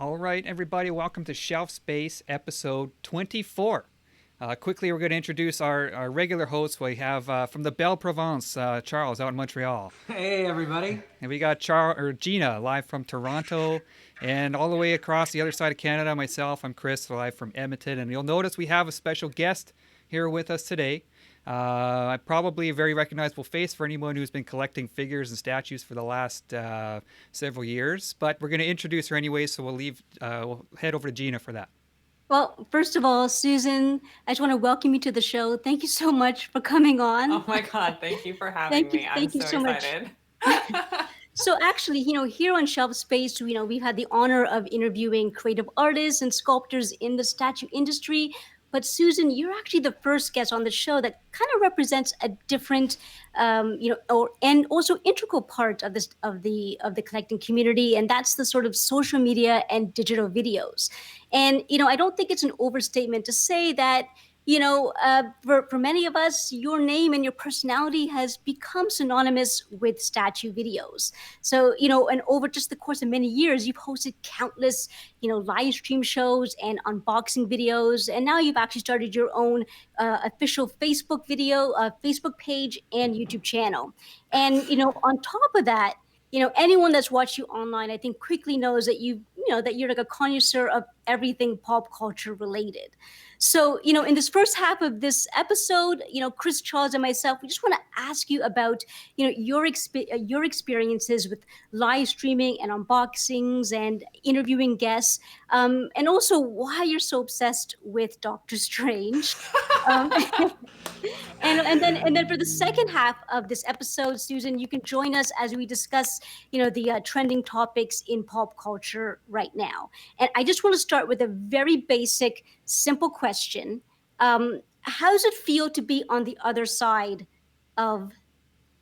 All right, everybody, welcome to Shelf Space episode 24. Quickly, we're going to introduce our regular hosts. We have from the Belle Provence, Charles out in Montreal. Hey, everybody. And we got Gina live from Toronto. And all the way across the other side of Canada, myself, I'm Chris, live from Edmonton. And you'll notice we have a special guest here with us today. Probably a very recognizable face for anyone who's been collecting figures and statues for the last several years. But we're going to introduce her anyway, so we'll head over to Gina for that. Well, first of all, Susan, I just want to welcome you to the show. Thank you so much for coming on. Oh my God, thank you for having me. I'm Thank you so so much. excited. So actually, here on Shelf Space, we've had the honor of interviewing creative artists and sculptors in the statue industry. But Susan, you're actually the first guest on the show that kind of represents a different, and also integral part of the collecting community, and that's the sort of social media and digital videos. And I don't think it's an overstatement to say that for many of us, your name and your personality has become synonymous with statue videos. So, and over just the course of many years, you've hosted countless, live stream shows and unboxing videos. And now you've actually started your own official Facebook page and YouTube channel. And, on top of that, anyone that's watched you online, I think quickly knows that that you're like a connoisseur of everything pop culture related. So, in this first half of this episode, Chris, Charles, and myself, we just want to ask you about, your experiences with live streaming and unboxings and interviewing guests, and also why you're so obsessed with Doctor Strange. Um, and then for the second half of this episode, Susan, you can join us as we discuss, the trending topics in pop culture right now. And I just want to start with a very basic, simple question. How does it feel to be on the other side of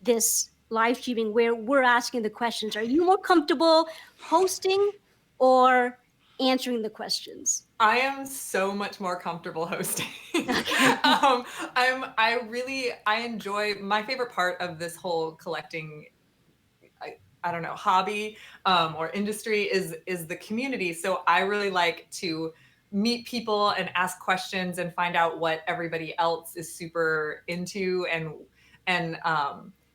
this live streaming where we're asking the questions? Are you more comfortable hosting or answering the questions? I am so much more comfortable hosting. I enjoy, my favorite part of this whole collecting, I don't know, hobby or industry is the community. So I really like to meet people and ask questions and find out what everybody else is super into and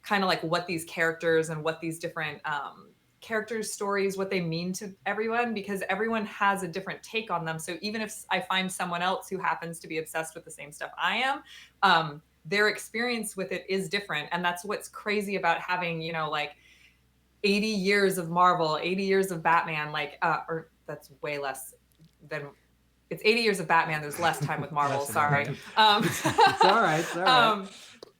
kind of like what these characters and what these different characters' stories, what they mean to everyone, because everyone has a different take on them. So even if I find someone else who happens to be obsessed with the same stuff I am, their experience with it is different. And that's what's crazy about having, like 80 years of Marvel, 80 years of Batman, or that's way less than, it's 80 years of Batman. There's less time with Marvel. Sorry. It's all right. It's all right.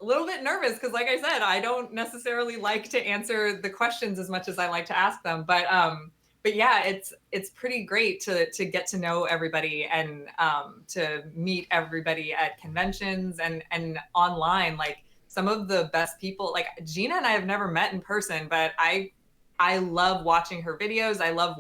A little bit nervous because, like I said, I don't necessarily like to answer the questions as much as I like to ask them. But yeah, it's pretty great to get to know everybody and to meet everybody at conventions and online. Like some of the best people, like Gina and I have never met in person, but I love watching her videos. I love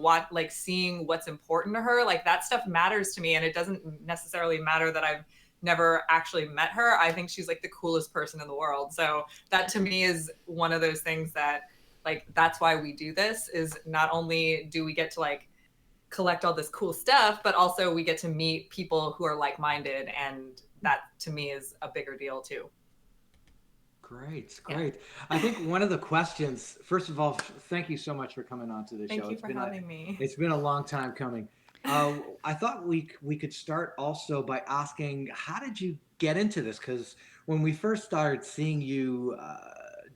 seeing what's important to her. Like that stuff matters to me, and it doesn't necessarily matter that I've never actually met her. I think she's like the coolest person in the world. So that to me is one of those things that like, that's why we do this, is not only do we get to like collect all this cool stuff, but also we get to meet people who are like-minded. And that to me is a bigger deal too. Great. Yeah. I think one of the questions, first of all, thank you so much for coming on to the show. Thank you for having me. It's been a long time coming. I thought we could start also by asking, how did you get into this? Because when we first started seeing you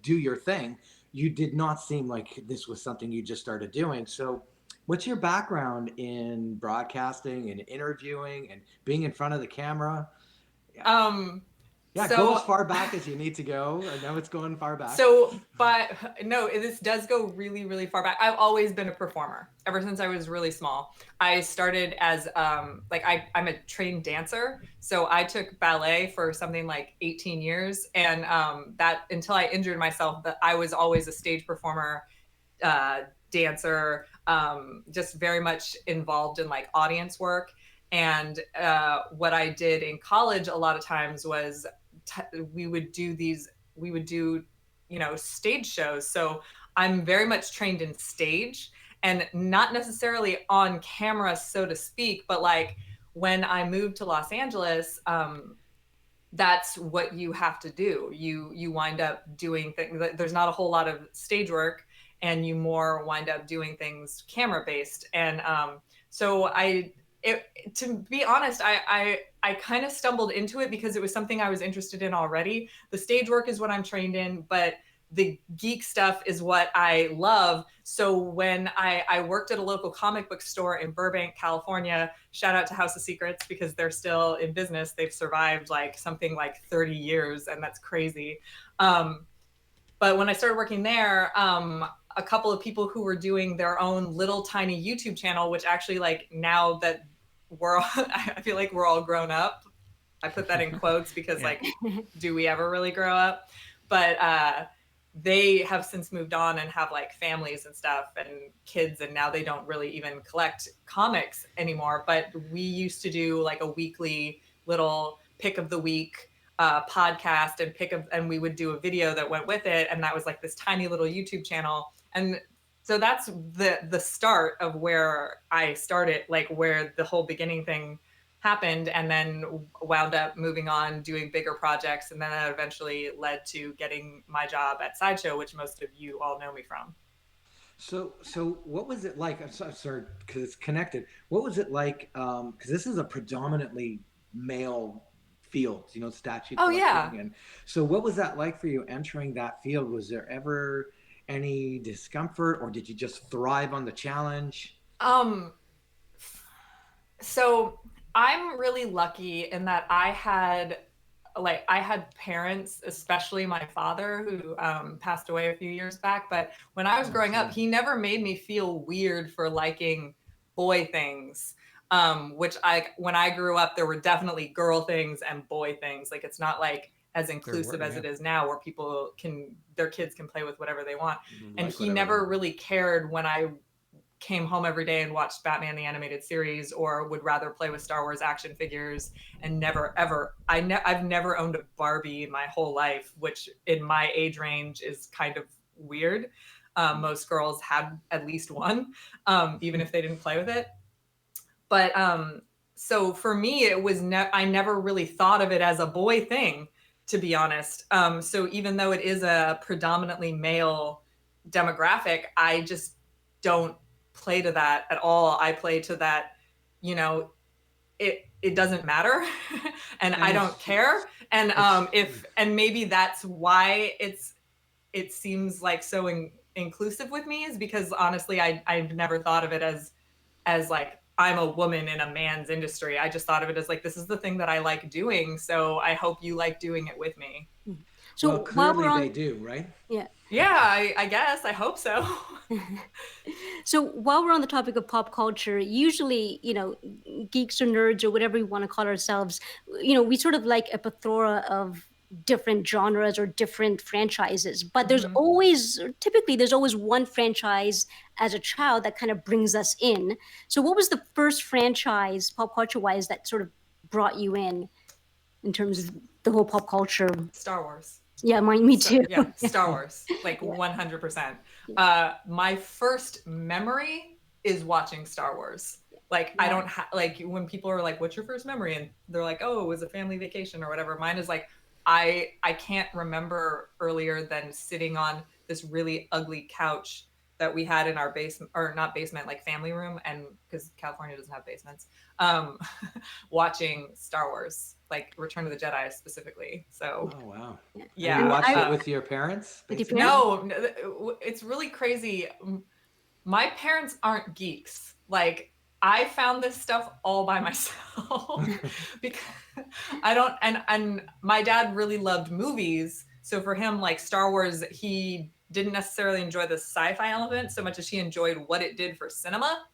do your thing, you did not seem like this was something you just started doing. So what's your background in broadcasting and interviewing and being in front of the camera? Yeah, go as far back as you need to go. I know it's going far back. But no, this does go really, really far back. I've always been a performer ever since I was really small. I started as I'm a trained dancer. So I took ballet for something like 18 years. And that until I injured myself, that I was always a stage performer, dancer, just very much involved in like audience work. And what I did in college a lot of times was we would do stage shows. So I'm very much trained in stage. and not necessarily on camera, so to speak, but like when I moved to Los Angeles, that's what you have to do. You wind up doing things. There's not a whole lot of stage work, and you more wind up doing things camera based. And so to be honest, I kind of stumbled into it because it was something I was interested in already. The stage work is what I'm trained in, but the geek stuff is what I love. So when I worked at a local comic book store in Burbank, California, shout out to House of Secrets because they're still in business. They've survived like something like 30 years, and that's crazy. But when I started working there, a couple of people who were doing their own little tiny YouTube channel, which actually like now that I feel like we're all grown up. I put that in quotes because like, do we ever really grow up? But they have since moved on and have like families and stuff and kids, and now they don't really even collect comics anymore. But we used to do like a weekly little pick of the week podcast and we would do a video that went with it, and that was like this tiny little YouTube channel. And so that's the start of where I started, like where the whole beginning thing happened, and then wound up moving on doing bigger projects, and then that eventually led to getting my job at Sideshow, which most of you all know me from. So what was it like? I'm sorry, because it's connected. What was it like? Because this is a predominantly male field, statue collecting. Yeah. And so what was that like for you entering that field? Was there ever any discomfort, or did you just thrive on the challenge? So I'm really lucky in that I had parents, especially my father, who passed away a few years back. But when I was growing up, he never made me feel weird for liking boy things. When I grew up, there were definitely girl things and boy things. Like it's not like as inclusive as it is now, where their kids can play with whatever they want. And he never really cared when I came home every day and watched Batman the Animated Series, or would rather play with Star Wars action figures, and I've never owned a Barbie in my whole life, which in my age range is kind of weird. Most girls had at least one, even if they didn't play with it. But so for me, it was I never really thought of it as a boy thing, to be honest. So even though it is a predominantly male demographic, I just don't play to that at all. I play to that, it doesn't matter and I don't care. And and maybe that's why it seems like so inclusive with me, is because honestly I've never thought of it as like I'm a woman in a man's industry. I just thought of it as like, this is the thing that I like doing, so I hope you like doing it with me. So well, clearly they do, right? Yeah, I guess. I hope so. So while we're on the topic of pop culture, usually, geeks or nerds or whatever we want to call ourselves, we sort of like a plethora of different genres or different franchises. But there's typically one franchise as a child that kind of brings us in. So what was the first franchise, pop culture-wise, that sort of brought you in terms of the whole pop culture? Star Wars. Yeah, me too. Yeah, Star Wars, like 100%. My first memory is watching Star Wars. Like I don't like when people are like, "What's your first memory?" and they're like, "Oh, it was a family vacation or whatever." Mine is like, I can't remember earlier than sitting on this really ugly couch that we had in our basement, or not basement, like family room, and because California doesn't have basements, watching Star Wars, like Return of the Jedi specifically. So oh wow, yeah, you watched it with your parents? No, it's really crazy. My parents aren't geeks. Like I found this stuff all by myself because I don't, and my dad really loved movies. So for him, like Star Wars, he didn't necessarily enjoy the sci-fi element so much as he enjoyed what it did for cinema.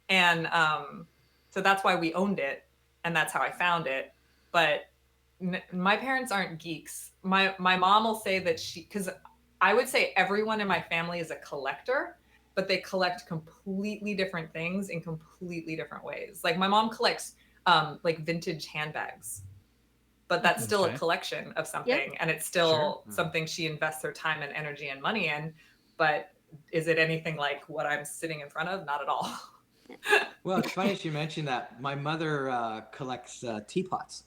And so that's why we owned it, and that's how I found it. But my parents aren't geeks. My mom will say that because I would say everyone in my family is a collector, but they collect completely different things in completely different ways. Like my mom collects like vintage handbags, but that's still a collection of something, and it's still something she invests her time and energy and money in. But is it anything like what I'm sitting in front of? Not at all. Well, it's funny you mentioned that. My mother collects teapots,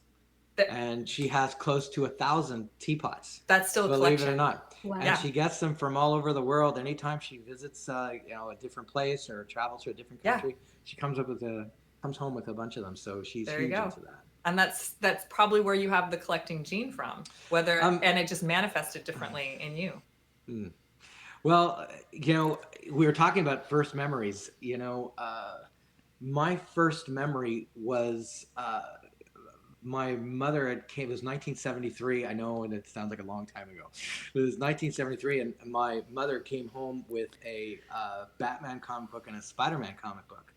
That- and she has close to 1,000 teapots. That's still a Believe it collection. or not. Wow. And Yeah. she gets them from all over the world. Anytime she visits, a different place or travels to a different Yeah. country, she comes home with a bunch of them. So she's There you huge go. into that. And that's probably where you have the collecting gene from, and it just manifested differently in you. Well, we were talking about first memories. My first memory was my mother it was 1973. I know, and it sounds like a long time ago. It was 1973, and my mother came home with a Batman comic book and a Spider-Man comic book.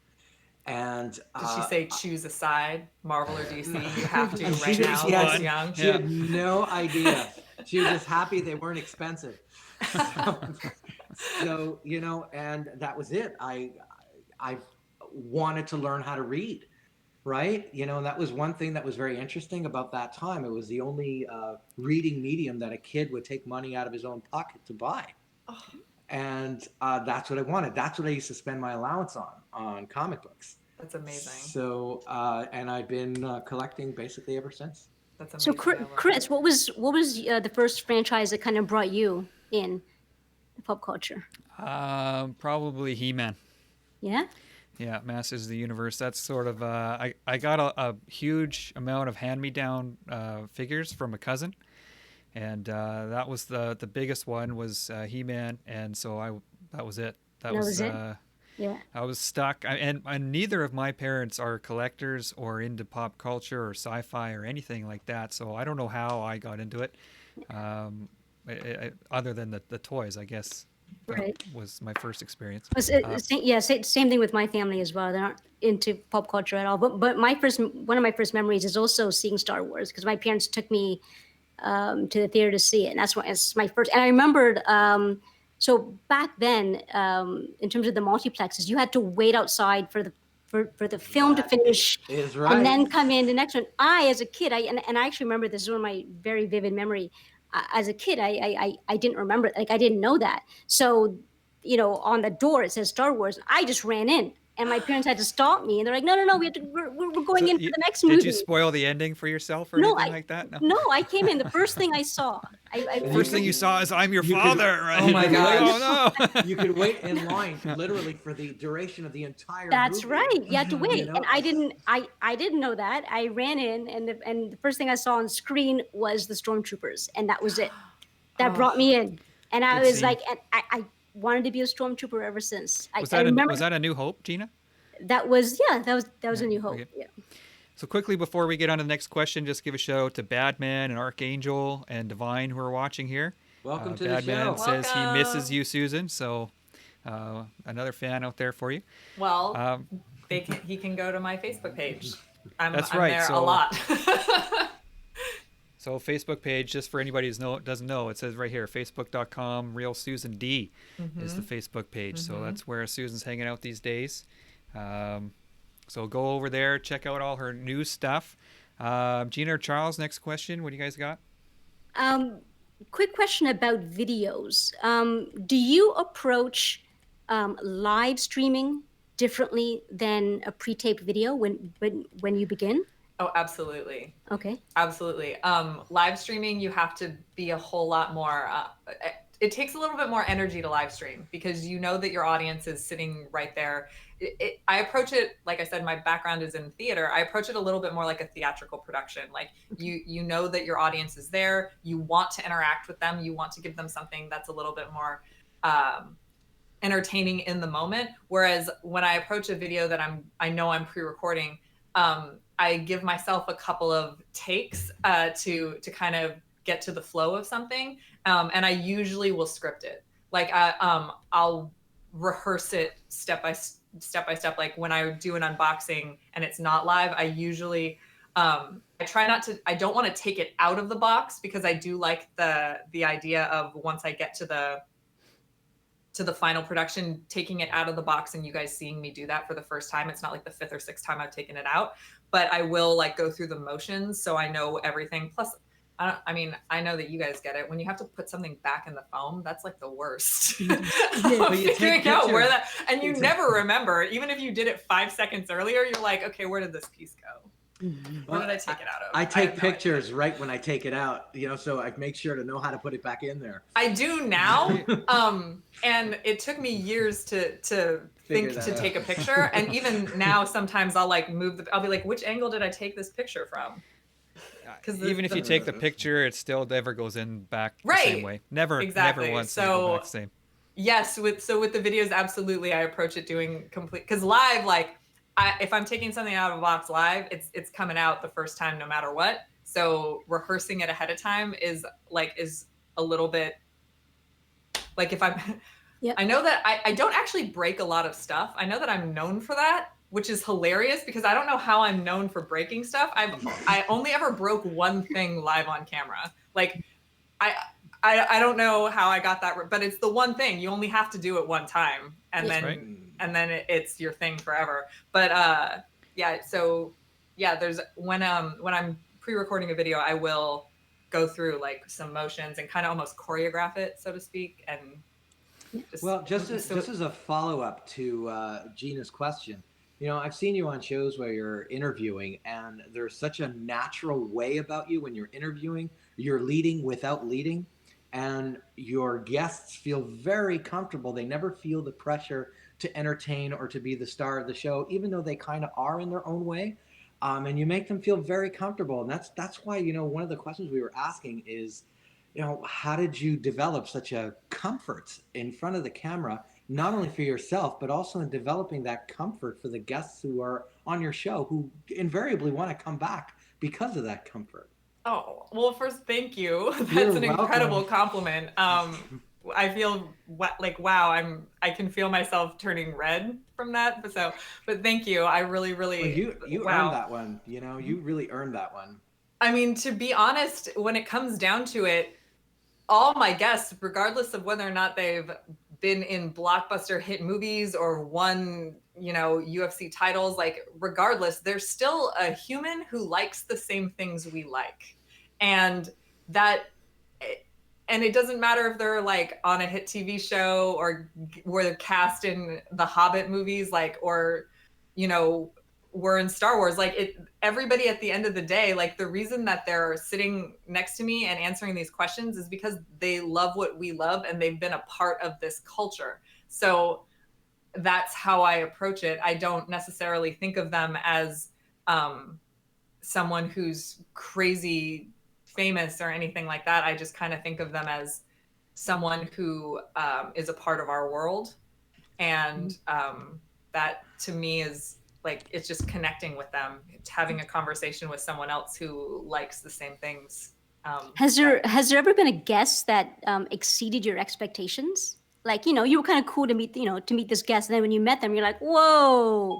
And Did she say choose a side, Marvel or DC? You have to She right did- now. she had- This young. she had no idea. She was just happy they weren't expensive. So, and that was it. I wanted to learn how to read, right? And that was one thing that was very interesting about that time. It was the only reading medium that a kid would take money out of his own pocket to buy. Oh, And that's what I wanted. That's what I used to spend my allowance on comic books. that's amazing. So, and I've been collecting basically ever since. That's So, amazing. I love Chris, it. what was the first franchise that kind of brought you in the pop culture? Probably He-Man. Yeah. Yeah, Masters of the Universe. That's sort of I got a huge amount of hand-me-down figures from a cousin, and that was the biggest one was He-Man, and so that was it. That was it? Yeah. I was stuck, and neither of my parents are collectors or into pop culture or sci-fi or anything like that. So I don't know how I got into it, other than the toys, I guess. That Right. was my first experience. Same thing with my family as well. They're not into pop culture at all. But one of my first memories is also seeing Star Wars, because my parents took me to the theater to see it, and it's my first. And I remembered. So back then, in terms of the multiplexes, you had to wait outside for the film to That finish, is right. and then come in the next one. As a kid, and I actually remember, this is one of my very vivid memory. As a kid, I didn't remember, like, I didn't know that. So, on the door it says Star Wars. I just ran in, and my parents had to stop me, and they're like, no, we're going in for the next movie. Did you spoil the ending for yourself or anything like that? No, I came in. The first thing I saw, First thing you saw is I'm your You could- father, right? Oh my gosh. Oh no. You could wait in line literally for the duration of the entire That's movie. right. You had to wait, You know? and I didn't know that. I ran in, and the first thing I saw on screen was the stormtroopers, and that was it. That brought me in, and I Good was scene. like, and I wanted to be a stormtrooper ever since. Was I remember that a New Hope, Gina? that was a New Hope. okay. Yeah. So quickly before we get on to the next question, just give a shout out to Badman and Archangel and Divine who are watching here. Welcome to the Badman show. says he misses Welcome. you, Susan. So another fan out there for you. Well, he can go to my Facebook page. I'm That's right, there a so- lot. So Facebook page, just for anybody who doesn't know, it says right here, facebook.com, Real Susan D is the Facebook page. So that's where Susan's hanging out these days. So go over there, check out all her new stuff. Gina or Charles, next question. What do you guys got? Quick question about videos. Do you approach live streaming differently than a pre-taped video when you begin? Oh, absolutely. Okay. Absolutely. Live streaming, you have to be a whole lot more. It takes a little bit more energy to live stream because you know that your audience is sitting right there. I approach it, like I said, my background is in theater. I approach it a little bit more like a theatrical production. Like you know that your audience is there. You want to interact with them. You want to give them something that's a little bit more entertaining in the moment. Whereas when I approach a video that I know I'm pre-recording, I give myself a couple of takes to kind of get to the flow of something, and I usually will script it. Like I'll rehearse it step by step. Like when I do an unboxing and it's not live, I usually I try not to. I don't want to take it out of the box because I do like the idea of once I get to the final production, taking it out of the box and you guys seeing me do that for the first time. It's not like the fifth or sixth time I've taken it out, but I will like go through the motions so I know everything. Plus, I mean, I know that you guys get it. When you have to put something back in the foam, that's like the worst. Yeah. But you take Figuring out where pictures. that, and you never remember. Even if you did it 5 seconds earlier, you're like, okay, where did this piece go? Where did I take it out of? I take have no idea. pictures right when I take it out, so I make sure to know how to put it back in there. I do now, and it took me years to Figure think that to out. take a picture. And even now, sometimes I'll like I'll be like, which angle did I take this picture from? Because Even if you take the picture, it still never goes in back the same Right. way. Never Exactly. once does it go So back the same. yes, with the videos, absolutely, I approach it doing complete, because live, like, if I'm taking something out of a box live, it's coming out the first time no matter what. So rehearsing it ahead of time is a little bit like, if I'm Yep. I know that I don't actually break a lot of stuff. I know that I'm known for that, which is hilarious because I don't know how I'm known for breaking stuff. I only ever broke one thing live on camera. Like, I don't know how I got that, but it's the one thing. You only have to do it one time, and Yeah. then Right. it's your thing forever. But yeah, so yeah, there's when I'm pre-recording a video, I will go through like some motions and kind of almost choreograph it, so to speak, and just Well, just as a follow up to Gina's question, I've seen you on shows where you're interviewing, and there's such a natural way about you when you're interviewing. You're leading without leading, and your guests feel very comfortable. They never feel the pressure to entertain or to be the star of the show, even though they kind of are in their own way. And you make them feel very comfortable, and that's why one of the questions we were asking is, how did you develop such a comfort in front of the camera, not only for yourself, but also in developing that comfort for the guests who are on your show, who invariably want to come back because of that comfort? Oh, well, first, thank you. You're That's an incredible welcome. compliment. I feel like, wow, I can feel myself turning red from that. But thank you. I really, Well, really, you wow. earned that one. You really earned that one. I mean, to be honest, when it comes down to it, all my guests, regardless of whether or not they've been in blockbuster hit movies or won, UFC titles, like, regardless, they're still a human who likes the same things we like. And that, and it doesn't matter if they're like on a hit TV show or were cast in the Hobbit movies, like, or, were in Star Wars, like, everybody at the end of the day, like, the reason that they're sitting next to me and answering these questions is because they love what we love and they've been a part of this culture. So that's how I approach it. I don't necessarily think of them as someone who's crazy famous or anything like that. I just kind of think of them as someone who is a part of our world. And that to me is like, it's just connecting with them. It's having a conversation with someone else who likes the same things. Has there ever been a guest that exceeded your expectations? Like, you were kind of cool to meet, to meet this guest, and then when you met them, you're like, whoa.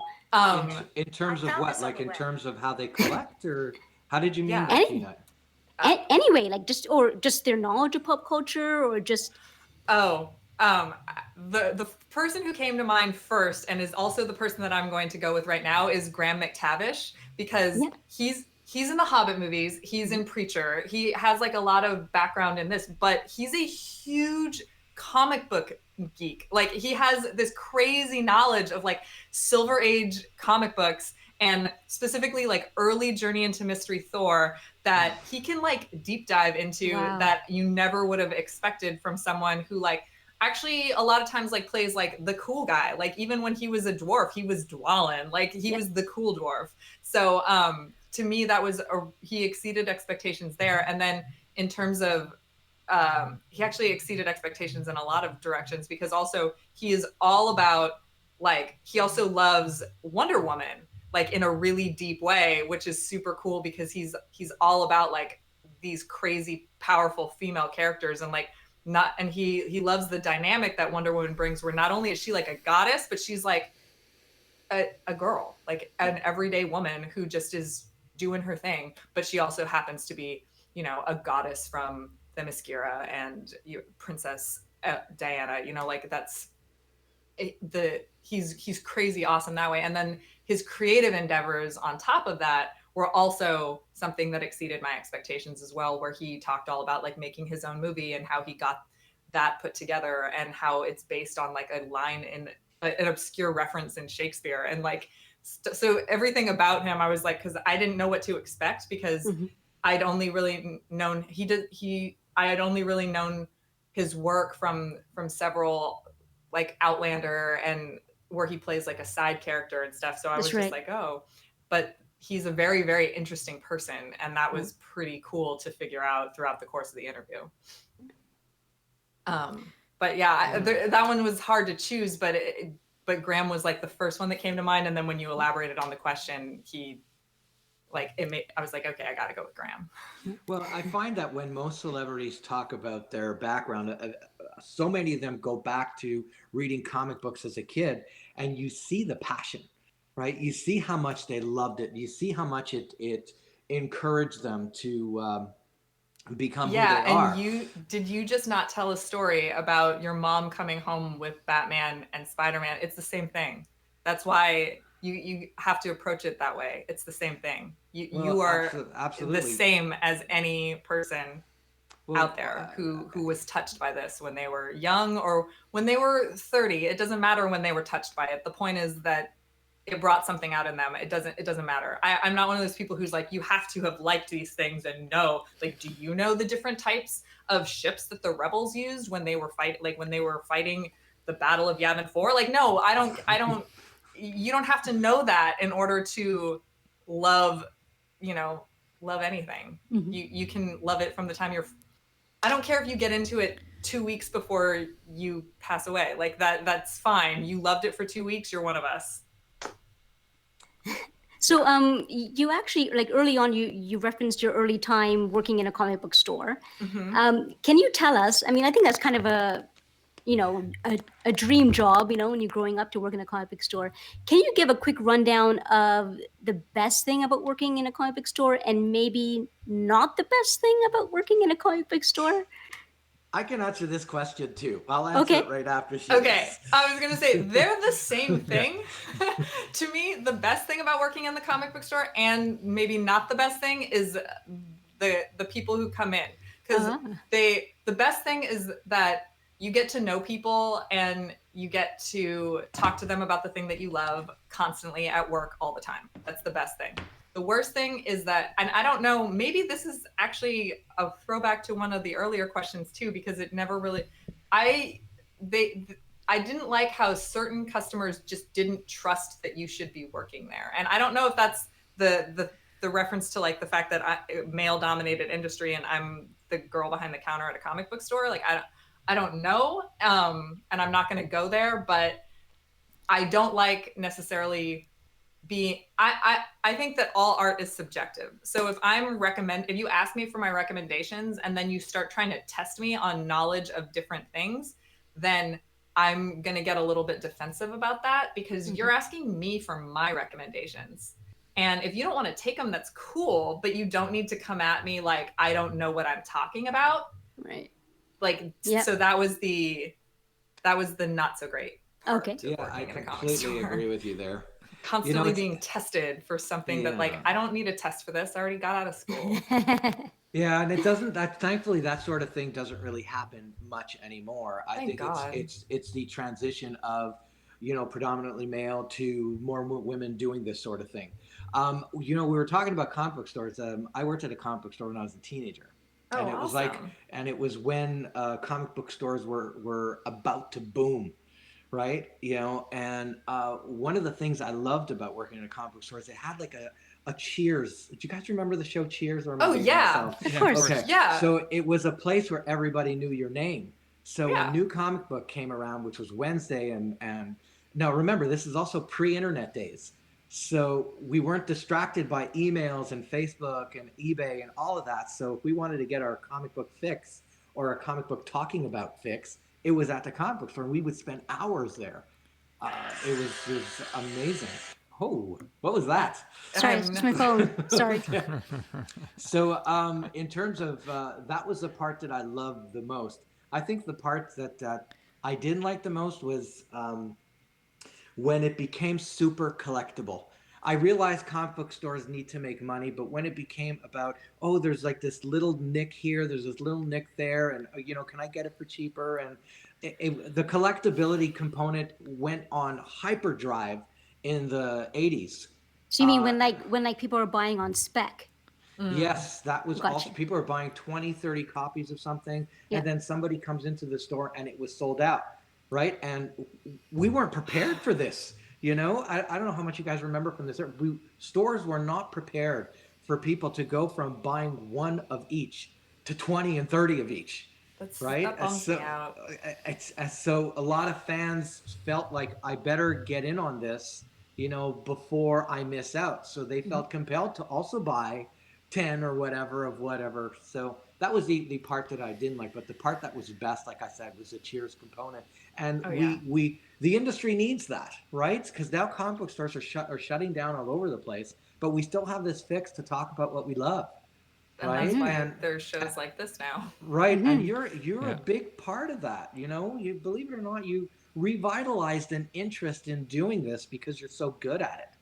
In terms I of found what? this on Like the in web. terms of how they collect, or how did you mean Yeah. that, Gina? Anyway, like just their knowledge of pop culture, or just The person who came to mind first, and is also the person that I'm going to go with right now, is Graham McTavish, because Yeah. he's in the Hobbit movies, he's in Preacher, he has like a lot of background in this, but he's a huge comic book geek. Like, he has this crazy knowledge of like Silver Age comic books, and specifically like early Journey into Mystery Thor, that he can like deep dive into, Wow. that you never would have expected from someone who like actually a lot of times like plays like the cool guy. Like, even when he was a dwarf, he was Dwalin, like he Yep. was the cool dwarf. So to me, that was he exceeded expectations there. And then in terms of he actually exceeded expectations in a lot of directions, because also he is all about, like, he also loves Wonder Woman, like, in a really deep way, which is super cool, because he's all about like these crazy powerful female characters, and like, not, and he loves the dynamic that Wonder Woman brings, where not only is she like a goddess, but she's like a girl, like an everyday woman who just is doing her thing, but she also happens to be, a goddess from Themyscira and Princess Diana, like, that's he's crazy awesome that way. And then his creative endeavors on top of that, were also something that exceeded my expectations as well, where he talked all about like making his own movie and how he got that put together and how it's based on like a line in an obscure reference in Shakespeare. And like, so everything about him, I was like, because I didn't know what to expect, because I'd only really known I had only really known his work from several like Outlander and where he plays like a side character and stuff. So I was That's just right. like, oh, but he's a very, very interesting person. And that was pretty cool to figure out throughout the course of the interview. But yeah, that one was hard to choose, but Graham was like the first one that came to mind. And then when you elaborated on the question, I was like, okay, I got to go with Graham. Well, I find that when most celebrities talk about their background, so many of them go back to reading comic books as a kid, and you see the passion, right? You see how much they loved it. You see how much it encouraged them to become who they are. And did you just not tell a story about your mom coming home with Batman and Spider-Man? It's the same thing. That's why you have to approach it that way. It's the same thing. You are absolutely the same as any person out there who was touched by this when they were young or when they were 30. It doesn't matter when they were touched by it. The point is that it brought something out in them. It doesn't matter. I'm not one of those people who's like, you have to have liked these things and know, like, do you know the different types of ships that the rebels used when they were fighting the Battle of Yavin 4? Like, no, I don't, you don't have to know that in order to love anything. You can love it from the time I don't care if you get into it 2 weeks before you pass away. Like that's fine. You loved it for 2 weeks. You're one of us. So you actually, like, early on, you referenced your early time working in a comic book store. Can you tell us, I mean, I think that's kind of a dream job, when you're growing up, to work in a comic book store. Can you give a quick rundown of the best thing about working in a comic book store and maybe not the best thing about working in a comic book store? I can answer this question too. I'll answer it right after she does. I was going to say, they're the same thing. To me, the best thing about working in the comic book store, and maybe not the best thing, is the people who come in. Because the best thing is that you get to know people and you get to talk to them about the thing that you love constantly at work all the time. That's the best thing. The worst thing is that, and I don't know, maybe this is actually a throwback to one of the earlier questions too, because it never really, I didn't like how certain customers just didn't trust that you should be working there. And I don't know if that's the reference to like the fact that male dominated industry and I'm the girl behind the counter at a comic book store. Like, I don't know. And I'm not going to go there, but I don't like necessarily I think that all art is subjective. So if you ask me for my recommendations and then you start trying to test me on knowledge of different things, then I'm going to get a little bit defensive about that, because you're asking me for my recommendations. And if you don't want to take them, that's cool, but you don't need to come at me like I don't know what I'm talking about. Right. Like, so that was the not so great part of Yeah, I completely agree with you there. Constantly being tested for something that, like, I don't need a test for this. I already got out of school. Yeah, and thankfully that sort of thing doesn't really happen much anymore. I think it's the transition of, predominantly male to more women doing this sort of thing. We were talking about comic book stores. I worked at a comic book store when I was a teenager. And it was it was when comic book stores were about to boom. Right. And one of the things I loved about working in a comic book store is they had like a Cheers. Do you guys remember the show Cheers? Or of course. Okay. Yeah. So it was a place where everybody knew your name. So a new comic book came around, which was Wednesday. And now remember, this is also pre-internet days. So we weren't distracted by emails and Facebook and eBay and all of that. So if we wanted to get our comic book fix or a comic book talking about fix, it was at the comic book store, and we would spend hours there. It was amazing. Oh, what was that? Sorry, it's my phone. Sorry. So in terms of, that was the part that I loved the most. I think the part that I didn't like the most was when it became super collectible. I realized comic book stores need to make money, but when it became about, oh, there's like this little nick here, there's this little nick there, and can I get it for cheaper? And the collectability component went on hyperdrive in the 80s. So you mean when people are buying on spec? Yes, that was also, Gotcha. people are buying 20, 30 copies of something, Yeah. and then somebody comes into the store and it was sold out, right? And we weren't prepared for this. I don't know how much you guys remember from this. Stores were not prepared for people to go from buying one of each to 20 and 30 of each, right? That bums me out. So a lot of fans felt like, I better get in on this, before I miss out. So they felt compelled to also buy 10 or whatever of whatever. So that was the part that I didn't like. But the part that was best, like I said, was the cheers component. And the industry needs that, right? Because now comic book stores are shutting down all over the place, but we still have this fix to talk about what we love. And right? that's why And there's shows like this now. right, and Mm-hmm. you're a big part of that. You believe it or not, you revitalized an interest in doing this because you're so good at it.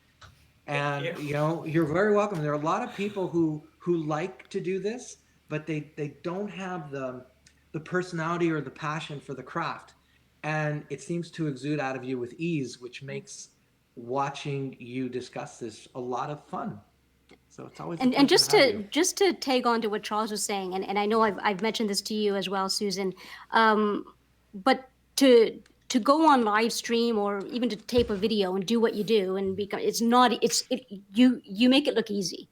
And Thank you. you're very welcome. There are a lot of people who like to do this, but they don't have the personality or the passion for the craft, and it seems to exude out of you with ease, which makes watching you discuss this a lot of fun. So it's always a And pleasure just to have to you. just to tag on to what Charles was saying, and I know I've mentioned this to you as well, Susan, um, but to go on live stream or even to tape a video and do what you do and become you make it look easy,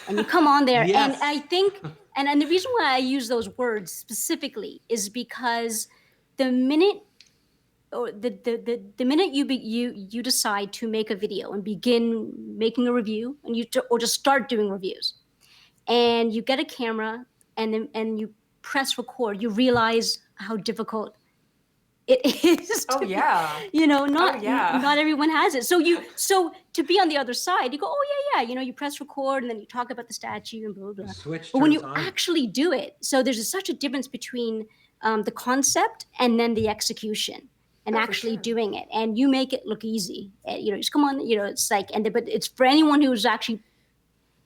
and you come on there, and I Yes. think and the reason why I use those words specifically is because the minute or the minute you decide to make a video and begin making a review and or just start doing reviews and you get a camera and you press record, you realize how difficult it is Oh to be, yeah. not Oh yeah. not everyone has it. So to be on the other side, you go, oh yeah, you press record and then you talk about the statue and blah blah The blah. switch But when turns you on. actually do it, so there's such a difference between the concept and then the execution and Oh, for actually sure. doing it, and you make it look easy. Just come on, it's like, but it's for anyone who's actually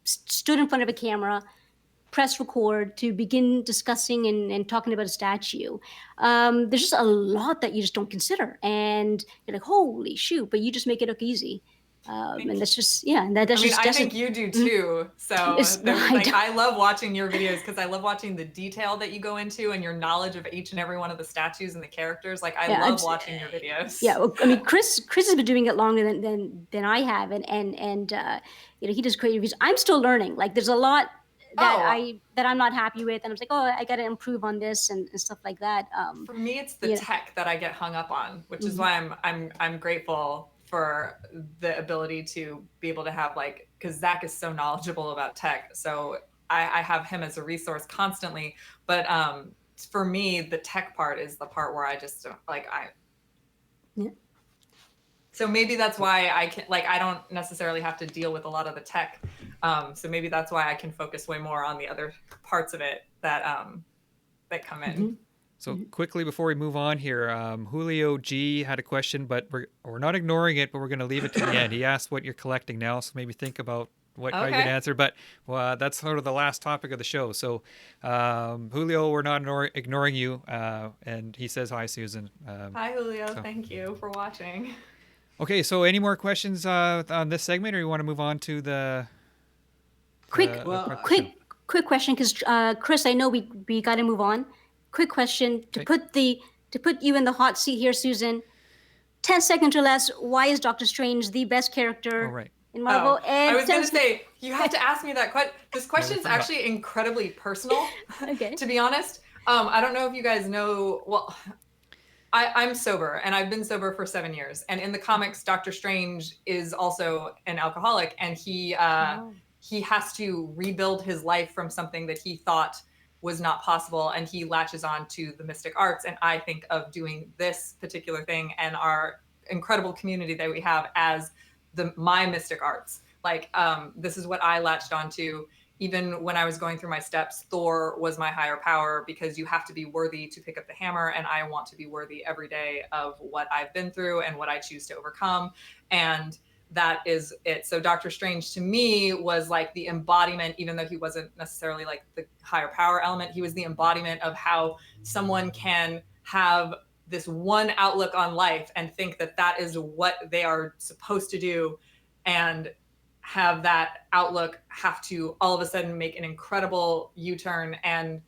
stood in front of a camera, press record to begin discussing and talking about a statue. There's just a lot that you just don't consider, and you're like, holy shoot! But you just make it look easy, and that's just that's I mean, just I think you do too. So I love watching your videos because I love watching the detail that you go into and your knowledge of each and every one of the statues and the characters. Like I love watching your videos. Yeah, well, I mean, Chris has been doing it longer than I have, and he does great reviews. I'm still learning. Like, there's a lot that I'm not happy with, and I'm like, oh, I got to improve on this and stuff like that. For me, it's the tech that I get hung up on, which is why I'm grateful for the ability to be able to have, like, because Zach is so knowledgeable about tech, so I have him as a resource constantly. But for me, the tech part is the part where I just Yeah. So maybe that's why I don't necessarily have to deal with a lot of the tech. So maybe that's why I can focus way more on the other parts of it that come in. So quickly before we move on here, Julio G had a question, but we're not ignoring it, but we're going to leave it to the end. He asked what you're collecting now, so maybe think about how you're going to answer. But that's sort of the last topic of the show. So Julio, we're not ignoring you, and he says hi, Susan. Hi, Julio. Thank you for watching. Okay, so any more questions on this segment, or you want to move on to the quick question? Because Chris, I know we got to move on. Quick question to put you in the hot seat here, Susan. 10 seconds or less. Why is Doctor Strange the best character in Marvel? I was going to say, you have to ask me that question. This question is actually incredibly personal. Okay. To be honest, I don't know if you guys know. Well, I'm sober, and I've been sober for 7 years. And in the comics, Doctor Strange is also an alcoholic, and he has to rebuild his life from something that he thought was not possible, and he latches on to the mystic arts. And I think of doing this particular thing and our incredible community that we have as my mystic arts. Like, this is what I latched onto. Even when I was going through my steps, Thor was my higher power, because you have to be worthy to pick up the hammer, and I want to be worthy every day of what I've been through and what I choose to overcome. And that is it. So Doctor Strange to me was like the embodiment, even though he wasn't necessarily like the higher power element, he was the embodiment of how someone can have this one outlook on life and think that that is what they are supposed to do, and have that outlook have to all of a sudden make an incredible U-turn and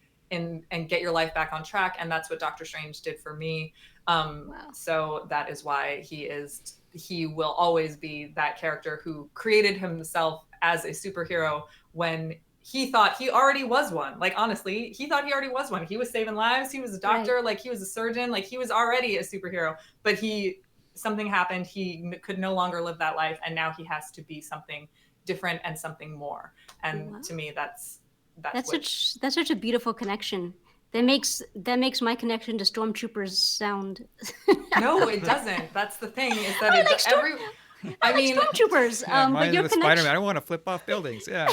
get your life back on track. And that's what Doctor Strange did for me. Wow. So that is why he will always be that character who created himself as a superhero when he thought he already was one. Like, honestly, he thought he already was one. He was saving lives. He was a doctor. Right. Like, he was a surgeon. Like, he was already a superhero. But something happened. He could no longer live that life. And now he has to be something different and something more. And Wow. to me, that's such a beautiful connection. That makes my connection to stormtroopers sound. No, it doesn't. That's the thing, is that I like I mean, stormtroopers. Yeah, But mine your is Spider-Man. I connection, don't want to flip off buildings. Yeah.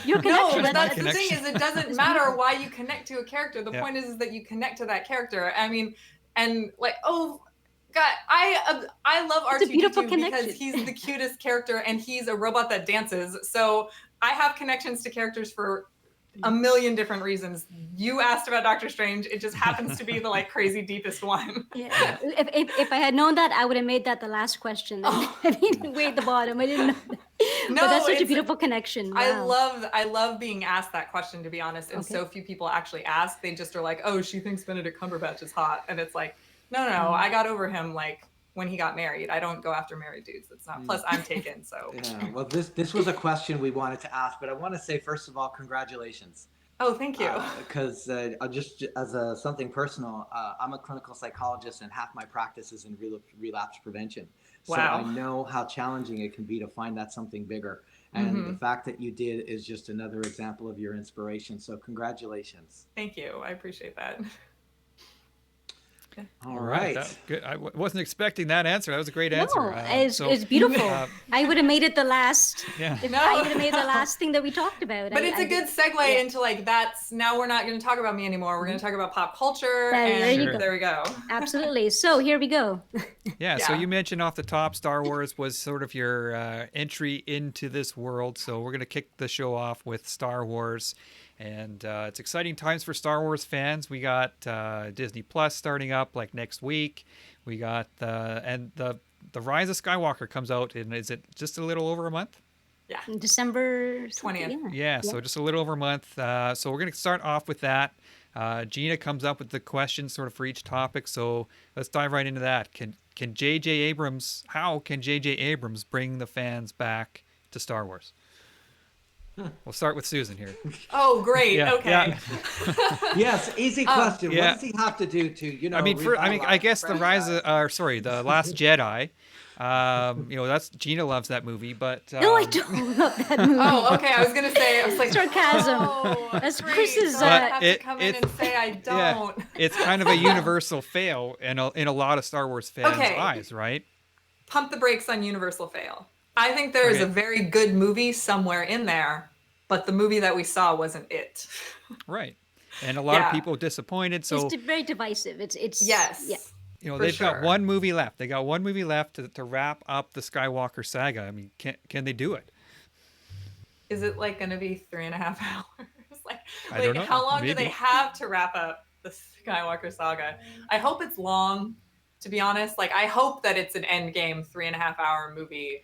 your no, connection. but that's the connection. thing, is it doesn't matter why you connect to a character. The Yeah. point is that you connect to that character. I mean, and like, oh God, I love It's a beautiful R2-D2 connection. because he's the cutest character and he's a robot that dances. So I have connections to characters for a million different reasons. You asked about Doctor Strange. It just happens to be the like crazy deepest one. Yeah. If I had known that, I would have made that the last question. I mean, way at the bottom. I didn't know that. No, But that's such a it's- beautiful connection. Wow. I love being asked that question, to be honest. And Okay. so few people actually ask. They just are like, oh, she thinks Benedict Cumberbatch is hot. And it's like, no, I got over him like when he got married. I don't go after married dudes. It's not. Plus, I'm taken. So. Yeah. Well, this was a question we wanted to ask, but I want to say first of all, congratulations. Oh, thank you. Because just as something personal, I'm a clinical psychologist, and half my practice is in relapse prevention. So Wow. I know how challenging it can be to find that something bigger. And Mm-hmm. the fact that you did is just another example of your inspiration. So congratulations. Thank you. I appreciate that. All right. That, good. I wasn't expecting that answer. That was a great answer. No, it's beautiful. I would have made it the last. Yeah. If No. I would have made the last thing that we talked about. But it's a a good segue into like, that's now we're not going to talk about me anymore. We're going to talk about pop culture. There And you go. there we go. Absolutely. So here we go. Yeah, so Yeah. you mentioned off the top, Star Wars was sort of your entry into this world. So we're going to kick the show off with Star Wars. And it's exciting times for Star Wars fans. We got Disney Plus starting up like next week. We got the Rise of Skywalker comes out, and is it just a little over a month? Yeah. December 20th. Yeah, so just a little over a month. So we're going to start off with that. Gina comes up with the questions sort of for each topic. So let's dive right into that. How can J.J. Abrams bring the fans back to Star Wars? We'll start with Susan here. Oh, great. Yeah, Okay. yeah. Yes, easy question. yeah. What does he have to do to, I revitalize guess the the franchise? Last Jedi. That's Gina loves that movie, but No, I don't love that movie. Oh, okay. I was going to say, I was like, Sarcasm. Oh, That's great. Chris's, So I have to it- come in it's- and say I yeah, don't. it's kind of a universal fail in a lot of Star Wars fans' Okay. eyes, right? Pump the brakes on universal fail. I think there is Okay. a very good movie somewhere in there, but the movie that we saw wasn't it. Right. And a lot Yeah. of people disappointed. So It's very divisive. It's Yes. Yeah. for they've got sure. one movie left. They got one movie left to wrap up the Skywalker saga. I mean, can they do it? Is it like going to be 3.5 hours? I don't know. How long do Maybe. they have to wrap up the Skywalker saga? I hope it's long, to be honest. Like, I hope that it's an endgame 3.5 hour movie.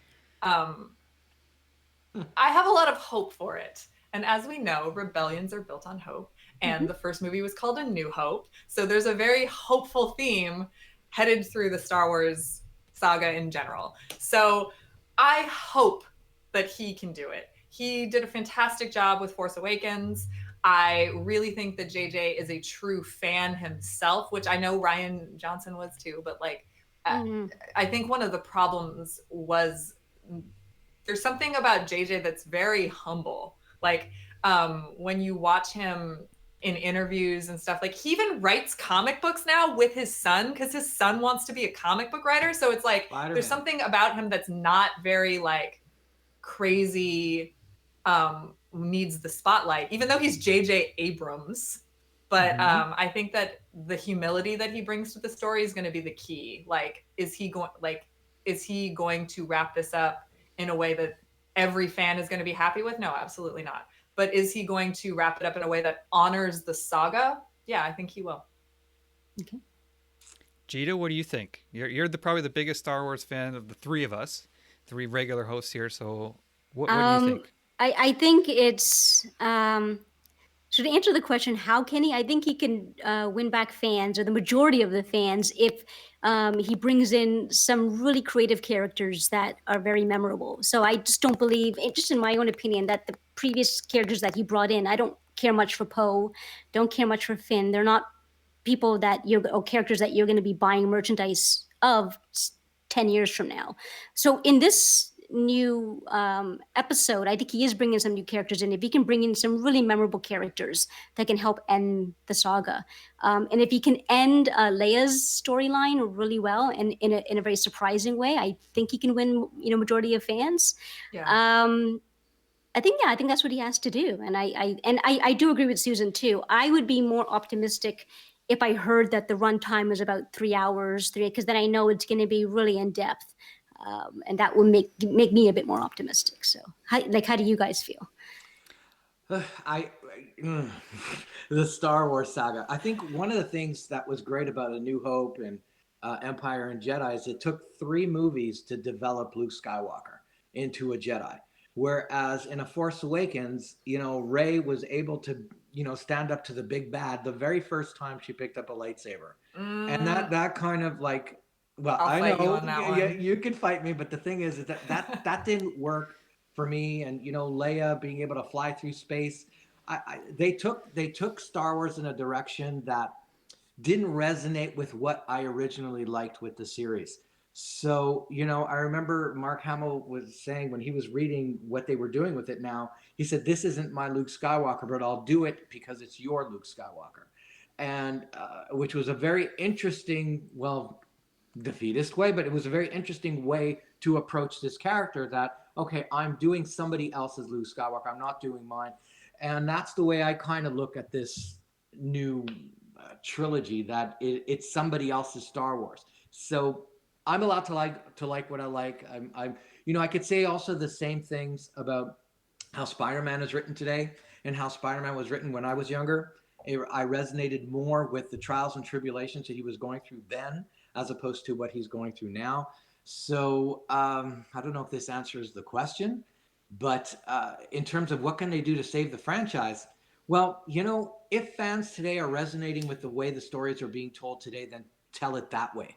I have a lot of hope for it. And as we know, rebellions are built on hope. And the first movie was called A New Hope. So there's a very hopeful theme headed through the Star Wars saga in general. So I hope that he can do it. He did a fantastic job with Force Awakens. I really think that JJ is a true fan himself, which I know Rian Johnson was too. But like, I think one of the problems was there's something about JJ that's very humble. Like when you watch him in interviews and stuff, like he even writes comic books now with his son because his son wants to be a comic book writer. So it's like Spider-Man. there's something about him that's not very like crazy, needs the spotlight, even though he's JJ Abrams. But I think that the humility that he brings to the story is going to be the key. Like, is he going, like, is he going to wrap this up in a way that every fan is going to be happy with? No, absolutely not. But is he going to wrap it up in a way that honors the saga? Yeah, I think he will. Okay. Gita, what do you think? You're probably the biggest Star Wars fan of the three of us, three regular hosts here. So, what do you Um, think? I think it's so to answer the question, how can he? I think he can win back fans or the majority of the fans if he brings in some really creative characters that are very memorable. So I just don't believe, just in my own opinion, that the previous characters that he brought in, I don't care much for Poe, don't care much for Finn. They're not people that you're or characters that you're going to be buying merchandise of 10 years from now. So in this new episode, I think he is bringing some new characters in. If he can bring in some really memorable characters that can help end the saga, and if he can end Leia's storyline really well and in a very surprising way, I think he can win, majority of fans. Yeah. I think that's what he has to do, and I do agree with Susan too. I would be more optimistic if I heard that the runtime was about 3 hours, because then I know it's going to be really in depth, and that would make me a bit more optimistic. So, how do you guys feel? I the Star Wars saga. I think one of the things that was great about A New Hope and Empire and Jedi is it took 3 movies to develop Luke Skywalker into a Jedi. Whereas in A Force Awakens, Rey was able to, stand up to the big bad the very first time she picked up a lightsaber, and that kind of like, well, I'll I fight you know on that one. you can fight me, but the thing is that didn't work for me. And Leia being able to fly through space, they took Star Wars in a direction that didn't resonate with what I originally liked with the series. So, I remember Mark Hamill was saying when he was reading what they were doing with it now, he said, "This isn't my Luke Skywalker, but I'll do it because it's your Luke Skywalker." And which was a very interesting, well, defeatist way, but it was a very interesting way to approach this character that, okay, I'm doing somebody else's Luke Skywalker, I'm not doing mine. And that's the way I kind of look at this new trilogy, that it's somebody else's Star Wars. So I'm allowed to like what I like. I could say also the same things about how Spider-Man is written today and how Spider-Man was written when I was younger. I resonated more with the trials and tribulations that he was going through then as opposed to what he's going through now. So I don't know if this answers the question, but in terms of what can they do to save the franchise, well, if fans today are resonating with the way the stories are being told today, then tell it that way.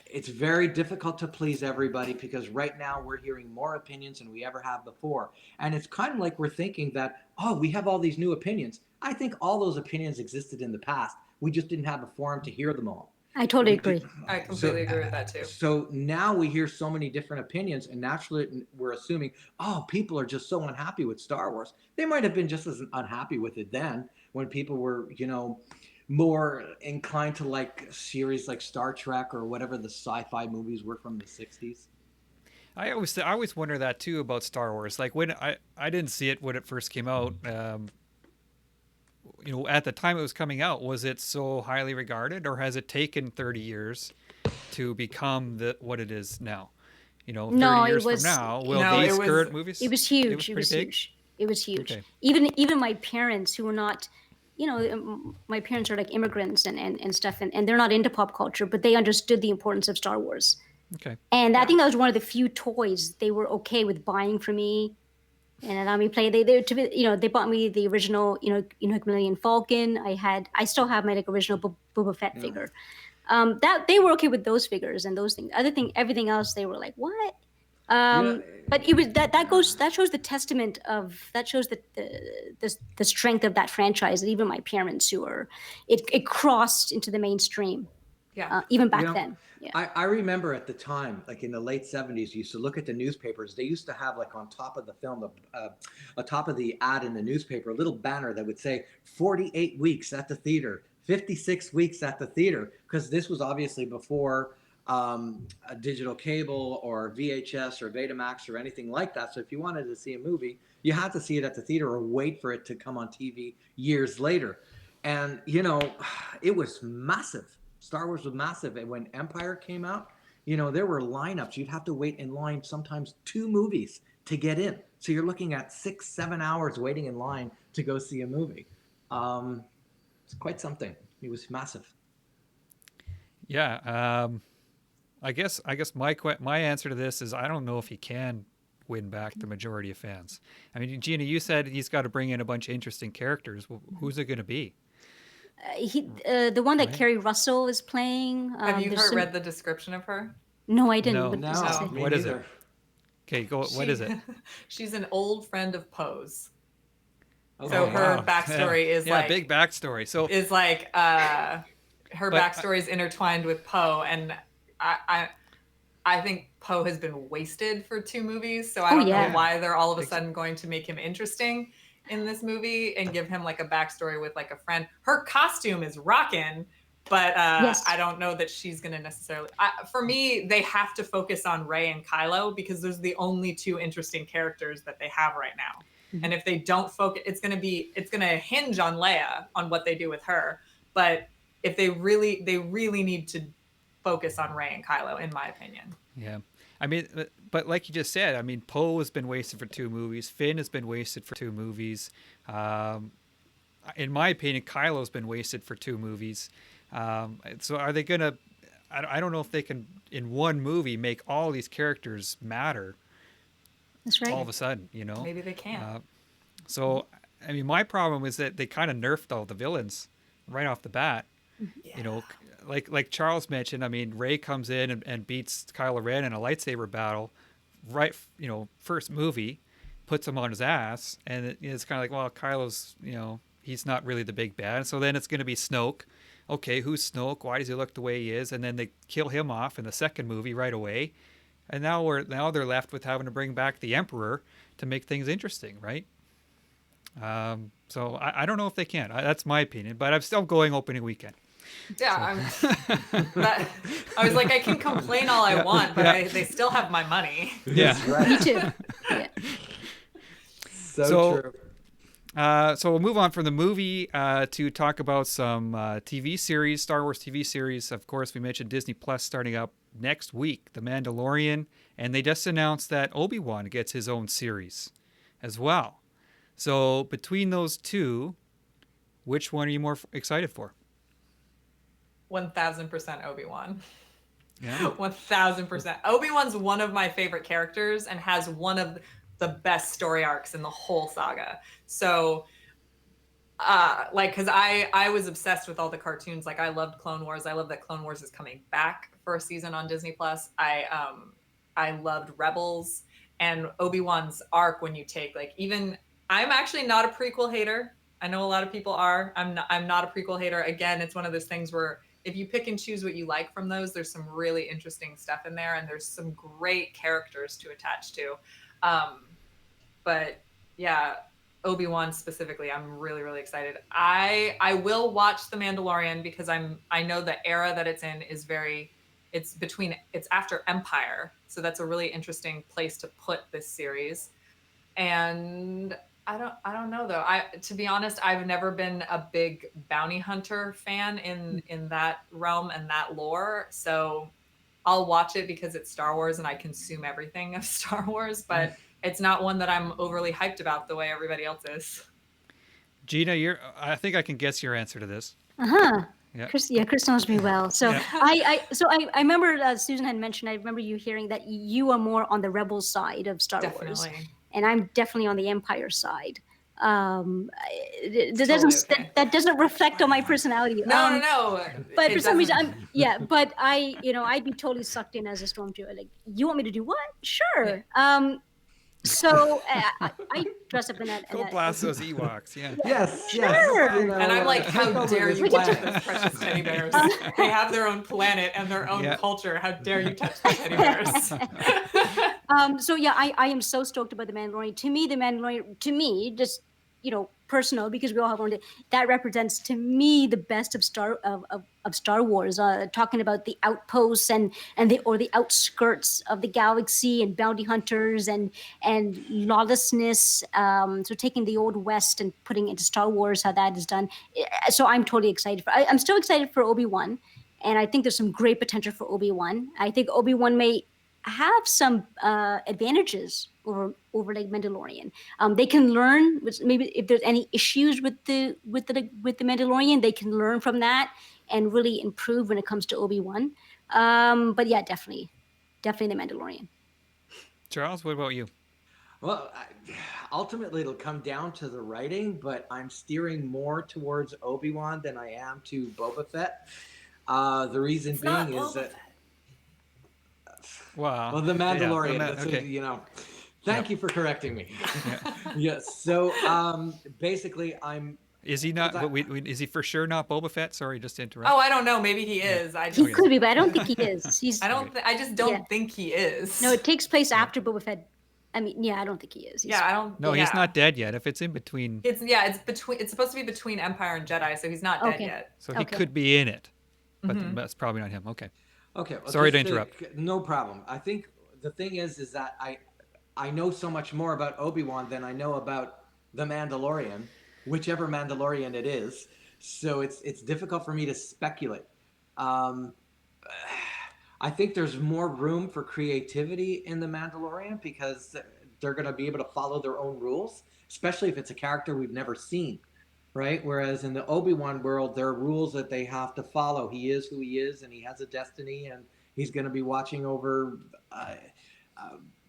It's very difficult to please everybody because right now we're hearing more opinions than we ever have before. And it's kind of like we're thinking that, oh, we have all these new opinions. I think all those opinions existed in the past. We just didn't have a forum to hear them all. I totally agree. I completely agree with that too. So now we hear so many different opinions, and naturally we're assuming, oh, people are just so unhappy with Star Wars. They might have been just as unhappy with it then when people were, more inclined to like series like Star Trek or whatever the sci-fi movies were from the 60s. I always wonder that too about Star Wars. Like when I didn't see it when it first came out. At the time it was coming out, was it so highly regarded, or has it taken 30 years to become what it is now? 30 No, years it was from now, will No, these it was- current movies? it was huge. It was pretty big. Huge. It was huge. Okay. Even my parents, who were not, my parents are like immigrants and stuff, and they're not into pop culture, but they understood the importance of Star Wars. Okay. And I think that was one of the few toys they were okay with buying for me and allowed me to play. They bought me the original, Millennium Falcon. I still have my original Boba Fett figure. That they were okay with those figures and those things. Everything else, they were like, what? But it was that shows the testament of that shows the strength of that franchise. And even my parents, it crossed into the mainstream. Yeah. Even back then. Yeah. I remember at the time, like in the late 70s, you used to look at the newspapers. They used to have like on top of the film, on top of the ad in the newspaper, a little banner that would say 48 weeks at the theater, 56 weeks at the theater, because this was obviously before a digital cable or VHS or Betamax or anything like that. So if you wanted to see a movie, you had to see it at the theater or wait for it to come on TV years later. And, it was massive. Star Wars was massive. And when Empire came out, there were lineups. You'd have to wait in line sometimes 2 movies to get in. So you're looking at 6, 7 hours waiting in line to go see a movie. Um, it's quite something. It was massive. Yeah. I guess my answer to this is I don't know if he can win back the majority of fans. I mean, Gina, you said he's got to bring in a bunch of interesting characters. Well, who's it going to be? The one that Right? Kerry Russell is playing. Have you There's some. read the description of her? No, I didn't. No. What does it No, say? me What is it? neither. Okay, go. What is it? She's an old friend of Poe's. Okay. So Oh, her wow. backstory is Yeah, like big backstory. So, is like her But- backstory is intertwined with Poe, and I think Poe has been wasted for 2 movies, so I Oh, don't yeah. know why they're all of a sudden going to make him interesting in this movie and give him like a backstory with like a friend. Her costume is rockin', but Yes. I don't know that she's going to necessarily. For me, they have to focus on Rey and Kylo because those are the only 2 interesting characters that they have right now. Mhm. And if they don't focus, it's going to hinge on Leia on what they do with her. But if they really need to focus on Rey and Kylo, in my opinion. yeah. I mean, but like you just said, I mean, Poe has been wasted for 2 movies. Finn has been wasted for 2 movies. In my opinion, Kylo's been wasted for 2 movies. So are they going to... I don't know if they can, in one movie, make all these characters matter That's right. all of a sudden, Maybe they can. So, I mean, my problem is that they kind of nerfed all the villains right off the bat. Yeah. Like Charles mentioned, I mean, Rey comes in and beats Kylo Ren in a lightsaber battle, right? First movie, puts him on his ass, and it's kind of like, well, Kylo's, he's not really the big bad. So then it's going to be Snoke. Okay, who's Snoke? Why does he look the way he is? And then they kill him off in the second movie right away, and now they're left with having to bring back the Emperor to make things interesting, right? So I don't know if they can. That's my opinion, but I'm still going opening weekend. Yeah, I was like, I can complain all I want, but they still have my money. Yeah. That's right. Me too. Yeah. So true. So we'll move on from the movie to talk about some TV series, Star Wars TV series. Of course, we mentioned Disney Plus starting up next week, The Mandalorian, and they just announced that Obi-Wan gets his own series as well. So between those 2, which one are you more excited for? 1000% Obi-Wan. Yeah. 1000%. Obi-Wan's one of my favorite characters and has one of the best story arcs in the whole saga. So, because I was obsessed with all the cartoons. Like, I loved Clone Wars. I love that Clone Wars is coming back for a season on Disney Plus. I loved Rebels and Obi-Wan's arc. When you take I'm actually not a prequel hater. I know a lot of people are. I'm not a prequel hater. Again, it's one of those things where if you pick and choose what you like from those, there's some really interesting stuff in there, and there's some great characters to attach to. But yeah, Obi-Wan specifically, I'm really, really excited. I will watch The Mandalorian because I know the era that it's in is it's after Empire. So that's a really interesting place to put this series. And I don't know though. To be honest, I've never been a big bounty hunter fan in that realm and that lore. So I'll watch it because it's Star Wars and I consume everything of Star Wars, but it's not one that I'm overly hyped about the way everybody else is. Gina, I think I can guess your answer to this. Uh-huh. Yeah. Chris knows me well. So Yeah. I remember Susan had mentioned, I remember you hearing that you are more on the Rebel side of Star Wars. Definitely. And I'm definitely on the Empire side. Okay. That doesn't reflect on my personality. No. But It for some reason, doesn't. but I'd be totally sucked in as a stormtrooper. Like, you want me to do what? Sure. So I dress up in that. Go blast those Ewoks. Yeah. Yes. Sure. Yes. And I'm like, how take over dare this you can touch planet. those precious teddy bears? They have their own planet and their own Yeah. culture. How dare you touch the teddy bears? So yeah, I am so stoked about the Mandalorian. To me, the Mandalorian, just personal, because we all have one. That represents to me the best of Star Wars. Talking about the outposts and the outskirts of the galaxy and bounty hunters and lawlessness. So taking the old West and putting it into Star Wars, how that is done. So I'm totally excited I'm still excited for Obi-Wan. And I think there's some great potential for Obi-Wan. I think Obi-Wan may have some advantages over like Mandalorian. They can learn maybe if there's any issues with the Mandalorian, they can learn from that and really improve when it comes to Obi-Wan. But yeah, definitely the Mandalorian. Charles, what about you? Well, ultimately, it'll come down to the writing, but I'm steering more towards Obi-Wan than I am to Boba Fett. The reason It's not being is Boba that, Fett. Wow. well, the Yeah. Mandalorian. That's Okay. Thank Yep. you for correcting me. Yeah. Yes. So basically, I'm Is he because not? But is he for sure not Boba Fett? Sorry, just to interrupt. Oh, I don't know. Maybe he Yeah. is. I He just Okay. could be, but I don't think he is. I don't. Okay. I just don't think he is. No, it takes place Yeah. after Boba Fett. I mean, yeah, I don't think he is. Yeah, I don't. No, yeah. he's not dead yet. If it's in between, It's between. It's supposed to be between Empire and Jedi, so he's not dead Okay. yet. so he Okay. could be in it, but Mhm. that's probably not him. Okay. okay. Well, Sorry to just interrupt. no problem. I think the thing is that I know so much more about Obi-Wan than I know about the Mandalorian, whichever Mandalorian it is. So it's difficult for me to speculate. Um, I think there's more room for creativity in the Mandalorian because they're going to be able to follow their own rules, especially if it's a character we've never seen, right? Whereas in the Obi-Wan world, there are rules that they have to follow. He is who he is, and he has a destiny, and he's going to be watching over. Uh,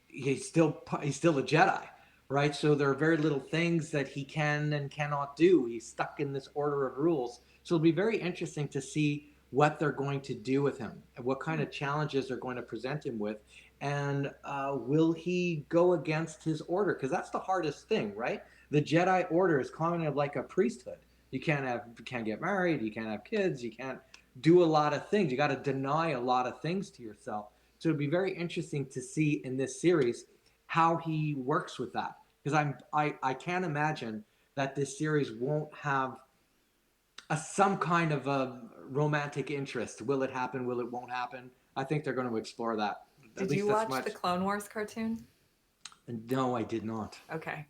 he's still a Jedi, right? So there are very little things that he can and cannot do. He's stuck in this order of rules. So it'll be very interesting to see what they're going to do with him, and what kind of challenges they're going to present him with, and will he go against his order? Because that's the hardest thing, right? The Jedi Order is kind of like a priesthood. You can't get married, you can't have kids, you can't do a lot of things. You got to deny a lot of things to yourself. So it'd be very interesting to see in this series how he works with that. Because I can't imagine that this series won't have some kind of a romantic interest. Will it happen? Will it won't happen? I think they're going to explore that. Did you watch the Clone Wars cartoon? No, I did not. Okay.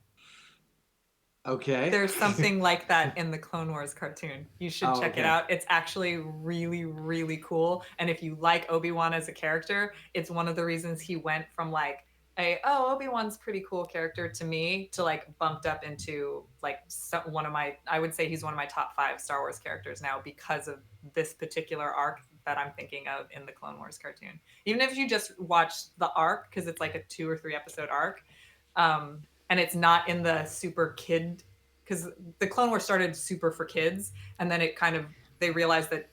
Okay. There's something like that in the Clone Wars cartoon. You should check okay. it out. It's actually really, really cool. And if you like Obi-Wan as a character, it's one of the reasons he went from like Obi-Wan's pretty cool character to me to like bumped up into like I would say he's one of my top 5 Star Wars characters now because of this particular arc that I'm thinking of in the Clone Wars cartoon. Even if you just watch the arc, because it's like a 2 or 3 episode arc, and it's not in the super kid, because the Clone Wars started super for kids, and then they realized that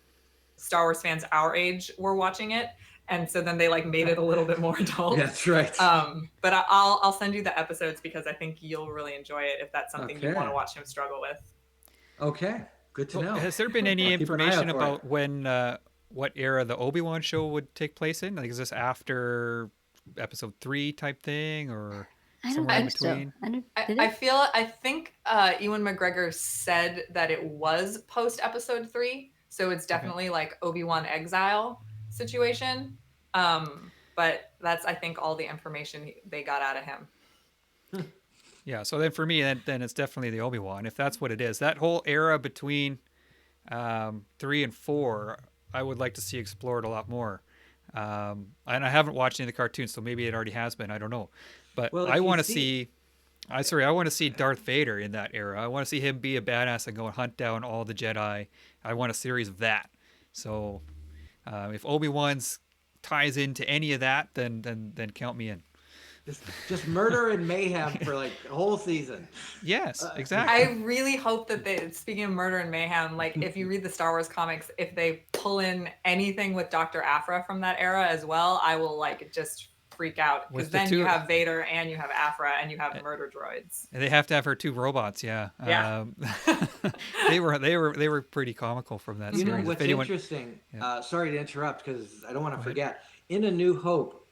Star Wars fans our age were watching it, and so then they like made it a little bit more adult. That's right. But I'll send you the episodes because I think you'll really enjoy it if that's something you want to watch him struggle with. Okay, good to know. Has there been any information about when what era the Obi-Wan show would take place in? Like, is this after episode 3 type thing, or somewhere in between? I think Ewan McGregor said that it was post episode 3, so it's definitely like Obi-Wan exile situation. But that's, I think, all the information they got out of him. Yeah, so then for me, then it's definitely the Obi-Wan. If that's what it is, that whole era between 3 and 4, I would like to see explored a lot more. And I haven't watched any of the cartoons, so maybe it already has been. I don't know, but I want to see. I want to see Darth Vader in that era. I want to see him be a badass and go and hunt down all the Jedi. I want a series of that. So if Obi-Wan's ties into any of that, then count me in. Just murder and mayhem for like a whole season. Yes, exactly. I really hope that speaking of murder and mayhem, like if you read the Star Wars comics, if they pull in anything with Dr. Aphra from that era as well, I will like just freak out, because then you have Vader and you have Aphra and you have murder droids. And they have to have her 2 robots. Yeah. They were pretty comical from that series. You know what's interesting? Yeah. Sorry to interrupt, because I don't want to forget. In A New Hope,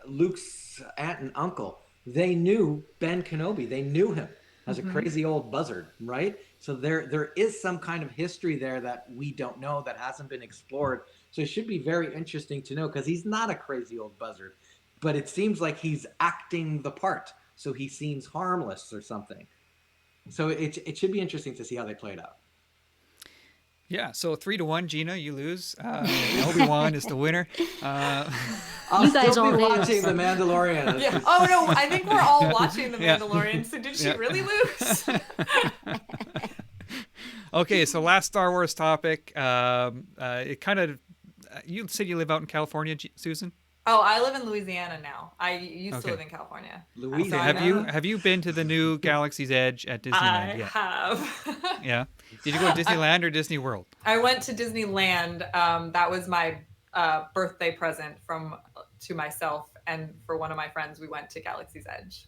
Luke's aunt and uncle, they knew Ben Kenobi. They knew him as a crazy old buzzard, right? So there is some kind of history there that we don't know, that hasn't been explored. So it should be very interesting to know, because he's not a crazy old buzzard, but it seems like he's acting the part. So he seems harmless or something. So it should be interesting to see how they play it out. Yeah, so 3-1, Gina, you lose. Obi-Wan is the winner. Uh, I'll You guys still be all watching lose. The Mandalorian. This Yeah. is- Oh no, I think we're all watching The yeah, Mandalorian. So did she yeah. really lose? Okay, so last Star Wars topic. It kind of. You said you live out in California, Susan. Oh, I live in Louisiana now. I used to Okay. live in California. Okay. So I Have you Louisiana. have you been to the new Galaxy's Edge at Disneyland I yet? have. Yeah. Did you go to Disneyland or Disney World? I went to Disneyland. That was my birthday present from to myself, and for one of my friends, we went to Galaxy's Edge.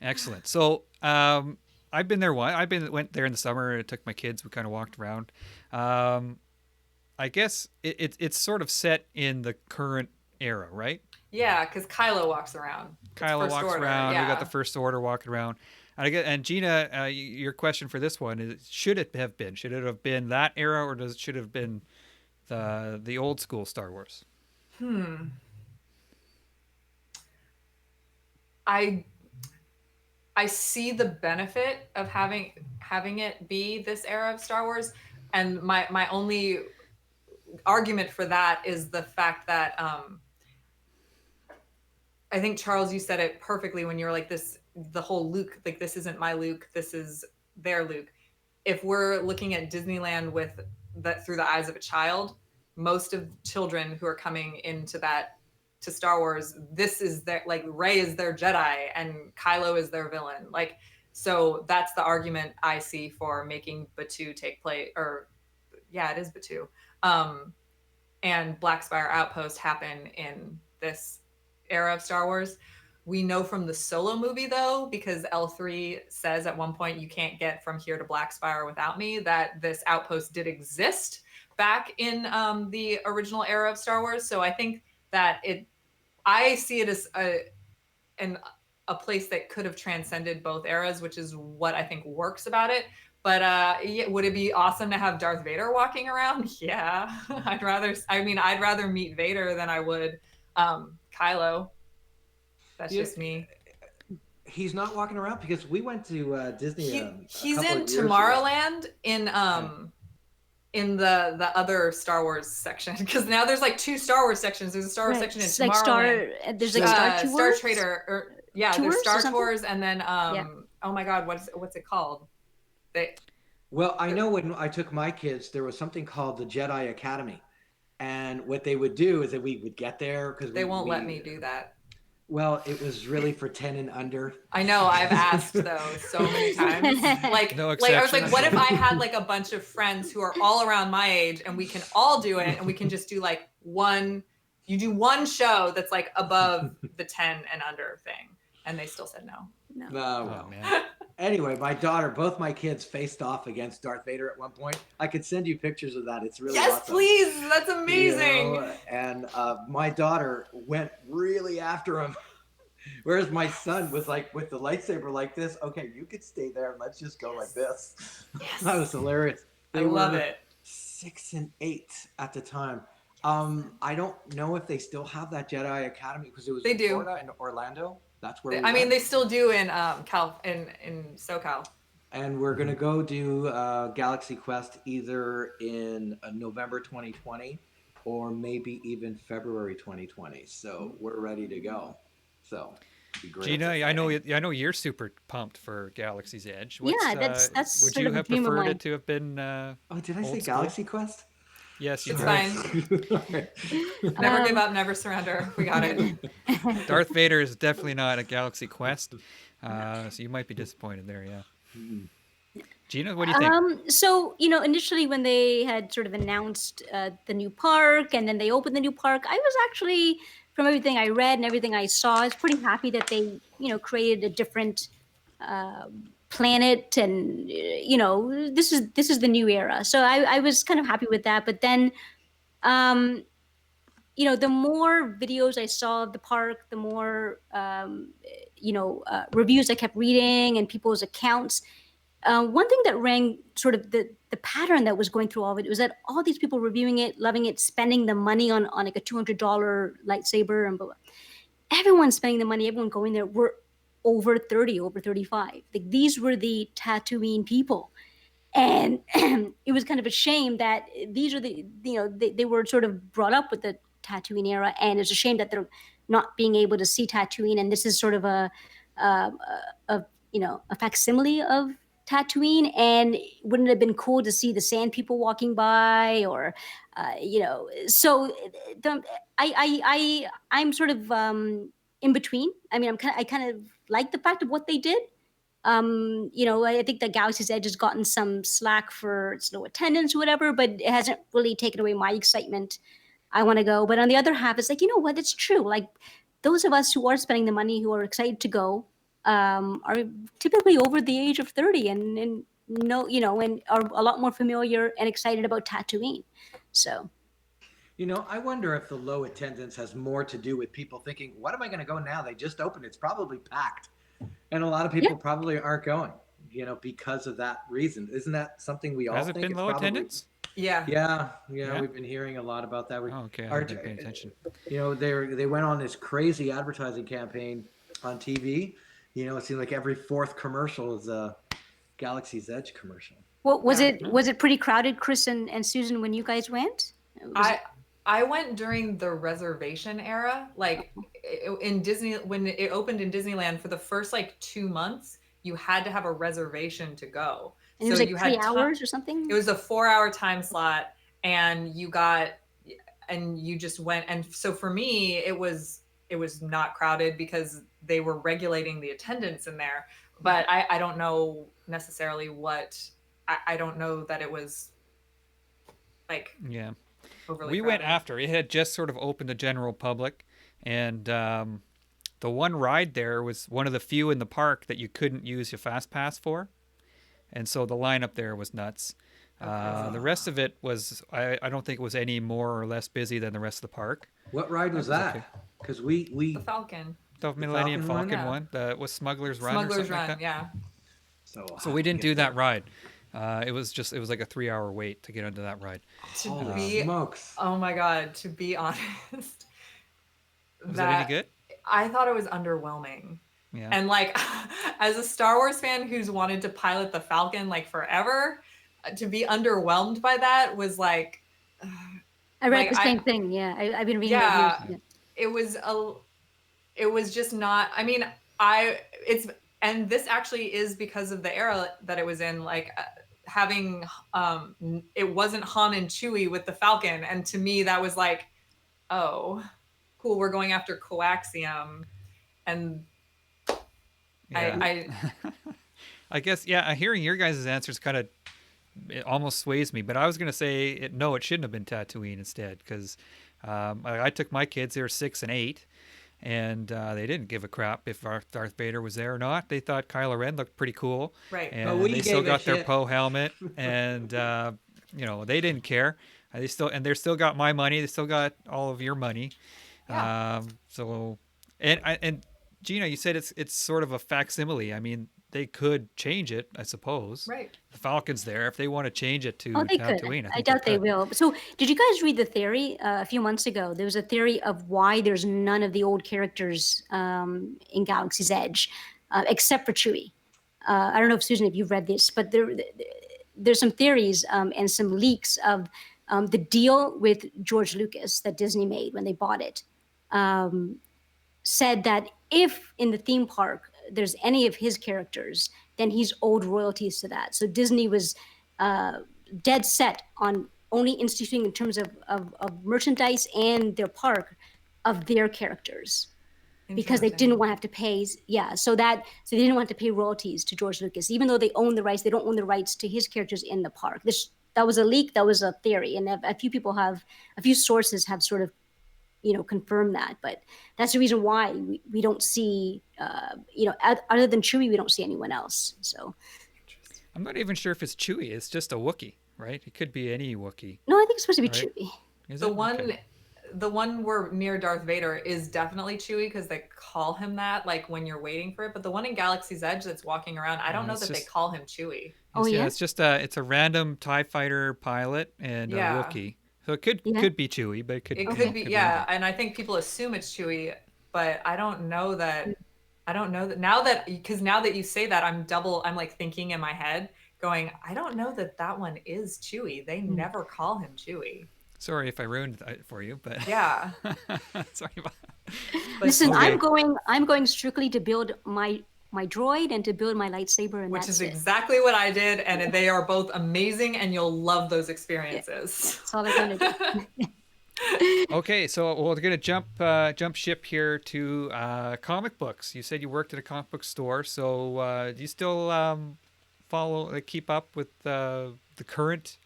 Excellent. So I've been there once. Went there in the summer. I took my kids. We kind of walked around. Um, I guess it's sort of set in the current era, right? Yeah, because Kylo walks around. It's Kylo First walks Order, around. We got the yeah. First Order walking around. And Gina, your question for this one is: should it have been? Should it have been that era, or should it have been the old school Star Wars? I I see the benefit of having it be this era of Star Wars, and my only argument for that is the fact that I think Charles, you said it perfectly when you're like this, the whole Luke, like this isn't my Luke, this is their Luke. If we're looking at Disneyland with that through the eyes of a child, most of children who are coming into that to Star Wars, this is their like Rey is their Jedi and Kylo is their villain. Like, so that's the argument I see for making Batuu take place, or yeah, it is Batuu. And Black Spire Outpost happen in this era of Star Wars. We know from the Solo movie, though, because L3 says at one point, you can't get from here to Black Spire without me, that this outpost did exist back in the original era of Star Wars. So I think that I see it as a place that could have transcended both eras, which is what I think works about it. But yeah, would it be awesome to have Darth Vader walking around? Yeah, I'd rather meet Vader than I would Kylo. That's Yeah, just me. he's not walking around because we went to Disney a He's couple in of years ago. Tomorrowland in the other Star Wars section, because now there's like two Star Wars sections. There's a Star Wars Right. section in It's Tomorrowland. like There's like Star Star Tours. Trader, or yeah, Tours there's or Star something? Tours, and then Yeah. oh my God, what's it called? They Well, I know when I took my kids, there was something called the Jedi Academy. And what they would do is that we would get there because they won't let me do that. Well, it was really for 10 and under. I know, I've asked though so many times. Like, No I was like, exceptions. what if I had like a bunch of friends who are all around my age and we can all do it, and we can just do like you do one show that's like above the 10 and under thing. And they still said no. No. Oh, Oh well. man. Anyway, both my kids faced off against Darth Vader at one point. I could send you pictures of that. It's really Yes, awesome. please. That's amazing. You know, and my daughter went really after him. Whereas my son was like with the lightsaber like this. Okay, you could stay there. Let's just go like this. Yes. That was hilarious. I love it. 6 and 8 at the time. I don't know if they still have that Jedi Academy because it was They in do. Florida and Orlando. That's where we I mean, went. they still do in in SoCal. And we're gonna go do Galaxy Quest either in November 2020 or maybe even February 2020. So we're ready to go. So it'd be great. Gina, I know you're super pumped for Galaxy's Edge. Yeah, that's Would sort you of a have dream of preferred mine. it to have been? Oh, did I old say school? Galaxy Quest? Yes, you It's did. fine. Never give up, never surrender. We got it. Darth Vader is definitely not a Galaxy Quest, so you might be disappointed there. Yeah. Gina, what do you think? So initially when they had sort of announced the new park, and then they opened the new park, I was actually, from everything I read and everything I saw, I was pretty happy that they created a different planet, and this is the new era. So I was kind of happy with that. But then um, the more videos I saw of the park, the more reviews I kept reading and people's accounts. One thing that rang sort of the pattern that was going through all of it was that all these people reviewing it, loving it, spending the money on like a $200 lightsaber, and blah, blah. Everyone spending the money, everyone going there were over 30, over 35. Like these were the Tatooine people. And it was kind of a shame that these are they were sort of brought up with the Tatooine era, and it's a shame that they're not being able to see Tatooine, and this is sort of a, a a facsimile of Tatooine. And wouldn't it have been cool to see the Sand People walking by, or so the, I'm sort of in between. I mean, I kind of like the fact of what they did. I think the Galaxy's Edge has gotten some slack for its low attendance or whatever, but it hasn't really taken away my excitement. I want to go. But on the other half, it's like, you know what? It's true. Like those of us who are spending the money, who are excited to go, are typically over the age of 30, and know, and are a lot more familiar and excited about Tatooine. So I wonder if the low attendance has more to do with people thinking, what am I going to go now? They just opened. It's probably packed. And a lot of yeah, people probably aren't going, because of that reason. Isn't that something we all Has it think? been It's low probably, attendance? Yeah. yeah, Yeah. we've been hearing a lot about that. Oh, okay, I Our, haven't been paying attention. they went on this crazy advertising campaign on TV. It seemed like every fourth commercial is a Galaxy's Edge commercial. what was Yeah. it? Was it pretty crowded, Chris and Susan, when you guys went? Was it, I went during the reservation era, like in Disney when it opened in Disneyland for the first like 2 months. You had to have a reservation to go, and it so was like you three had time. hours or something. It was a 4 hour time slot, and you just went. And so for me, it was not crowded because they were regulating the attendance in there. But I don't know necessarily what I don't know that it was like Yeah. overly We went crowded. after. It had just sort of opened to general public, and the one ride there was one of the few in the park that you couldn't use your fast pass for, and so the lineup there was nuts. Okay. The rest of it was, I don't think it was any more or less busy than the rest of the park. What ride That was was okay. that? Because we The Falcon. The the Millennium Falcon one. Falcon Yeah. one, that was Smuggler's Run or Smuggler's something like Run. that. Yeah. So I'll So have we to didn't get do that there. ride. It was like a 3 hour wait to get onto that ride. To Holy be, smokes! oh my God, to be honest, Was it any that good? I thought it was underwhelming. Yeah. And like, as a Star Wars fan who's wanted to pilot the Falcon like forever, to be underwhelmed by that was like, I read like the same thing. Yeah, I've been reading reviews. yeah, Yeah. it was it was just not. I mean, I it's and this actually is because of the era that it was in. Like having it wasn't Han and Chewie with the Falcon, and to me that was like, oh, cool, we're going after coaxium, and Yeah. I I guess, yeah, hearing your guys' answers kind of, it almost sways me, but I was going to say no, it shouldn't have been Tatooine instead, because I took my kids, they were 6 and 8, and they didn't give a crap if Darth Vader was there or not. They thought Kylo Ren looked pretty cool, right. But and we they still gave a got their shit. Poe helmet, and they didn't care. They're still got my money. They still got all of your money. Yeah. So, and Gina, you said it's sort of a facsimile. I mean, they could change it, I suppose. Right. The Falcon's there. If they want to change it Oh, to they could. Tatooine, I I think they doubt they could. will. So, did you guys read the theory a few months ago? There was a theory of why there's none of the old characters in Galaxy's Edge, except for Chewie. I don't know if Susan, if you've read this, but there's some theories and some leaks of the deal with George Lucas that Disney made when they bought it. Um, Said that if in the theme park there's any of his characters, then he's owed royalties to that. So Disney was uh, dead set on only instituting in terms of merchandise and their park of their characters because they didn't Interesting. want to have to pay. Yeah, so they didn't want to pay royalties to George Lucas, even though they own the rights. They don't own the rights to his characters in the park. That was a leak. That was a theory, and a few sources have sort of confirm that. But that's the reason why we don't see other than Chewie, we don't see anyone else. So Interesting. I'm not even sure if it's Chewie. It's just a Wookiee, right? It could be any Wookiee, no, I think it's supposed to be right? Chewie. Is The it? one Okay. the one where near Darth Vader is definitely Chewie because they call him that like when you're waiting for it. But the one in Galaxy's Edge that's walking around, I don't know It's that they just call him Chewie. Oh yeah, yeah, it's just it's a random TIE fighter pilot and a Yeah. Wookiee. So it could yeah. could be Chewie, but it could It Okay. could be, could be yeah, anything. and I think people assume it's Chewie, but I don't know that now that because now that you say that I'm like thinking in my head going, I don't know that that one is Chewie. They Mm. never call him Chewie. Sorry if I ruined it for you, but Yeah. sorry about. But Listen, Okay. I'm going strictly to build my droid and to build my lightsaber, and which that's is it. exactly what I did. And they are both amazing, and you'll love those Yeah, experiences. that's all I'm gonna do. Okay, so we're gonna jump ship here to comic books. You said you worked at a comic book store, so do you still keep up with the current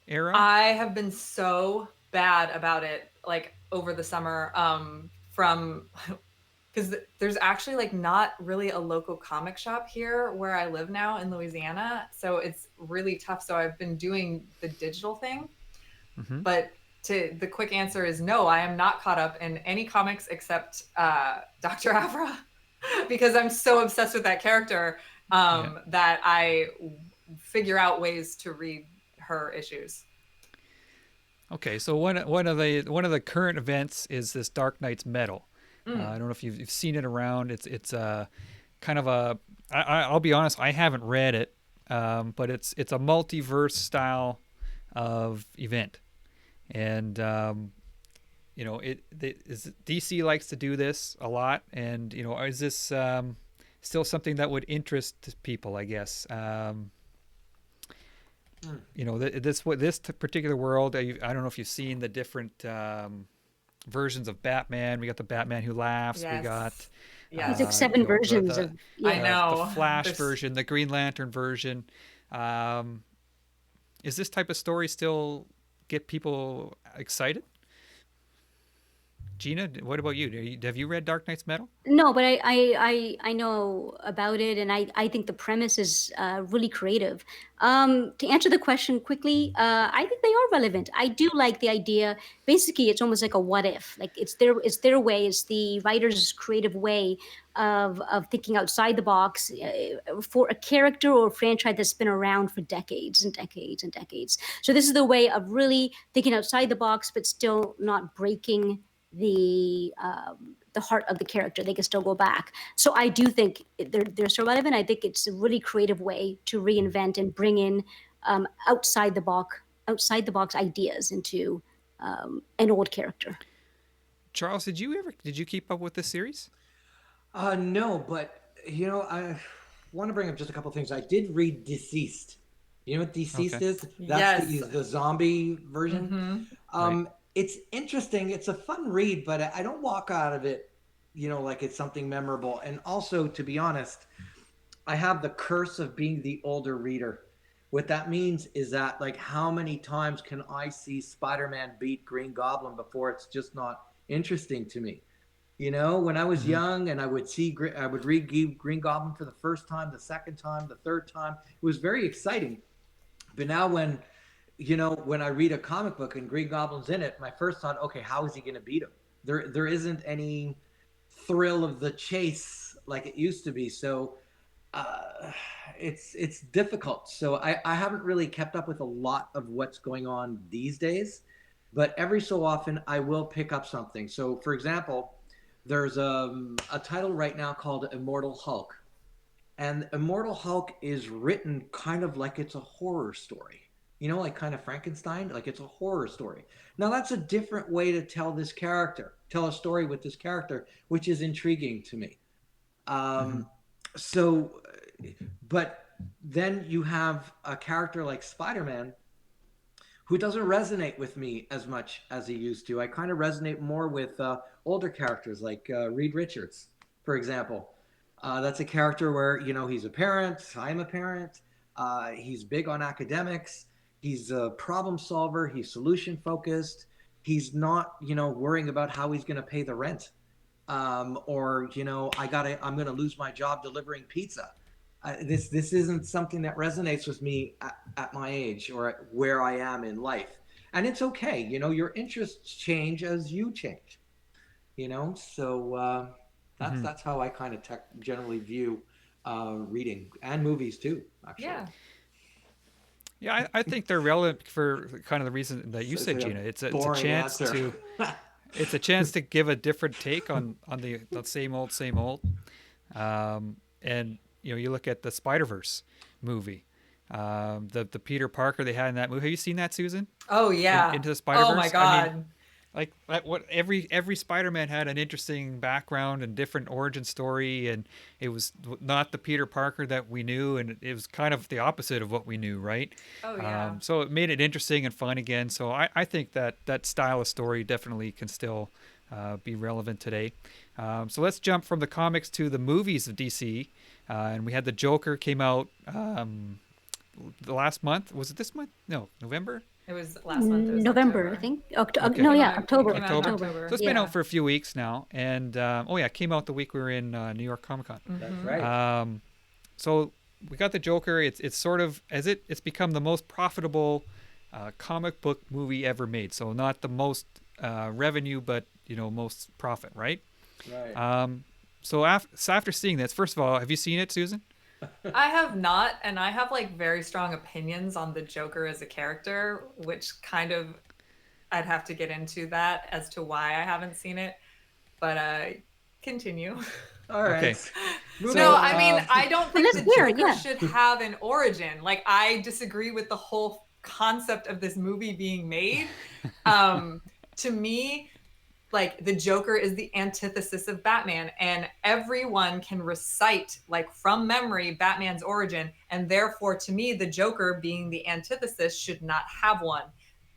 era? I have been so bad about it, like over the summer, from because there's actually like not really a local comic shop here where I live now in Louisiana. So it's really tough. So I've been doing the digital thing. Mm-hmm. But the quick answer is no, I am not caught up in any comics except Dr. Avra because I'm so obsessed with that character that I figure out ways to read her issues. Okay, so one of the current events is this Dark Knight's Metal. I Mm. don't know if you've seen it around. It's a kind of a. I'll be honest, I haven't read it, but it's a multiverse style of event, and DC likes to do this a lot, and is this still something that would interest people? I guess. This particular world. I don't know if you've seen the different versions of Batman. We got the Batman Who Laughs. We Yes. got There's Yes. like seven versions the of I know. the Flash There's- version, the Green Lantern version. Is this type of story still get people excited? Gina, what about you? Have you read Dark Knight's Metal? No, but I know about it, and I think the premise is really creative. To answer the question quickly, I think they are relevant. I do like the idea. Basically, it's almost like a what if. Like it's their way. It's the writer's creative way of thinking outside the box for a character or a franchise that's been around for decades and decades and decades. So this is the way of really thinking outside the box, but still not breaking the heart of the character. They can still go back. So I do think they're still relevant. I think it's a really creative way to reinvent and bring in outside the box ideas into an old character. Charles, did you keep up with this series? No, but I want to bring up just a couple things. I did read Deceased. You know what Deceased Okay. is? That's Yes. the zombie version. Mhm. Right. It's interesting. It's a fun read, but I don't walk out of it, like it's something memorable. And also, to be honest, I have the curse of being the older reader. What that means is that, like, how many times can I see Spider-Man beat Green Goblin before it's just not interesting to me? When I was Mm-hmm. young and I would read Green Goblin for the first time, the second time, the third time. It was very exciting. But now when I read a comic book and Green Goblin's in it, my first thought, okay, how is he going to beat him? There isn't any thrill of the chase like it used to be. So it's difficult. So I haven't really kept up with a lot of what's going on these days, but every so often I will pick up something. So for example, there's a title right now called Immortal Hulk, and Immortal Hulk is written kind of like it's a horror story. Like kind of Frankenstein, like it's a horror story. Now that's a different way to tell a story with this character, which is intriguing to me. Mm-hmm. So, but then you have a character like Spider-Man who doesn't resonate with me as much as he used to. I kind of resonate more with older characters like Reed Richards, for example. That's a character where, he's a parent, I'm a parent, he's big on academics, he's a problem solver, he's solution focused, he's not, worrying about how he's going to pay the rent. Or I'm going to lose my job delivering pizza. This isn't something that resonates with me at my age or at where I am in life, and it's okay. Your interests change as you change. So that's Mm-hmm. that's how I kind of generally view reading and movies too. Actually, Yeah. Yeah, I think they're relevant for kind of the reason that you it's said, like Gina. a It's a boring chance answer. to give a different take on the same old, same old. And you look at the Spider-Verse movie. The Peter Parker they had in that movie. Have you seen that, Susan? Oh yeah. Into the Spider Oh my Verse. I mean, God. like what every Spider-Man had an interesting background and different origin story, and it was not the Peter Parker that we knew, and it was kind of the opposite of what we knew, right? Oh yeah. So it made it interesting and fun again. So I think that that style of story definitely can still be relevant today. So let's jump from the comics to the movies of DC, and we had the Joker came out the last month. Was it this month? No, November. It was last month. It was November, I October. think. Okay. No, Came yeah, out, it October. came out in October. October. So it's Yeah. been out for a few weeks now, and oh yeah, it came out the week we were in New York Comic Con. That's Mhm. right. So we got the Joker. It's sort of it's become the most profitable comic book movie ever made. So not the most revenue, but most profit, right? Right. So after seeing this, first of all, have you seen it, Susan? I have not, and I have like very strong opinions on the Joker as a character, which kind of I'd have to get into that as to why I haven't seen it. But continue. All right. Okay. Moving No, on. I mean, I don't think let's the hear it, Joker yeah. should have an origin. Like, I disagree with the whole concept of this movie being made. To me, like, the Joker is the antithesis of Batman, and everyone can recite, like, from memory, Batman's origin, and therefore, to me, the Joker, being the antithesis, should not have one.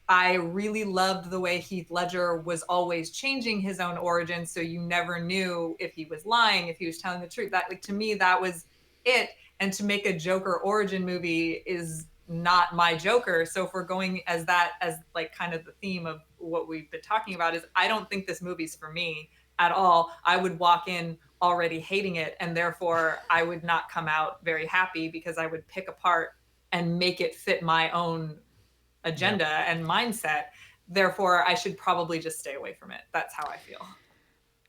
I really loved the way Heath Ledger was always changing his own origin, so you never knew if he was lying, if he was telling the truth. That, like, to me, that was it. And to make a Joker origin movie is not my Joker. So if we're going as that as like kind of the theme of what we've been talking about, is I don't think this movie's for me at all. I would walk in already hating it, and therefore I would not come out very happy, because I would pick apart and make it fit my own agenda and mindset. Therefore, I should probably just stay away from it. That's how I feel.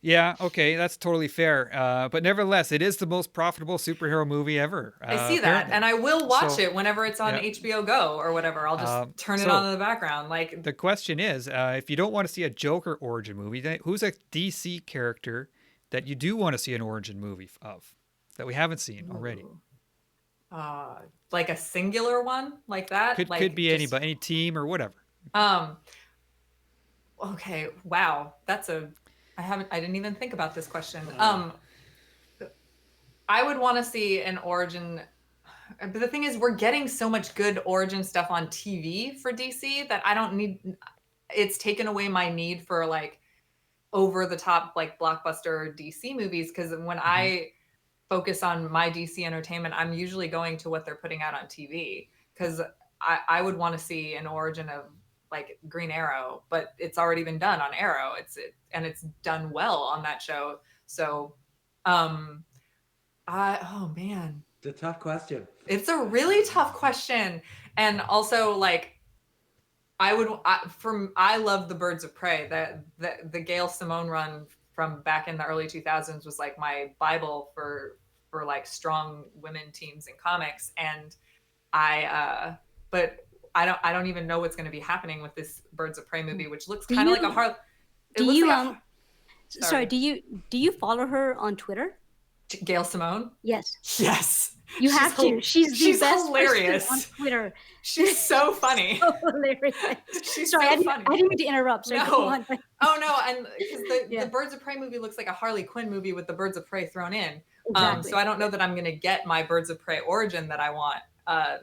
Yeah, okay, that's totally fair. But nevertheless, it is the most profitable superhero movie ever. I see that, apparently. and I will watch So, it whenever it's on yeah. HBO Go or whatever. I'll just turn it so on in the background. Like, the question is, if you don't want to see a Joker origin movie, then who's a DC character that you do want to see an origin movie of that we haven't seen already? like a singular one like that. Could be just, anybody, any team or whatever. Okay. Wow. I didn't even think about this question. I would want to see an origin, but the thing is, we're getting so much good origin stuff on TV for DC that I don't need. It's taken away my need for like over the top, like blockbuster DC movies. Cause when I focus on my DC entertainment, I'm usually going to what they're putting out on TV. Cause I would want to see an origin of like Green Arrow, but it's already been done on Arrow. And it's done well on that show. So, oh man, It's a tough question. it's a really tough question. And also, like, I love the Birds of Prey. The Gail Simone run from back in the early 2000s was like my Bible for like strong women teams in comics. And but I don't even know what's going to be happening with this Birds of Prey movie, which looks kind of like a hard. Sorry, do you follow her on Twitter? Gail Simone? Yes. Yes. You have to. She's the best hilarious person on Twitter. She's so funny. So hilarious. She's Sorry, so funny. I didn't mean to interrupt. Sorry, No. go on. Oh no, and because the Birds of Prey movie looks like a Harley Quinn movie with the Birds of Prey thrown in. Exactly. So I don't know that I'm going to get my Birds of Prey origin that I want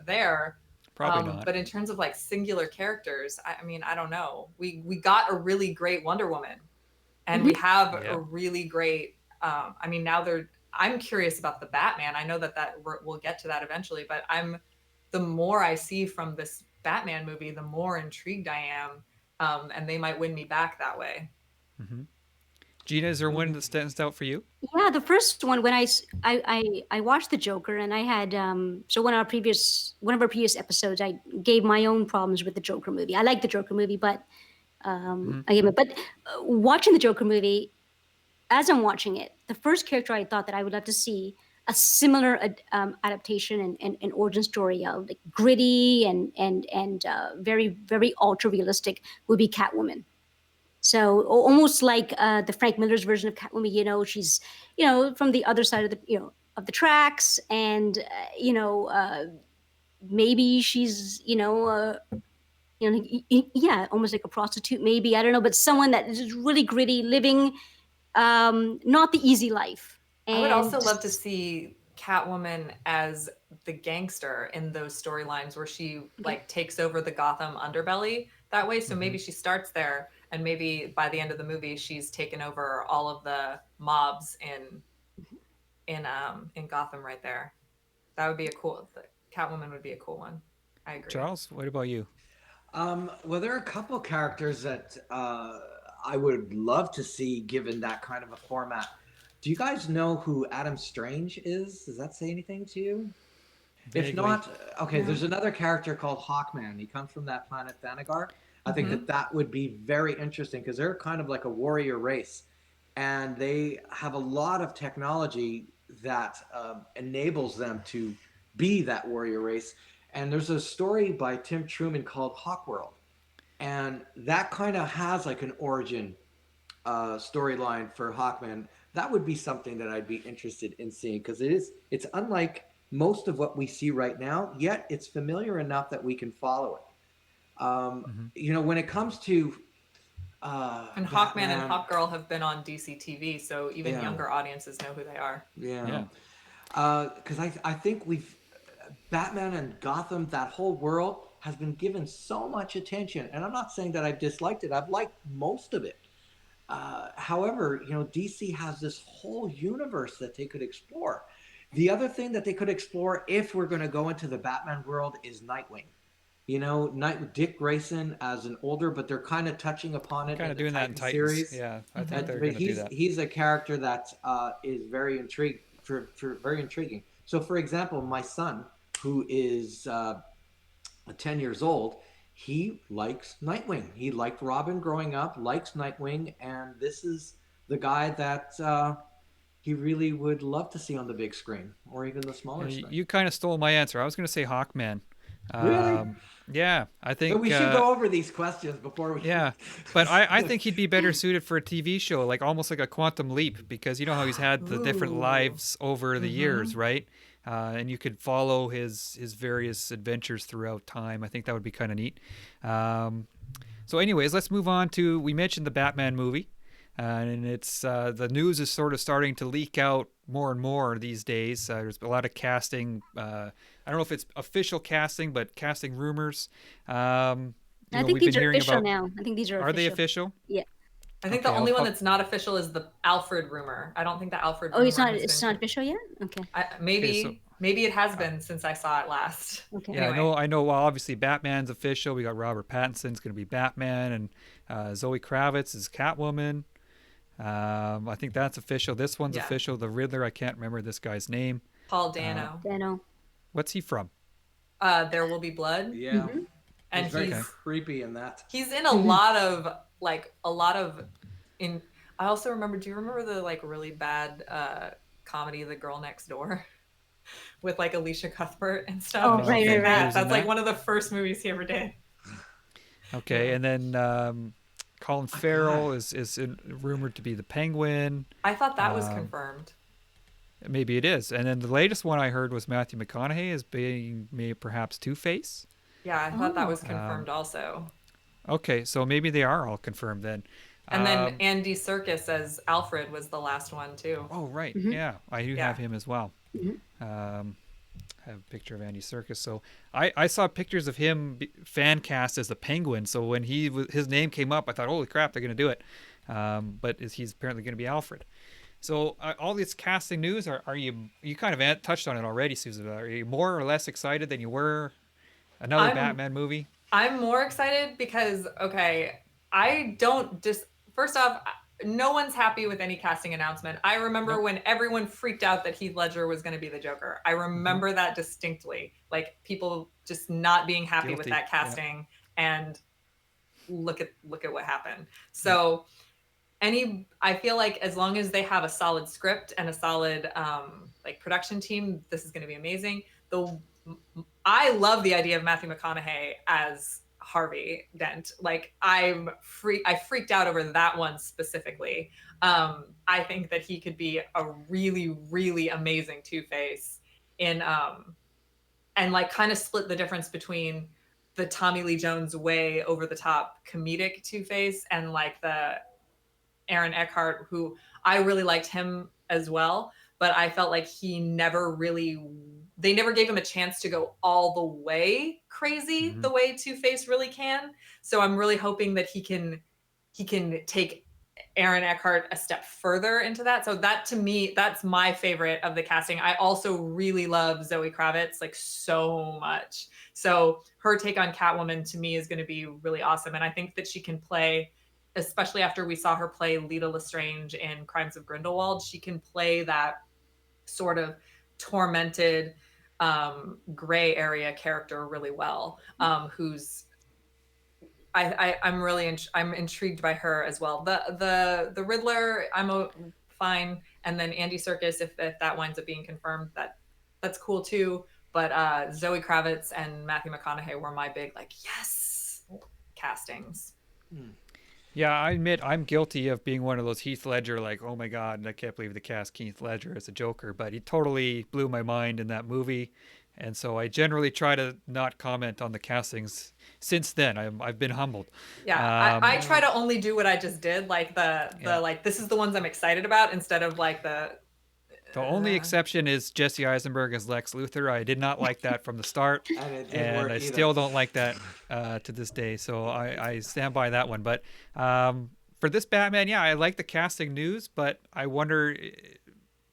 there. Probably not. But in terms of like singular characters, I mean, I don't know. We got a really great Wonder Woman, and we have a really great. I mean, I'm curious about the Batman. I know that we'll get to that eventually, but the more I see from this Batman movie, the more intrigued I am, and they might win me back that way. Mm-hmm. Gina, is there one that stands out for you? Yeah, the first one when I watched the Joker, and I had so one of our previous episodes, I gave my own problems with the Joker movie. I like the Joker movie, but watching the Joker movie, as I'm watching it, the first character I thought that I would love to see a similar adaptation and origin story of like gritty and very very ultra realistic would be Catwoman. So almost like the Frank Miller's version of Catwoman. She's from the other side of the of the tracks, and maybe she's yeah, almost like a prostitute, maybe, I don't know, but someone that is really gritty, living not the easy life. I would And also love to see Catwoman as the gangster in those storylines where she okay. like takes over the Gotham underbelly that way. So Hmm. maybe she starts there, and maybe by the end of the movie, she's taken over all of the mobs in Gotham right there. That would be a cool. Catwoman would be a cool one. I agree. Charles, what about you? Well, there are a couple characters that I would love to see given that kind of a format. Do you guys know who Adam Strange is? Does that say anything to you? If Vaguely. not, okay, No. there's another character called Hawkman. He comes from that planet Thanagar. I think Mm-hmm. that that would be very interesting because they're kind of like a warrior race, and they have a lot of technology that enables them to be that warrior race. And there's a story by Tim Truman called Hawkworld, and that kind of has like an origin storyline for Hawkman. That would be something that I'd be interested in seeing because it's unlike most of what we see right now, yet it's familiar enough that we can follow it. Hmm. When it comes to And Hawkman and Batman, Hawkgirl have been on DC TV, so even yeah, younger audiences know who they are. yeah, Yeah. because I think we've Batman and Gotham, that whole world has been given so much attention, and I'm not saying that I've disliked it. I've liked most of it. However, DC has this whole universe that they could explore. The other thing that they could explore, if we're going to go into the Batman world, is Nightwing. Dick Grayson as an older, but they're kind of touching upon it Kind in of the doing that in Titan Titans. series. Yeah, I think Mm-hmm. they're But going to do he's that. he's a character that is very very intriguing. So, for example, my son, who is 10 years old, he likes Nightwing. He liked Robin growing up, likes Nightwing, and this is the guy that he really would love to see on the big screen or even the Yeah, smaller screen. you kind of stole my answer. I was going to say Hawkman. Really? Um, yeah, I So we think. should go over these questions before we. Yeah, but I think he'd be better suited for a TV show, like almost like a Quantum Leap, because you know how he's had the different Ooh. lives over the Mm-hmm. years, right? And you could follow his various adventures throughout time. I think that would be kind of neat. Um, so, anyways, let's move on to. We mentioned the Batman movie, and it's the news is sort of starting to leak out more and more these days. There's a lot of casting. I don't know if it's official casting, but casting rumors. I think We've been these are hearing official about. now. I think these are Are they official. official? Yeah. I think the Okay, only one I'll that's not official is the Alfred rumor. I don't think the Alfred Oh, it's rumor not. has It's been. not official yet. Okay. okay. So Maybe it has uh, been since I saw it last. Okay. yeah, I Anyway, know. I know. Well, obviously Batman's official. We got Robert Pattinson's going to be Batman, and Zoe Kravitz is Catwoman. I think that's official. This one's yeah, official. The Riddler. I can't remember this guy's name. Paul Uh, Dano. Yeah, no. what's he from? There Will Be Blood, Yeah, Mm-hmm. and he's very Okay. creepy in that. he's in a lot of a lot of in. I also remember. Do you remember the like really bad comedy, The Girl Next Door, with like Alicia Cuthbert and stuff? Oh, Oh, right, He's right, in okay. He right. that. was in That's like that. one of the first movies he ever did. Okay, Yeah. and then Colin A guy. Farrell is rumored to be the Penguin. I thought that was Um, confirmed. maybe it is. And then the latest one I heard was Matthew McConaughey as being maybe perhaps Two Face. Yeah, I thought that Oh. was confirmed also. Okay, so maybe they are all confirmed then. And then Um, Andy Serkis as Alfred was the last one too. oh, right. Mm-hmm. Yeah, I do Yeah. have him as well. Mm-hmm. Um, I have a picture of Andy Serkis. So I saw pictures of him fan cast as the Penguin. So when his name came up, I thought, holy crap, they're going to do it. But he's apparently going to be Alfred. So all this casting news, are you kind of touched on it already, Susan? Are you more or less excited than you were another I'm Batman movie? I'm more excited because okay, I don't just first off, no one's happy with any casting announcement. I remember Nope. when everyone freaked out that Heath Ledger was going to be the Joker. I Hmm. remember that distinctly. Like people just not being happy with Guilty. that Yeah. casting and look at what happened. Yep. So I feel like as long as they have a solid script and a solid like production team, this is going to be amazing. The I love the idea of Matthew McConaughey as Harvey Dent. Like I freaked out over that one specifically. I think that he could be a really really amazing Two Face in like kind of split the difference between the Tommy Lee Jones way over the top comedic Two-Face and like the Aaron Eckhart, who I really liked him as well, but I felt like they never gave him a chance to go all the way crazy the way Two-Face really can. So I'm really hoping that he can take Aaron Eckhart a step further into that. So that, to me, that's my favorite of the casting. I also really love Zoe Kravitz like so much. So her take on Catwoman to me is going to be really awesome. And I think that she can play, especially after we saw her play Lita Lestrange in Crimes of Grindelwald, she can play that sort of tormented gray area character really well, who's I'm intrigued by her as well. The Riddler, fine, and then Andy Serkis, if that winds up being confirmed, that's cool too. But Zoe Kravitz and Matthew McConaughey were my big like yes castings. Yeah, I admit I'm guilty of being one of those Heath Ledger, like, oh my God, I can't believe they cast Heath Ledger as a Joker, but he totally blew my mind in that movie. And so I generally try to not comment on the castings. Since then, I've been humbled. Yeah, I try to only do what I just did, like the Yeah. like this is the ones I'm excited about instead of like The only exception is Jesse Eisenberg as Lex Luthor. I did not like that from the start, And it didn't and work I either. still don't like that to this day. So I stand by that one. But for this Batman, yeah, I like the casting news, but I wonder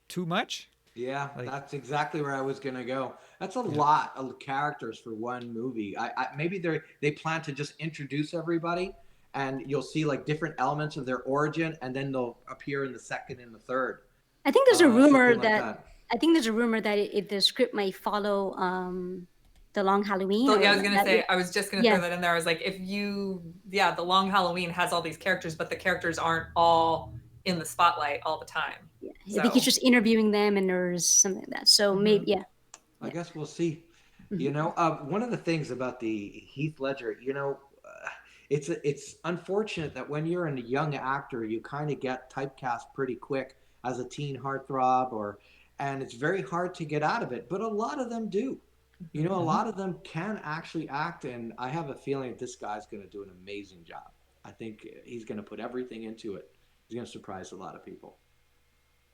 too much. Yeah, Like- that's exactly where I was gonna go. That's a lot of characters for one movie. Maybe they plan to just introduce everybody, and you'll see like different elements of their origin, and then they'll appear in the second and the third. I think there's a rumor Something like that I think there's a rumor that the script might follow the Long Halloween. So or yeah, I was gonna that- say, I was just gonna Yeah. throw that in there. I was like, the Long Halloween has all these characters, but the characters aren't all in the spotlight all the time. Yeah. I think he's just interviewing them, and there's something like that. So maybe, yeah. I guess we'll see. Mhm. You know, one of the things about the Heath Ledger, it's unfortunate that when you're a young actor, you kind of get typecast pretty quick as a teen heartthrob, and it's very hard to get out of it. But a lot of them do. You know, a lot of them can actually act, and I have a feeling that this guy's going to do an amazing job. I think he's going to put everything into it. He's going to surprise a lot of people.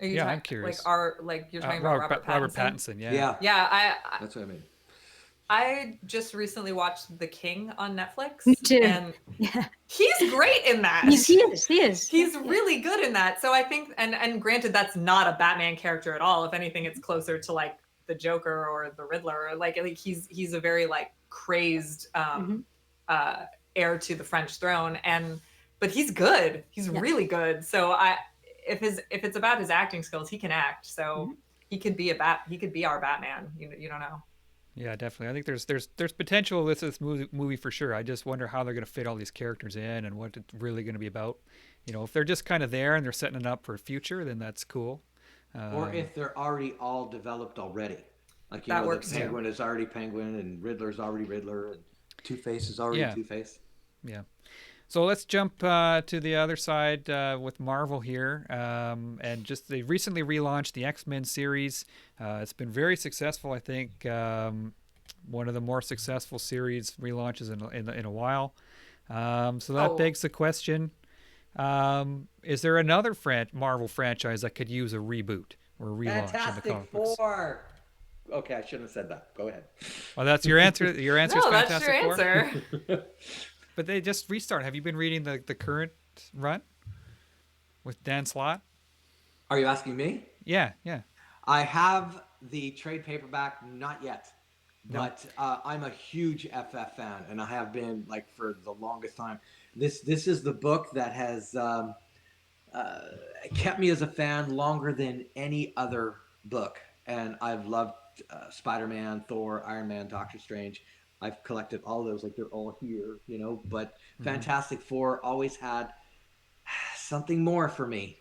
Are you Yeah, talking, I'm curious. You're talking about Robert Pattinson, yeah. Yeah, Yeah, that's what I mean. I just recently watched The King on Netflix. Me too. And Yeah. he's great in that. He is. He's Yeah. really good in that. So I think, and granted, that's not a Batman character at all. If anything, it's closer to like the Joker or the Riddler. Or like he's a very like crazed heir to the French throne, but he's good. He's really good. So if it's about his acting skills, he can act. So he could be our Batman. You don't know. Yeah, definitely. I think there's potential with this movie for sure. I just wonder how they're going to fit all these characters in and what it's really going to be about. You know, if they're just kind of there and they're setting it up for future, then that's cool. Or if they're already all developed already. Like, That the works too. Penguin is already Penguin, and Riddler's already Riddler, and Two-Face is already Two-Face. Yeah. So let's jump to the other side with Marvel here. And just they recently relaunched the X-Men series. It's been very successful, I think. One of the more successful series relaunches in a while. So that begs the question, is there another Marvel franchise that could use a reboot or a relaunch in the comic books? Four. Okay, I shouldn't have said that. Go ahead. Well, that's your answer. Your answer is No, that's Fantastic your Four? answer. But they just restart. Have you been reading the current run with Dan Slott? Are you asking me? Yeah. I have the trade paperback, not yet. But I'm a huge FF fan, and I have been like for the longest time. This is the book that has kept me as a fan longer than any other book, and I've loved Spider-Man, Thor, Iron Man, Doctor Strange. I've collected all of those, like they're all here, But Fantastic Four always had something more for me,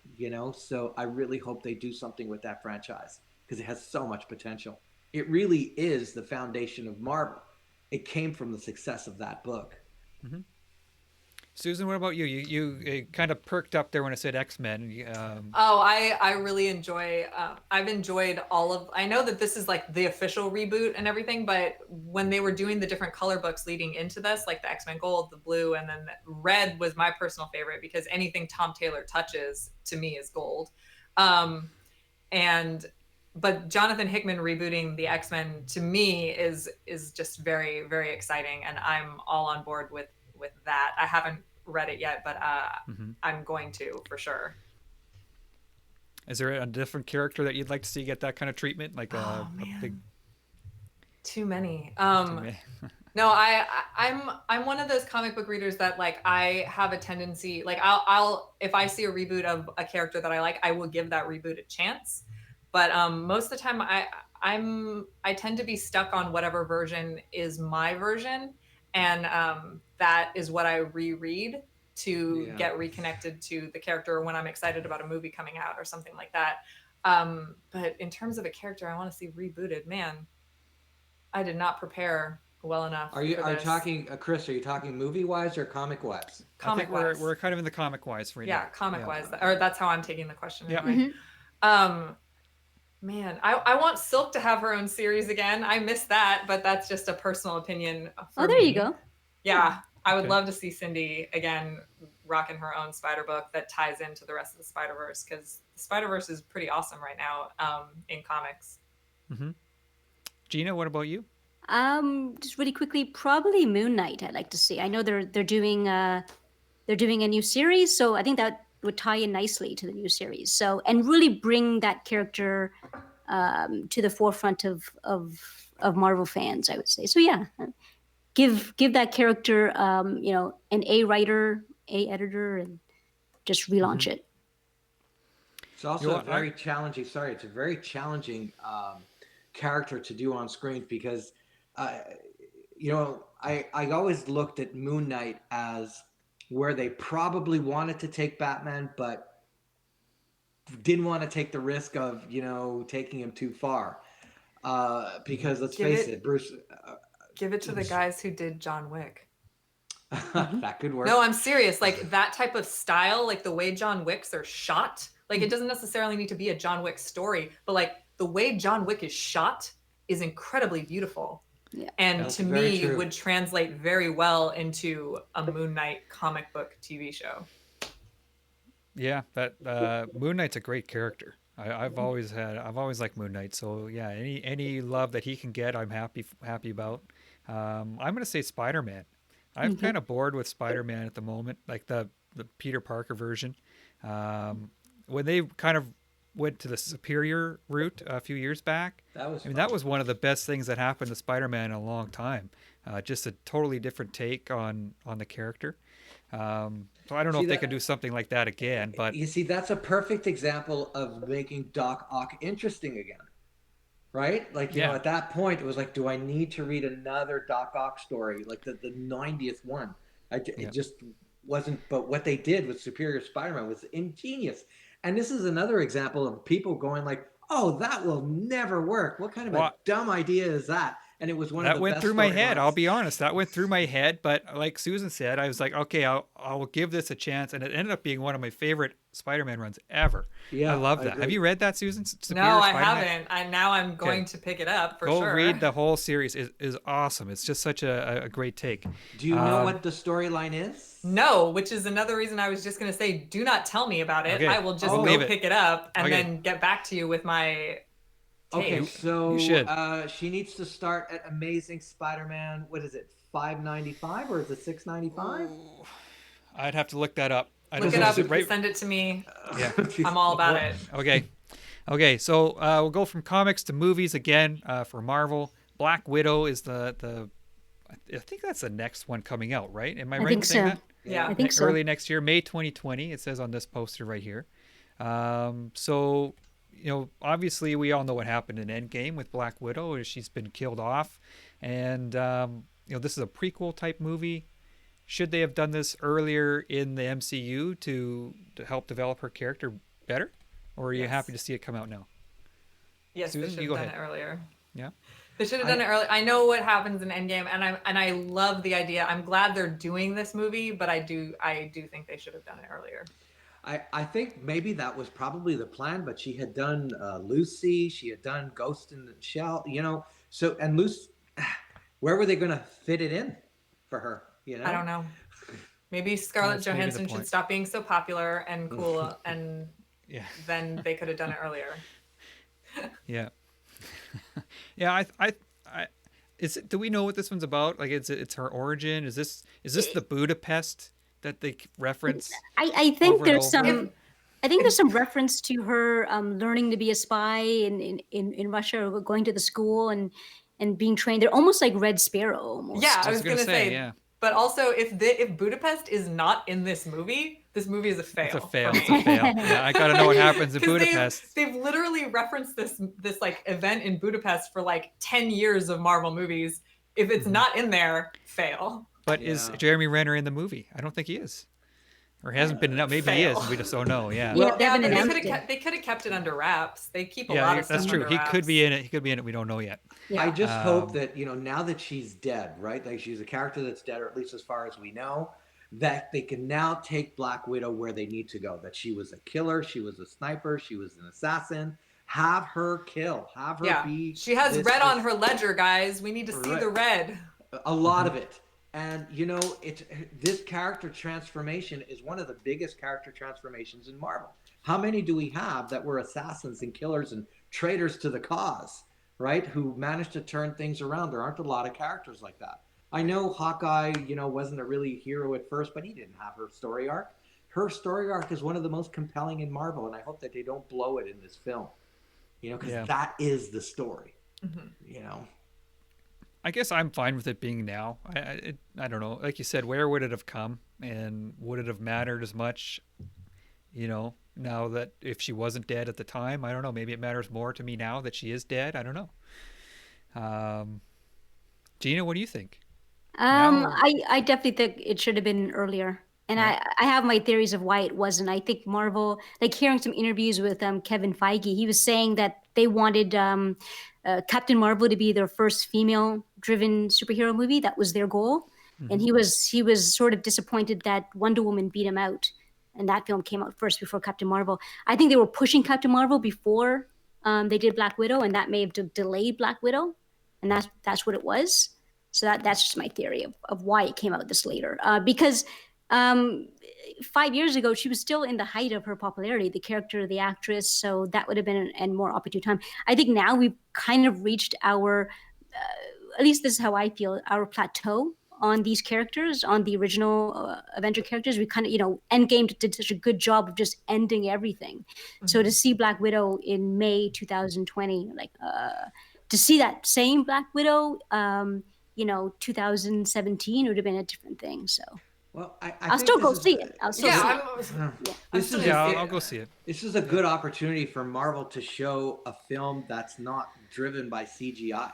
So I really hope they do something with that franchise because it has so much potential. It really is the foundation of Marvel. It came from the success of that book. Susan, what about you? You kind of perked up there when I said X-Men. Oh, I really enjoy. I've enjoyed all of. I know that this is like the official reboot and everything, but when they were doing the different color books leading into this, like the X-Men Gold, the Blue, and then the Red was my personal favorite because anything Tom Taylor touches to me is gold. And but Jonathan Hickman rebooting the X-Men to me is just very, very exciting, and I'm all on board with that. I haven't read it yet, but I'm going to for sure. Is there a different character that you'd like to see get that kind of treatment, like Oh a man, big? too many. Too many. No, I'm one of those comic book readers that like I have a tendency like I'll if I see a reboot of a character that I like, I will give that reboot a chance. But most of the time I tend to be stuck on whatever version is my version, and that is what I reread to get reconnected to the character when I'm excited about a movie coming out or something like that. But in terms of a character I want to see rebooted, man, I did not prepare well enough. Are you talking, Chris? Are you talking movie wise or comic wise? Comic wise. We're kind of in the comic wise right now. Yeah, comic wise, or that's how I'm taking the question. Yeah. Anyway. Man, I want Silk to have her own series again. I miss that, but that's just a personal opinion. Oh, there you go. Yeah, I would love to see Cindy again rocking her own Spider book that ties into the rest of the Spider-Verse, because the Spider-Verse is pretty awesome right now in comics. Mm-hmm. Gina, what about you? Just really quickly, probably Moon Knight. I'd like to see. I know they're doing a new series, so I think that would tie in nicely to the new series. So and really bring that character to the forefront of Marvel fans, I would say. So yeah, give that character an A writer, A editor, and just relaunch it. It's also very challenging. Sorry, it's a very challenging character to do on screen because, I always looked at Moon Knight as where they probably wanted to take Batman, but didn't want to take the risk of, taking him too far. Because let's face it, Bruce. Give it to the guys who did John Wick. That could work. No, I'm serious. Like that type of style, like the way John Wicks are shot, like it doesn't necessarily need to be a John Wick story, but like the way John Wick is shot is incredibly beautiful. Yeah. And that's to me true. Would translate very well into a Moon Knight comic book TV show. Yeah, that Moon Knight's a great character. I've always liked Moon Knight. So yeah, any love that he can get, I'm happy about. I'm gonna say Spider-Man. I'm kind of bored with Spider-Man at the moment, like the Peter Parker version. When they kind of went to the Superior route a few years back, that was one of the best things that happened to Spider-Man in a long time. Just a totally different take on the character. So I don't know if they could do something like that again, but you see, that's a perfect example of making Doc Ock interesting again, right? Like, you know, at that point, it was like, do I need to read another Doc Ock story, like the 90th one? It just wasn't. But what they did with Superior Spider-Man was ingenious. And this is another example of people going like, "Oh, that will never work. What kind of a dumb idea is that?" And it was one of the best. That went through my head. I'll be honest. That went through my head. But like Susan said, I was like, okay, I'll give this a chance. And it ended up being one of my favorite Spider-Man runs ever. Yeah, I love that. Have you read that, Susan? Superior no, I haven't. Now I'm going to pick it up for sure. Go read the whole series. Is awesome. It's just such a great take. Do you know what the storyline is? No, which is another reason I was just going to say, do not tell me about it. Okay. I will just go pick it up and then get back to you with my take. Okay, so she needs to start at Amazing Spider-Man. What is it, $5.95 or is it $6.95? I'd have to look that up. Look it up. Send it to me. Yeah, I'm all about it. Okay. So we'll go from comics to movies again for Marvel. Black Widow is the I think that's the next one coming out, right? Am I right in saying that? Yeah, I think so. Early next year, May 2020. It says on this poster right here. So, obviously we all know what happened in Endgame with Black Widow. She's been killed off, and this is a prequel type movie. Should they have done this earlier in the MCU to help develop her character better, or are you happy to see it come out now? Yes, Susan, they should have done it earlier. Yeah. They should have done it early. I know what happens in Endgame, and I love the idea. I'm glad they're doing this movie, but I do think they should have done it earlier. I think maybe that was probably the plan, but she had done Lucy, she had done Ghost in the Shell, So and Lucy, where were they going to fit it in for her? I don't know. Maybe Scarlett That's maybe the Johansson should point. stop being so popular and cool, and Yeah. then they could have done it earlier. Yeah. Yeah. Do we know what this one's about? Like, it's her origin. Is this the Budapest that they reference? I think over and there's over? some. I think there's some reference to her learning to be a spy in Russia, or going to the school and being trained. They're almost like Red Sparrow. Almost. Yeah, I was was gonna gonna say, say. yeah. But also, if Budapest is not in this movie is a fail. It's a fail. for It's me. a fail. Yeah, I gotta know what happens in 'Cause Budapest. They've literally referenced this like event in Budapest for like 10 years of Marvel movies. If it's not in there, fail. But is Yeah. Jeremy Renner in the movie? I don't think he is. Or he hasn't been enough. Maybe he is. Fail. We just don't know. Yeah. Yeah, they Yeah, haven't but announced it. they could have kept it under wraps. They keep a Yeah, lot of that's stuff true. under He wraps. could be in it. He could be in it. We don't know yet. Yeah. I just hope Um, that, now that she's dead, right? Like she's a character that's dead, or at least as far as we know, that they can now take Black Widow where they need to go. That she was a killer, she was a sniper, she was an assassin. Have her kill. Have her be. She has this- red on her ledger, guys. We need to see Right. the red. A lot of it. And this character transformation is one of the biggest character transformations in Marvel. How many do we have that were assassins and killers and traitors to the cause, right? Who managed to turn things around? There aren't a lot of characters like that. I know Hawkeye, wasn't a really hero at first, but he didn't have her story arc. Her story arc is one of the most compelling in Marvel, and I hope that they don't blow it in this film. Because that is the story. I guess I'm fine with it being now. I don't know. Like you said, where would it have come, and would it have mattered as much? Now that if she wasn't dead at the time, I don't know. Maybe it matters more to me now that she is dead. I don't know. Gina, what do you think? Now- I definitely think it should have been earlier. And I have my theories of why it wasn't. I think Marvel, like hearing some interviews with Kevin Feige, he was saying that they wanted Captain Marvel to be their first female-driven superhero movie. That was their goal. And he was sort of disappointed that Wonder Woman beat him out, and that film came out first before Captain Marvel. I think they were pushing Captain Marvel before they did Black Widow, and that may have delayed Black Widow, and that's what it was. So that's just my theory of why it came out this later. Because 5 years ago, she was still in the height of her popularity, the character, the actress. So that would have been a more opportune time. I think now we've kind of reached our, at least this is how I feel, our plateau on these characters, on the original Avenger characters. We kind of, Endgame did such a good job of just ending everything. So to see Black Widow in May 2020, to see that same Black Widow, 2017 would have been a different thing. So. Well, I'll still go see it. I'll still see it. This is I'll go see it. This is a good opportunity for Marvel to show a film that's not driven by CGI.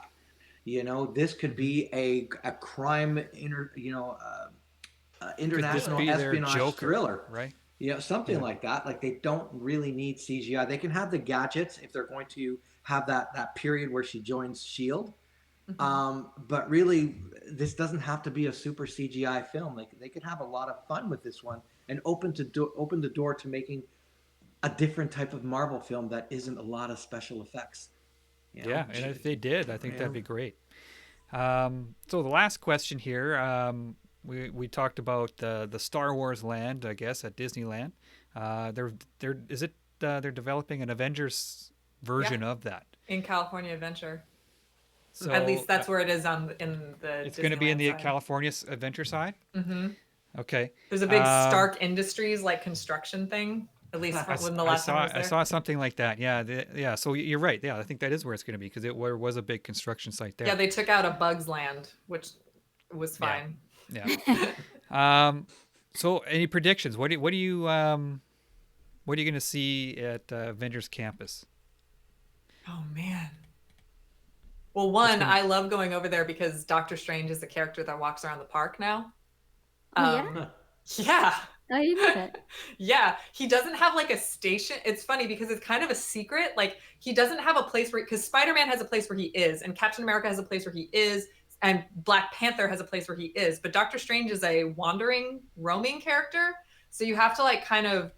This could be a crime, international be their espionage Joker, thriller, right? Something like that. Like they don't really need CGI. They can have the gadgets if they're going to have that period where she joins Shield. But really, this doesn't have to be a super CGI film. They could have a lot of fun with this one and open the door to making a different type of Marvel film that isn't a lot of special effects. Yeah, and if they did, I think that'd be great. So the last question here, we talked about the Star Wars land, I guess, at Disneyland. They're developing an Avengers version of that In California Adventure. So At least that's where it is in the. It's going to be in the Disneyland side. California Adventure side. Mm-hmm. Okay. There's a big Stark Industries construction thing. At least when the last time I was there. I saw something like that. Yeah. So you're right. Yeah, I think that is where it's going to be because there was a big construction site there. Yeah, they took out a Bugs Land, which was fine. Yeah. So any predictions? What are you going to see at Avengers Campus? Oh man. Well, one, I love going over there because Doctor Strange is the character that walks around the park now. Oh, yeah? Yeah. I didn't know that. Yeah, he doesn't have like a station. It's funny because it's kind of a secret. Like he doesn't have a place where, because Spider-Man has a place where he is, and Captain America has a place where he is, and Black Panther has a place where he is. But Doctor Strange is a wandering, roaming character. So you have to like kind of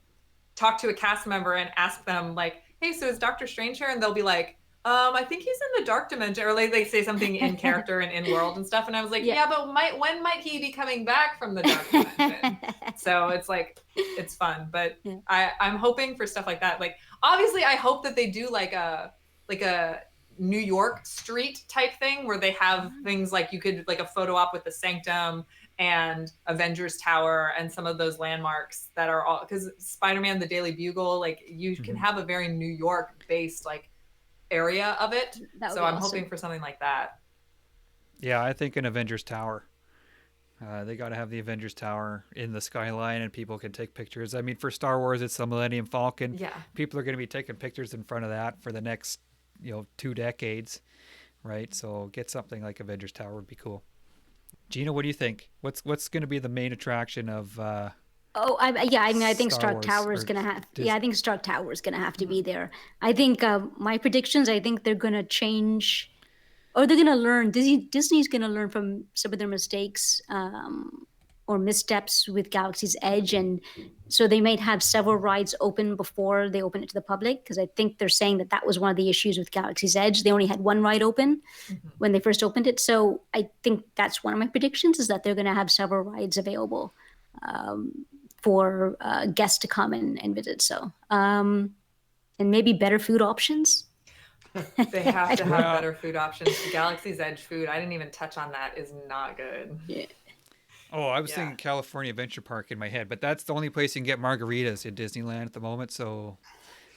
talk to a cast member and ask them like, hey, so is Doctor Strange here? And they'll be like, I think he's in the dark dimension, or like they say something in character and in world and stuff. And I was like, yeah, but when might he be coming back from the dark dimension? So it's like, it's fun, but Yeah. I'm hoping for stuff like that. Like, obviously, I hope that they do like a New York street type thing where they have things like you could like a photo op with the Sanctum and Avengers Tower and some of those landmarks that are all, because Spider-Man, the Daily Bugle, like you can have a very New York based like area of it. So I'm hoping for something like that. Yeah, I think an Avengers Tower. They got to have the Avengers Tower in the skyline, and people can take pictures. I mean, for Star Wars, it's the Millennium Falcon. Yeah. People are going to be taking pictures in front of that for the next, 2 decades, right? So get something like Avengers Tower would be cool. Gina, what do you think? What's going to be the main attraction of? I think Star Stark Wars Tower is or gonna have. Disney? Yeah, I think Stark Tower is gonna have to be there. I think my predictions. I think they're gonna change, or they're gonna learn. Disney's gonna learn from some of their mistakes or missteps with Galaxy's Edge, and so they might have several rides open before they open it to the public. Because I think they're saying that was one of the issues with Galaxy's Edge. They only had one ride open when they first opened it. So I think that's one of my predictions, is that they're gonna have several rides available. For guests to come and visit. So, and maybe better food options. They have to have better food options. Galaxy's Edge food, I didn't even touch on that, is not good. Yeah. Oh, I was thinking California Adventure Park in my head, but that's the only place you can get margaritas in Disneyland at the moment. So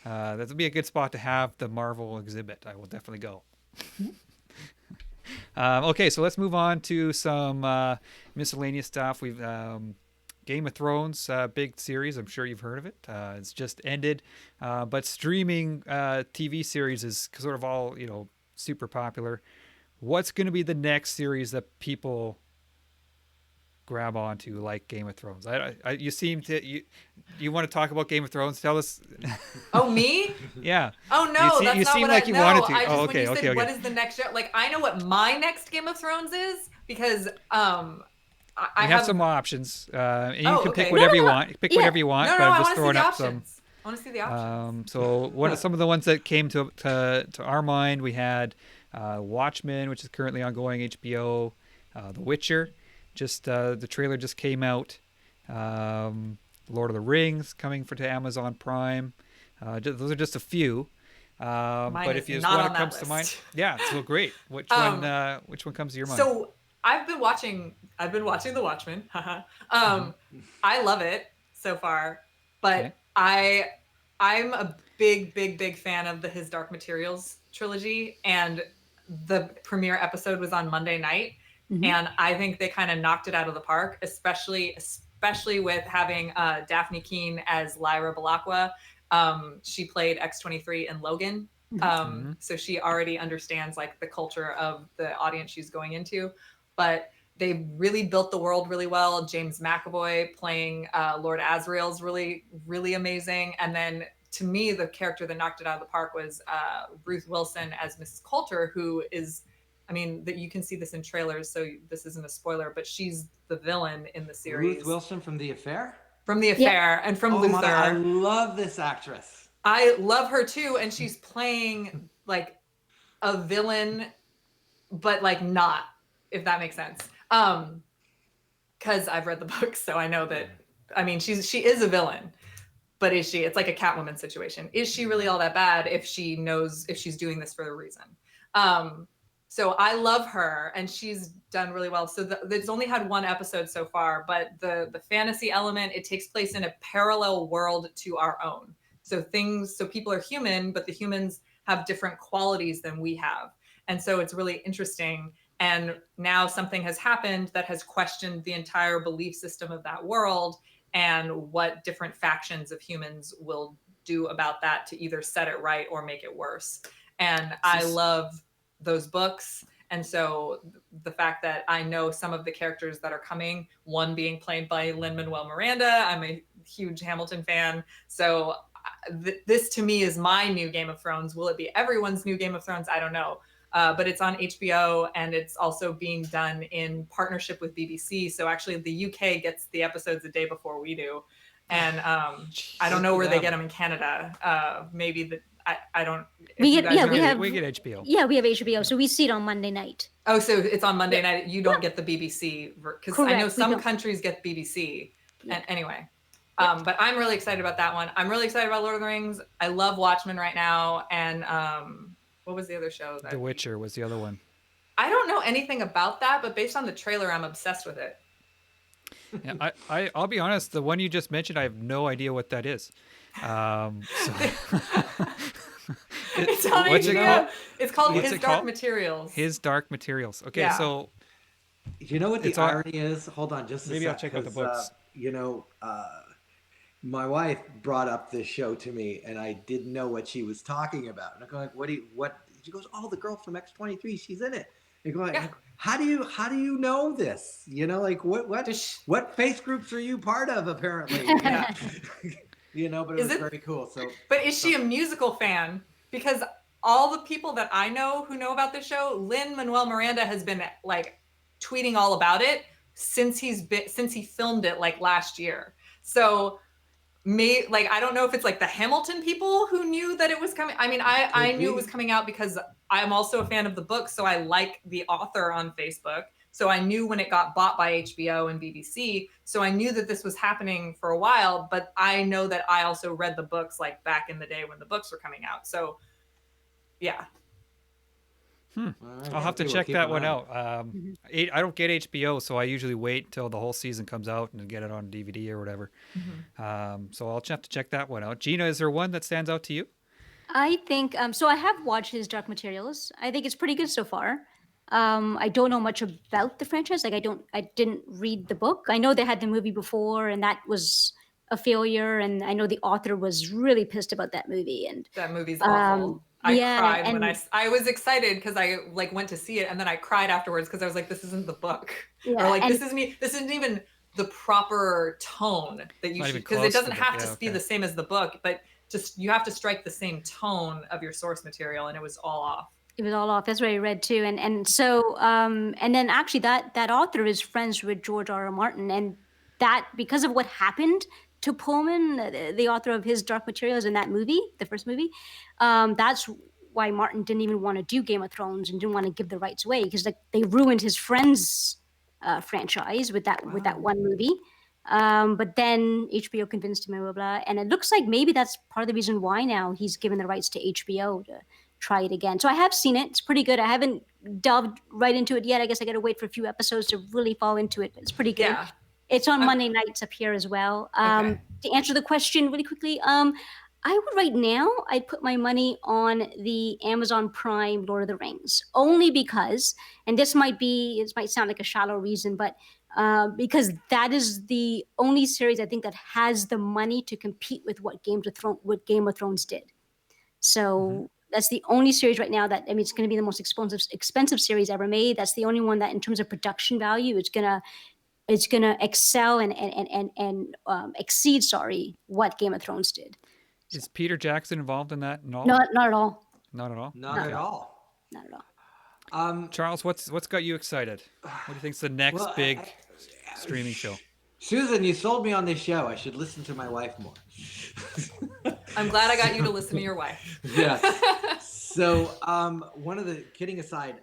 that would be a good spot to have the Marvel exhibit. I will definitely go. Okay, so let's move on to some miscellaneous stuff. We've Game of Thrones, big series. I'm sure you've heard of it. It's just ended, but streaming TV series is sort of all super popular. What's going to be the next series that people grab onto like Game of Thrones? You seem to you want to talk about Game of Thrones? Tell us. Oh, me? Yeah. Oh no, that's you not seem what like I you know. wanted to. I just, Oh, when okay, you okay, said okay. what is the next show, like I know what my next Game of Thrones is because I have some options, and you can pick okay. whatever you want. Pick whatever you want, No, but I'm I just want to see throwing the up some. options. I want to see the options. So some of the ones that came to our mind, we had Watchmen, which is currently ongoing HBO, The Witcher, just the trailer just came out. Lord of the Rings coming to Amazon Prime. Those are just a few. But if you just want to comes to mind, yeah, so great. Which one comes to your mind? So I've been watching The Watchmen. I love it so far, but okay. I'm a big fan of the His Dark Materials trilogy, and the premiere episode was on Monday night, and I think they kind of knocked it out of the park, especially with having Daphne Keane as Lyra Balakwa. She played X-23 in Logan. So she already understands like the culture of the audience she's going into, but they really built the world really well. James McAvoy playing Lord Asriel is really, really amazing. And then to me, the character that knocked it out of the park was Ruth Wilson as Mrs. Coulter, who is, I mean, that you can see this in trailers, so this isn't a spoiler, but she's the villain in the series. Ruth Wilson from The Affair? From The Affair and from Luther. I love this actress. I love her too, and she's playing like a villain, but like not, if that makes sense. Because I've read the books, so I know that. I mean, she is a villain, but is she? It's like a Catwoman situation. Is she really all that bad if she knows if she's doing this for a reason? So I love her, and she's done really well. So it's only had one episode so far, but the fantasy element, it takes place in a parallel world to our own. So people are human, but the humans have different qualities than we have. And so it's really interesting. And now something has happened that has questioned the entire belief system of that world and what different factions of humans will do about that to either set it right or make it worse. And I love those books. And so the fact that I know some of the characters that are coming, one being played by Lin-Manuel Miranda, I'm a huge Hamilton fan. So this to me is my new Game of Thrones. Will it be everyone's new Game of Thrones? I don't know. But it's on HBO, and it's also being done in partnership with BBC. So actually, the UK gets the episodes a day before we do, and I don't know where they get them in Canada. Maybe the I don't. We get we get HBO. Yeah, we have HBO, so we see it on Monday night. Oh, so it's on Monday night. You don't get the BBC because I know some countries get BBC. Yeah. And anyway, but I'm really excited about that one. I'm really excited about Lord of the Rings. I love Watchmen right now, and what was the other show? The Witcher was the other one. I don't know anything about that, but based on the trailer, I'm obsessed with it. Yeah, I'll be honest. The one you just mentioned, I have no idea what that is. It's on HBO. It's called His Dark Materials. His Dark Materials. Okay, yeah. So you know what the irony is? Hold on, just a maybe sec, I'll check out the books. My wife brought up this show to me, and I didn't know what she was talking about. And I'm going, what? She goes, oh, the girl from X-23, she's in it. And going, yeah. How do you know this? Like what face groups are you part of? Apparently, yeah. But it was very cool. So, but is she a musical fan? Because all the people that I know who know about this show, Lin-Manuel Miranda has been like tweeting all about it since he filmed it like last year. So. I don't know if it's like the Hamilton people who knew that it was coming. I mean, I knew it was coming out because I'm also a fan of the book, so I like the author on Facebook. So I knew when it got bought by HBO and BBC. So I knew that this was happening for a while, but I know that I also read the books like back in the day when the books were coming out. So yeah. Right, I'll have to check that one out. I don't get HBO, so I usually wait till the whole season comes out and get it on DVD or whatever. Mm-hmm. So I'll have to check that one out. Gina, is there one that stands out to you? I think so. I have watched His Dark Materials. I think it's pretty good so far. I don't know much about the franchise. Like I didn't read the book. I know they had the movie before, and that was a failure. And I know the author was really pissed about that movie. And that movie's awful. I cried when I was excited because I like went to see it, and then I cried afterwards because I was like, this isn't the book, or like this isn't even the proper tone that you should, because it doesn't have to be the same as the book, but just you have to strike the same tone of your source material, and it was all off. It was all off. That's what I read too, and so and then actually that author is friends with George R.R. Martin, and that because of what happened to Pullman, the author of His Dark Materials, in that movie, the first movie, that's why Martin didn't even want to do Game of Thrones and didn't want to give the rights away, because they ruined his friend's franchise with that one movie. But then HBO convinced him, blah, blah, blah. And it looks like maybe that's part of the reason why now he's given the rights to HBO to try it again. So I have seen it. It's pretty good. I haven't delved right into it yet. I guess I got to wait for a few episodes to really fall into it, but it's pretty good. Yeah. It's on Monday nights up here as well. To answer the question really quickly, I would right now, I'd put my money on the Amazon Prime Lord of the Rings, only because, and this might sound like a shallow reason, but because that is the only series I think that has the money to compete with what Game of Thrones did. So that's the only series right now that, I mean, it's going to be the most expensive series ever made. That's the only one that, in terms of production value, it's gonna excel and exceed, what Game of Thrones did. So. Is Peter Jackson involved in that? No, not at all. Not at all. Not at all. Not at all. Charles, what's got you excited? What do you think's the next big streaming show? Susan, you sold me on this show. I should listen to my wife more. I'm glad I got you to listen to your wife. Yeah. So, kidding aside,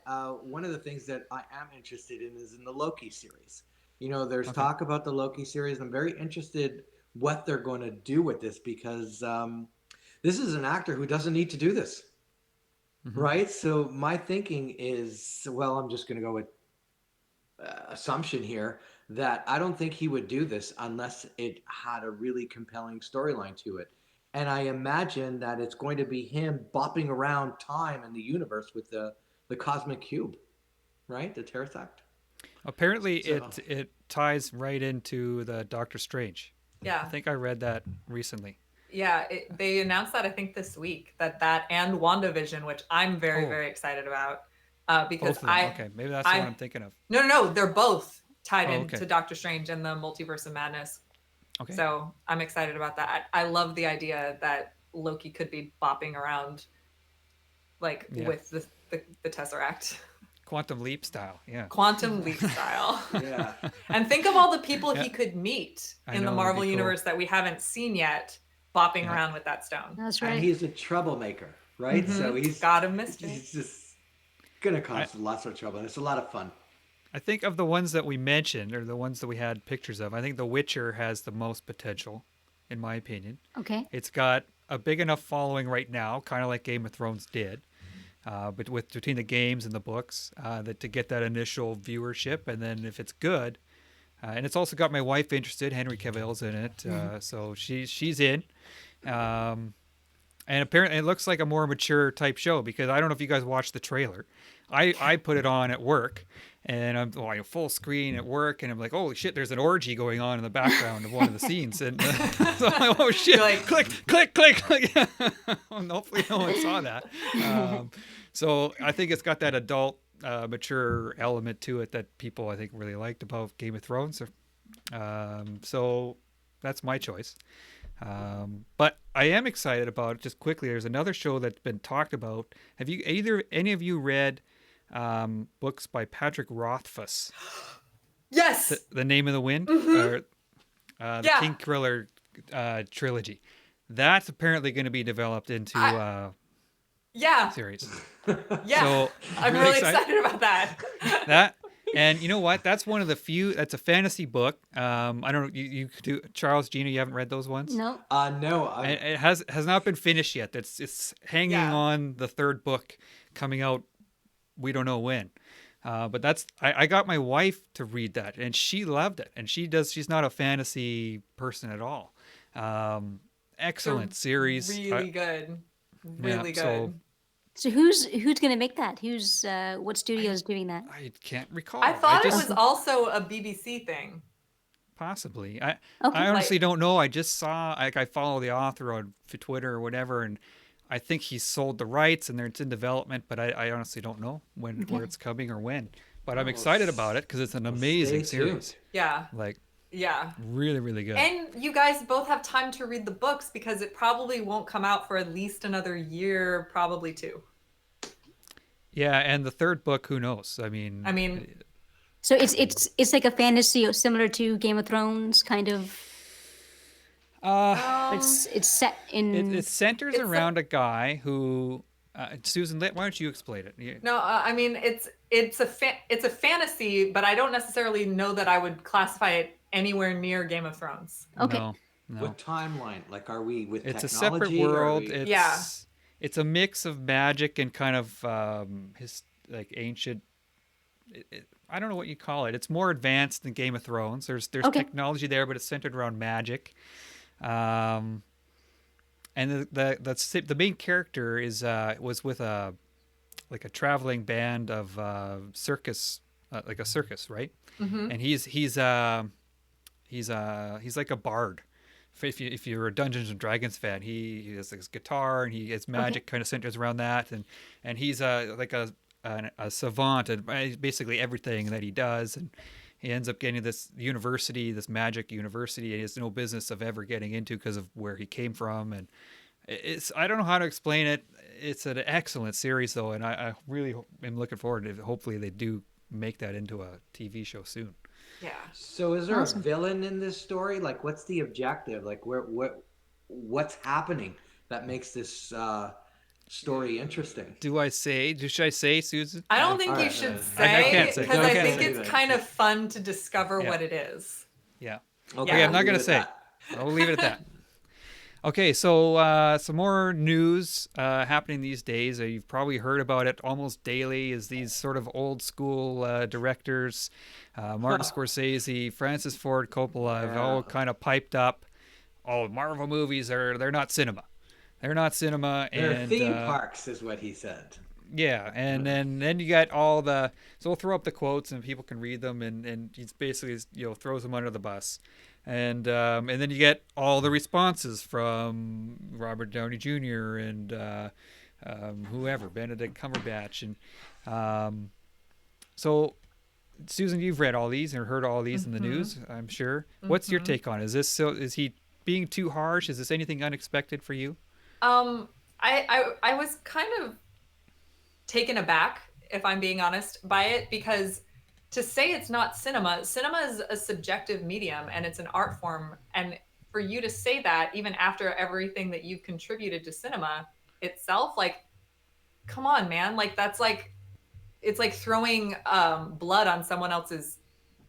one of the things that I am interested in is in the Loki series. There's talk about the Loki series. I'm very interested what they're going to do with this, because this is an actor who doesn't need to do this, right? So my thinking is, well, I'm just going to go with assumption here that I don't think he would do this unless it had a really compelling storyline to it. And I imagine that it's going to be him bopping around time in the universe with the cosmic cube, right? The Terrasact. Apparently, it ties right into the Doctor Strange. Yeah. I think I read that recently. Yeah, they announced that, I think, this week, that and WandaVision, which I'm very, very excited about. because Both of them. Okay, maybe that's the one I'm thinking of. No, they're both tied Oh, into okay. Doctor Strange and the Multiverse of Madness. Okay. So I'm excited about that. I love the idea that Loki could be bopping around like Yeah. with the Tesseract. Quantum Leap style. Yeah. Quantum Leap style. Yeah. And think of all the people Yeah. he could meet I in know, the that'd Marvel be cool. universe that we haven't seen yet, bopping Yeah. around with that stone. That's And right. he's a troublemaker, right? Mhm. So God of mystery. he's just gonna cause lots of trouble, and it's a lot of fun. I think of the ones that we mentioned, or the ones that we had pictures of, I think The Witcher has the most potential, in my opinion. Okay. It's got a big enough following right now, kind of like Game of Thrones did, but between the games and the books, that to get that initial viewership, and then if it's good, and it's also got my wife interested. Henry Cavill's in it, so she's in. And apparently, it looks like a more mature type show because I don't know if you guys watched the trailer. I put it on at work, and I'm full screen at work, and I'm like, holy shit, there's an orgy going on in the background of one of the scenes, and so I'm like, oh shit, You're like- click. And hopefully no one saw that. So I think it's got that adult, mature element to it that people I think really liked about Game of Thrones. So that's my choice. But I am excited about it. Just quickly, there's another show that's been talked about. Have you any of you read books by Patrick Rothfuss? Yes. The Name of the Wind, or the Yeah. King Kriller trilogy. That's apparently going to be developed into Yeah. series. Yeah. So I'm really excited about that. That. And you know what? That's one of the few. That's a fantasy book. I don't know. You do, Charles, Gina. You haven't read those ones? No. No, It has not been finished yet. It's hanging Yeah. on the third book coming out. We don't know when. But that's I got my wife to read that, and she loved it. And she's not a fantasy person at all. Excellent series. Really good. Really good. so- So who's going to make that? What studio is doing that? I can't recall. I thought just, it was also a BBC thing. possibly. I Okay. honestly don't know. I just saw I follow the author on Twitter or whatever, and I think he sold the rights and it's in development, but I honestly don't know where it's coming or when. But I'm excited about it because it's an amazing stay tuned. series. Yeah. Like Yeah. really, really good. And you guys both have time to read the books because it probably won't come out for at least another year, probably two. Yeah, and the third book, who knows? I mean, So it's like a fantasy similar to Game of Thrones, kind of. It's set in. it centers It's a- around a guy who. Susan, why don't you explain it? No, it's a fantasy, but I don't necessarily know that I would classify it anywhere near Game of Thrones. Okay. No. What timeline? Like, are we with It's a technology? separate Are world. we- It's a mix of magic and kind of like ancient. I don't know what you call it. It's more advanced than Game of Thrones. There's Okay. technology there, but it's centered around magic. And the main character was with a traveling band of circus, like a circus, right? Mm-hmm. And he's like a bard. If you're a Dungeons and Dragons fan, he has his guitar and his magic kind of centers around that, and he's like a savant at basically everything that he does, and he ends up getting this magic university, and he has no business of ever getting into because of where he came from, and I don't know how to explain it. It's an excellent series though, and I really am looking forward to it. Hopefully they do make that into a TV show soon. Yeah. So is there Awesome. a villain in this story? Like, what's the objective? Like, what's happening that makes this story interesting? Should I say, Susan? I don't think All you right, should I say can't say. because I I can't think say it's that. kind of fun to discover Yeah. what it is. Yeah. Okay, I'm not leave gonna it at say. that. I'll leave it at that. Okay, so some more news happening these days. You've probably heard about it almost daily. Is these sort of old school directors, Martin Scorsese, Francis Ford Coppola, have all kind of piped up. Oh, Marvel movies they're not cinema. They're not cinema. They're And theme parks, is what he said. yeah, and then you got all the. So we'll throw up the quotes and people can read them, and he's basically throws them under the bus, and then you get all the responses from Robert Downey Jr. and whoever, Benedict Cumberbatch, and Um, so, Susan, you've read all these or heard all these in the Mm-hmm. news, I'm sure. What's your Mm-hmm. take on it? Is this so? Is he being too harsh? Is this anything unexpected for you? I was kind of taken aback, if I'm being honest, by it, because to say it's not cinema is a subjective medium and it's an art form. And for you to say that, even after everything that you've contributed to cinema itself, like, come on, man. Like, that's like, it's like throwing blood on someone else's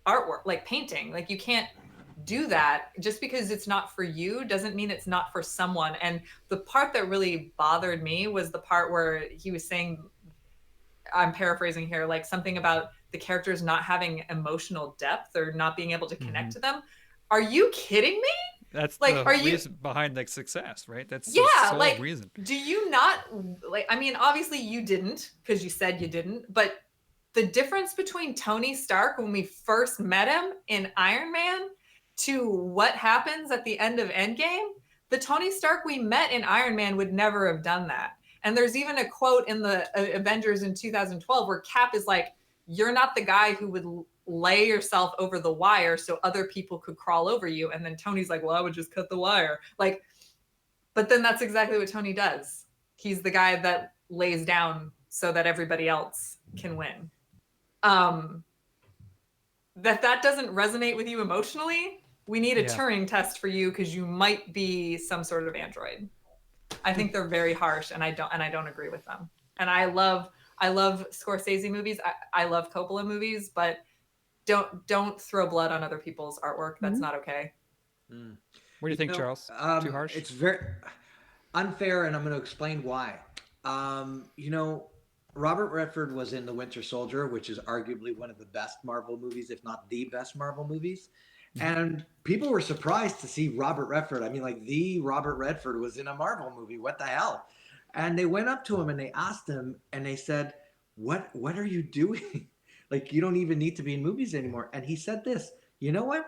artwork, like painting. Like, you can't do that. Just because it's not for you doesn't mean it's not for someone. And the part that really bothered me was the part where he was saying, I'm paraphrasing here, like something about the characters not having emotional depth or not being able to Mm-hmm. connect to them. Are you kidding me? That's Like, the are you, reason behind like success, right? That's the yeah, sole like, reason. do you not, like, I mean, obviously you didn't because you said you didn't, but the difference between Tony Stark when we first met him in Iron Man to what happens at the end of Endgame, the Tony Stark we met in Iron Man would never have done that. And there's even a quote in the Avengers in 2012 where Cap is like, "You're not the guy who would lay yourself over the wire so other people could crawl over you." And then Tony's like, "Well, I would just cut the wire." Like, but then that's exactly what Tony does. He's the guy that lays down so that everybody else can win. Um, that doesn't resonate with you emotionally, we need a Yeah. Turing test for you because you might be some sort of android. I think they're very harsh, and I don't agree with them. And I love Scorsese movies. I love Coppola movies, but don't throw blood on other people's artwork. That's not okay. Mm. What do you You think, know, Charles? Too harsh? it's very unfair, and I'm going to explain why. You know, Robert Redford was in The Winter Soldier, which is arguably one of the best Marvel movies, if not the best Marvel movies. Mm-hmm. And people were surprised to see Robert Redford. I mean, like the Robert Redford was in a Marvel movie. What the hell? And they went up to him and they asked him, and they said, What are you doing? Like, you don't even need to be in movies anymore." And he said this, "You know what?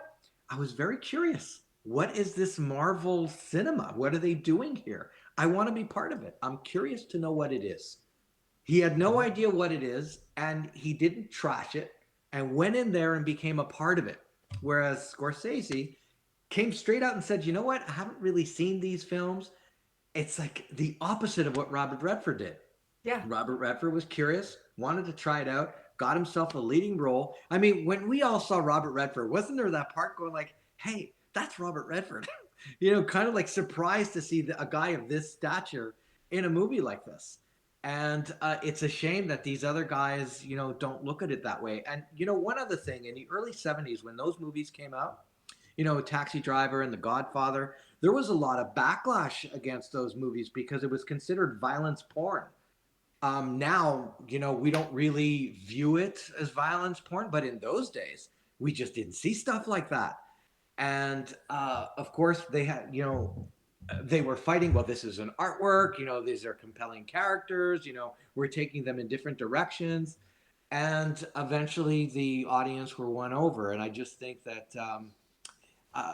I was very curious. What is this Marvel cinema? What are they doing here? I want to be part of it. I'm curious to know what it is." He had no Mm-hmm. idea what it is, and he didn't trash it and went in there and became a part of it. Whereas Scorsese came straight out and said, "You know what? I haven't really seen these films." It's like the opposite of what Robert Redford did. Yeah. Robert Redford was curious, wanted to try it out, got himself a leading role. I mean, when we all saw Robert Redford, wasn't there that part going like, "Hey, that's Robert Redford"? You know, kind of like surprised to see a guy of this stature in a movie like this. And it's a shame that these other guys, you know, don't look at it that way. And, you know, one other thing, in the early 70s, when those movies came out, you know, Taxi Driver and The Godfather, there was a lot of backlash against those movies because it was considered violence porn. Now, you know, we don't really view it as violence porn, but in those days, we just didn't see stuff like that. And of course, they had, you know, they were fighting. Well, this is an artwork. You know, these are compelling characters. You know, we're taking them in different directions. And eventually, the audience were won over. And I just think that uh,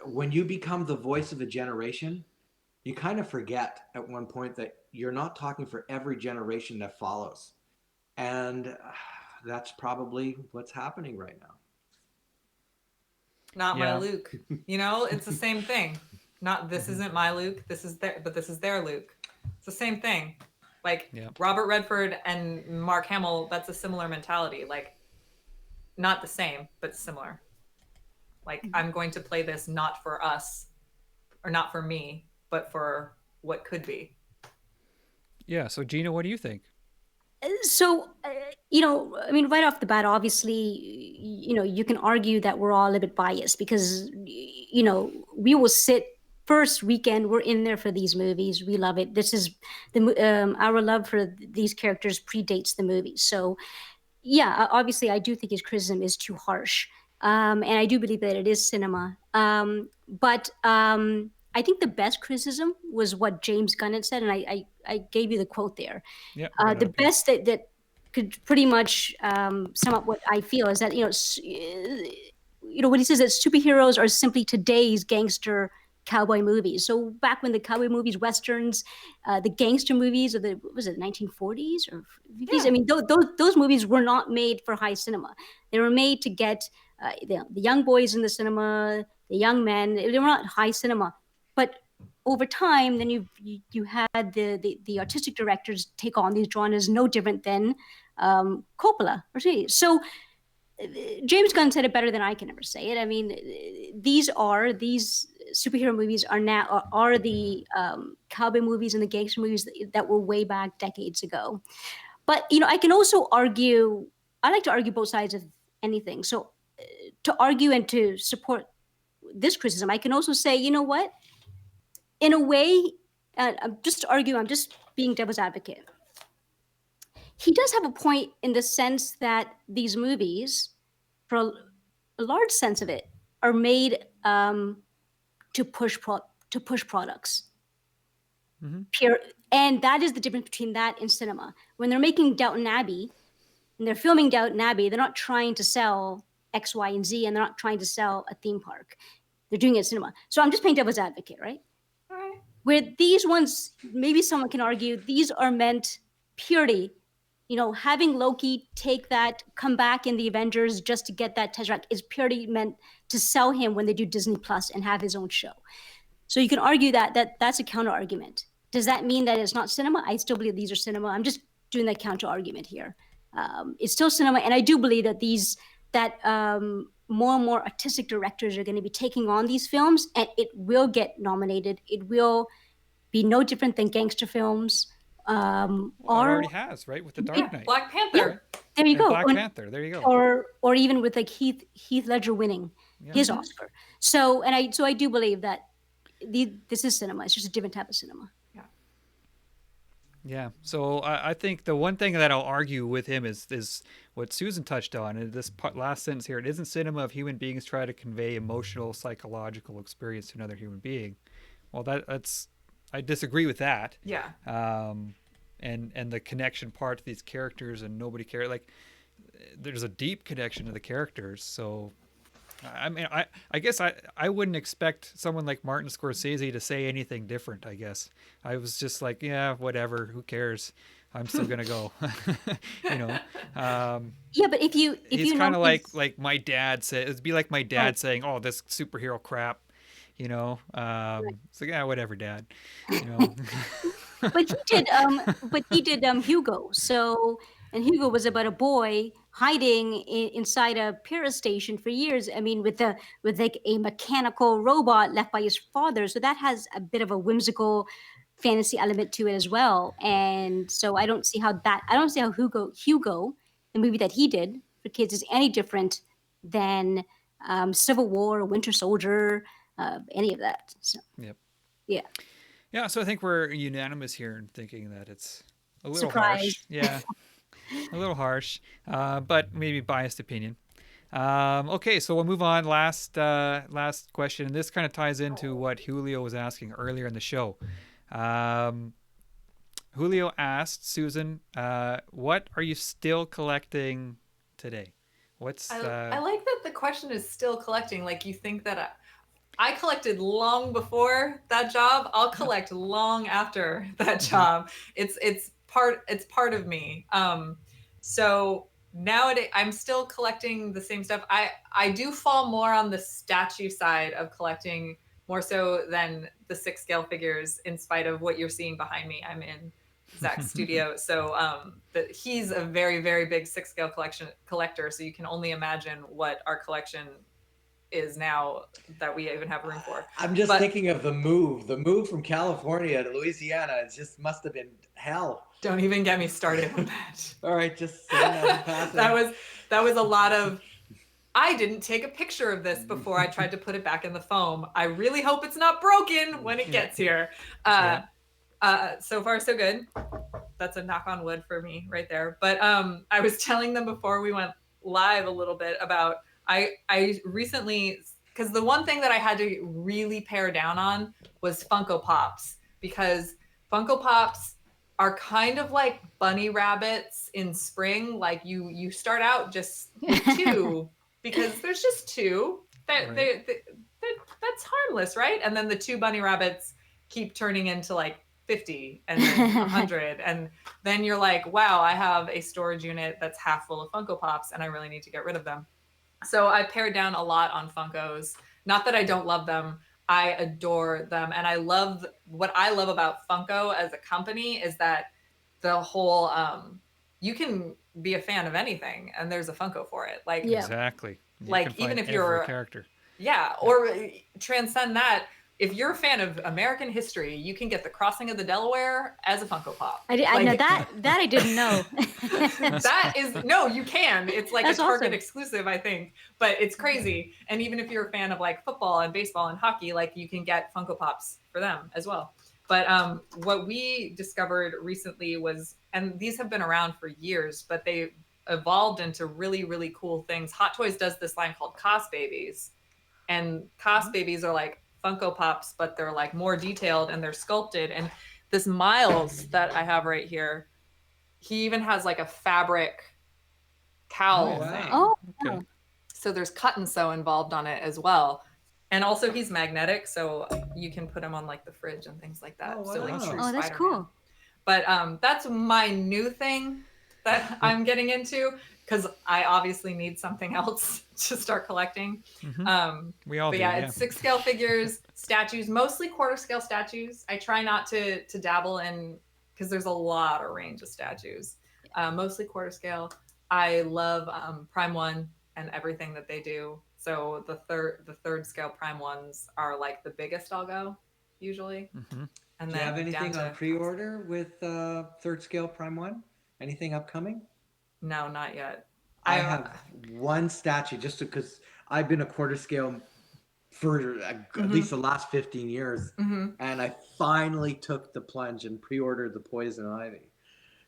when you become the voice of a generation, you kind of forget at one point that you're not talking for every generation that follows. And that's probably what's happening right now. Not my Yeah. Luke. You know, it's the same thing. Not this Mm-hmm. isn't my Luke. This is their, but this is their Luke. It's the same thing. Like Yeah. Robert Redford and Mark Hamill, that's a similar mentality. Like, not the same, but similar. Like, I'm going to play this not for us or not for me, but for what could be. Yeah. So, Gina, what do you think? So, you know, I mean, right off the bat, obviously, you know, you can argue that we're all a little bit biased because, you know, we will sit first weekend, we're in there for these movies. We love it. This is our love for these characters predates the movies. So, yeah, obviously, I do think his criticism is too harsh. And I do believe that it is cinema. But I think the best criticism was what James Gunn had said, and I gave you the quote there. Yep. I got it The up here. best that could pretty much sum up what I feel is that you know what he says that superheroes are simply today's gangster cowboy movies. So back when the cowboy movies, westerns, the gangster movies of the, what was it, 1940s or 50s? I mean, those movies were not made for high cinema. They were made to get the young boys in the cinema, the young men. They were not high cinema. But over time, then you had the artistic directors take on these genres, no different than Coppola. So James Gunn said it better than I can ever say it. I mean, these superhero movies are the cowboy movies and the gangster movies that were way back decades ago. But I can also argue. I like to argue both sides of anything. So to argue and to support this criticism, I can also say, you know what? In a way, I'm just arguing. I'm just being devil's advocate. He does have a point in the sense that these movies, for a large sense of it, are made to push products. Mm-hmm. And that is the difference between that and cinema. When they're making Downton Abbey, and they're filming Downton Abbey, they're not trying to sell X, Y, and Z, and they're not trying to sell a theme park. They're doing it in cinema. So I'm just playing devil's advocate, right? All right. Where these ones, maybe someone can argue, these are meant purely, having Loki take that, come back in the Avengers just to get that Tesseract is purely meant to sell him when they do Disney Plus and have his own show. So you can argue that's a counter argument. Does that mean that it's not cinema? I still believe these are cinema. I'm just doing that counter argument here. It's still cinema, and I do believe that more and more artistic directors are going to be taking on these films, and it will get nominated. It will be no different than gangster films. Well, it already has, right? With the Dark Knight. Black Panther. There you go. Black Panther. There you go. Or even with like Heath Ledger winning his Oscar. So I do believe that this is cinema. It's just a different type of cinema. Yeah. So I think the one thing that I'll argue with him is what Susan touched on. And this last sentence here: it isn't cinema if human beings try to convey emotional, psychological experience to another human being. Well, that's I disagree with that. Yeah. And the connection part to these characters, and nobody cares. Like, there's a deep connection to the characters. So, I mean, I guess I wouldn't expect someone like Martin Scorsese to say anything different. I guess I was just like, yeah, whatever, who cares? I'm still gonna go. Yeah, but if he's kind of like my dad said. It'd be like my dad saying, "Oh, this superhero crap." It's like, yeah, whatever, Dad. But he did Hugo. So, and Hugo was about a boy hiding inside a Paris station for years. I mean, with like a mechanical robot left by his father. So that has a bit of a whimsical fantasy element to it as well. And so I don't see how Hugo, the movie that he did for kids, is any different than Civil War, Winter Soldier, any of that. So, yep. Yeah. Yeah, so I think we're unanimous here in thinking that it's a little Surprise. harsh. Yeah, a little harsh, but maybe biased opinion. Okay, so we'll move on. Last question, and this kind of ties into what Julio was asking earlier in the show. Julio asked Susan, "What are you still collecting today?" I like that the question is still collecting. Like, you think that I collected long before that job. I'll collect long after that job. It's part of me. So nowadays I'm still collecting the same stuff. I do fall more on the statue side of collecting, more so than the 6 scale figures, in spite of what you're seeing behind me. I'm in Zach's studio. So he's a very, very big 6 scale collector. So you can only imagine what our collection is now that we even have room for. I'm just thinking of the move from California to Louisiana. It just must have been hell. Don't even get me started on that. All right, just passing. that was a lot of. I didn't take a picture of this before I tried to put it back in the foam. I really hope it's not broken when it gets here. So far so good. That's a knock on wood for me right there. But I was telling them before we went live a little bit about. I recently, because the one thing that I had to really pare down on was Funko Pops, because Funko Pops are kind of like bunny rabbits in spring. Like you start out just with 2 because there's just 2. That's that's harmless, right? And then the 2 bunny rabbits keep turning into like 50 and then 100. And then you're like, wow, I have a storage unit that's half full of Funko Pops and I really need to get rid of them. So I pared down a lot on Funkos. Not that I don't love them. I adore them. And what I love about Funko as a company is that the whole, you can be a fan of anything and there's a Funko for it. Like, Yeah. Exactly. You like can even find if every you're, character. yeah, or transcend that. If you're a fan of American history, you can get the Crossing of the Delaware as a Funko Pop. I Like, know that I didn't know. that is no, you can. It's like That's a Target awesome. exclusive, I think, but it's crazy. And even if you're a fan of like football and baseball and hockey, like you can get Funko Pops for them as well. But what we discovered recently was, and these have been around for years, but they evolved into really, really cool things. Hot Toys does this line called Cos Babies, and Cos Babies are like Funko Pops, but they're like more detailed and they're sculpted. And this Miles that I have right here, he even has like a fabric cowl Oh, wow. thing. Oh, Okay. So there's cut and sew involved on it as well. And also he's magnetic, so you can put him on like the fridge and things like that. Oh, So like wow. true oh, that's Spider-Man. cool. But that's my new thing that I'm getting into, because I obviously need something else to start collecting. Mhm. We all But do. yeah, it's 6 scale figures, statues, mostly quarter scale statues. I try not to dabble in, because there's a lot of range of statues. Mostly quarter scale. I love Prime One and everything that they do. So the third scale Prime Ones are like the biggest I'll go usually. Mhm. And Do you then have anything down on to pre-order with third scale Prime One? Anything upcoming? no, not yet. I have one statue just because I've been a quarter scale for at least the last 15 years, Mhm. and I finally took the plunge and pre-ordered the Poison Ivy.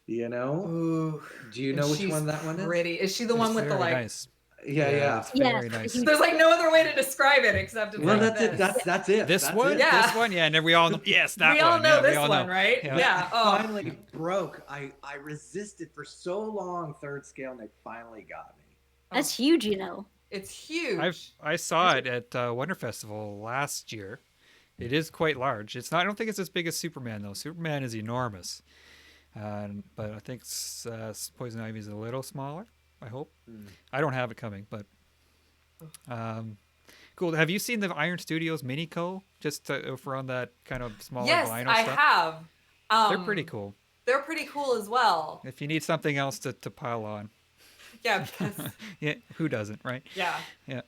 You know? Ooh, Do you and know which she's one that one is? pretty. Is she the one It's with the very like? nice. Yeah, yeah. It's Yes, very the nice. huge- There's like no other way to describe it except it's Well, like that's it. this. That's it. This That's one, it. Yeah. this one, yeah, and we all know. Yes, that We one. all know yeah, we this all one, know. right? Yeah. Yeah. It Oh, finally broke. I resisted for so long third scale, and they finally got me. That's huge, you know. it's huge. I saw it at Wonder Festival last year. It is quite large. It's not. I don't think it's as big as Superman though. Superman is enormous, but I think Poison Ivy is a little smaller. I hope. I don't have it coming, but cool. Have you seen the Iron Studios Mini Co? Just if we're on that kind of smaller Yes, vinyl I stuff. have. They're pretty cool. They're pretty cool as well. If you need something else to pile on, Yeah, because yeah, who doesn't, right? yeah. Yeah.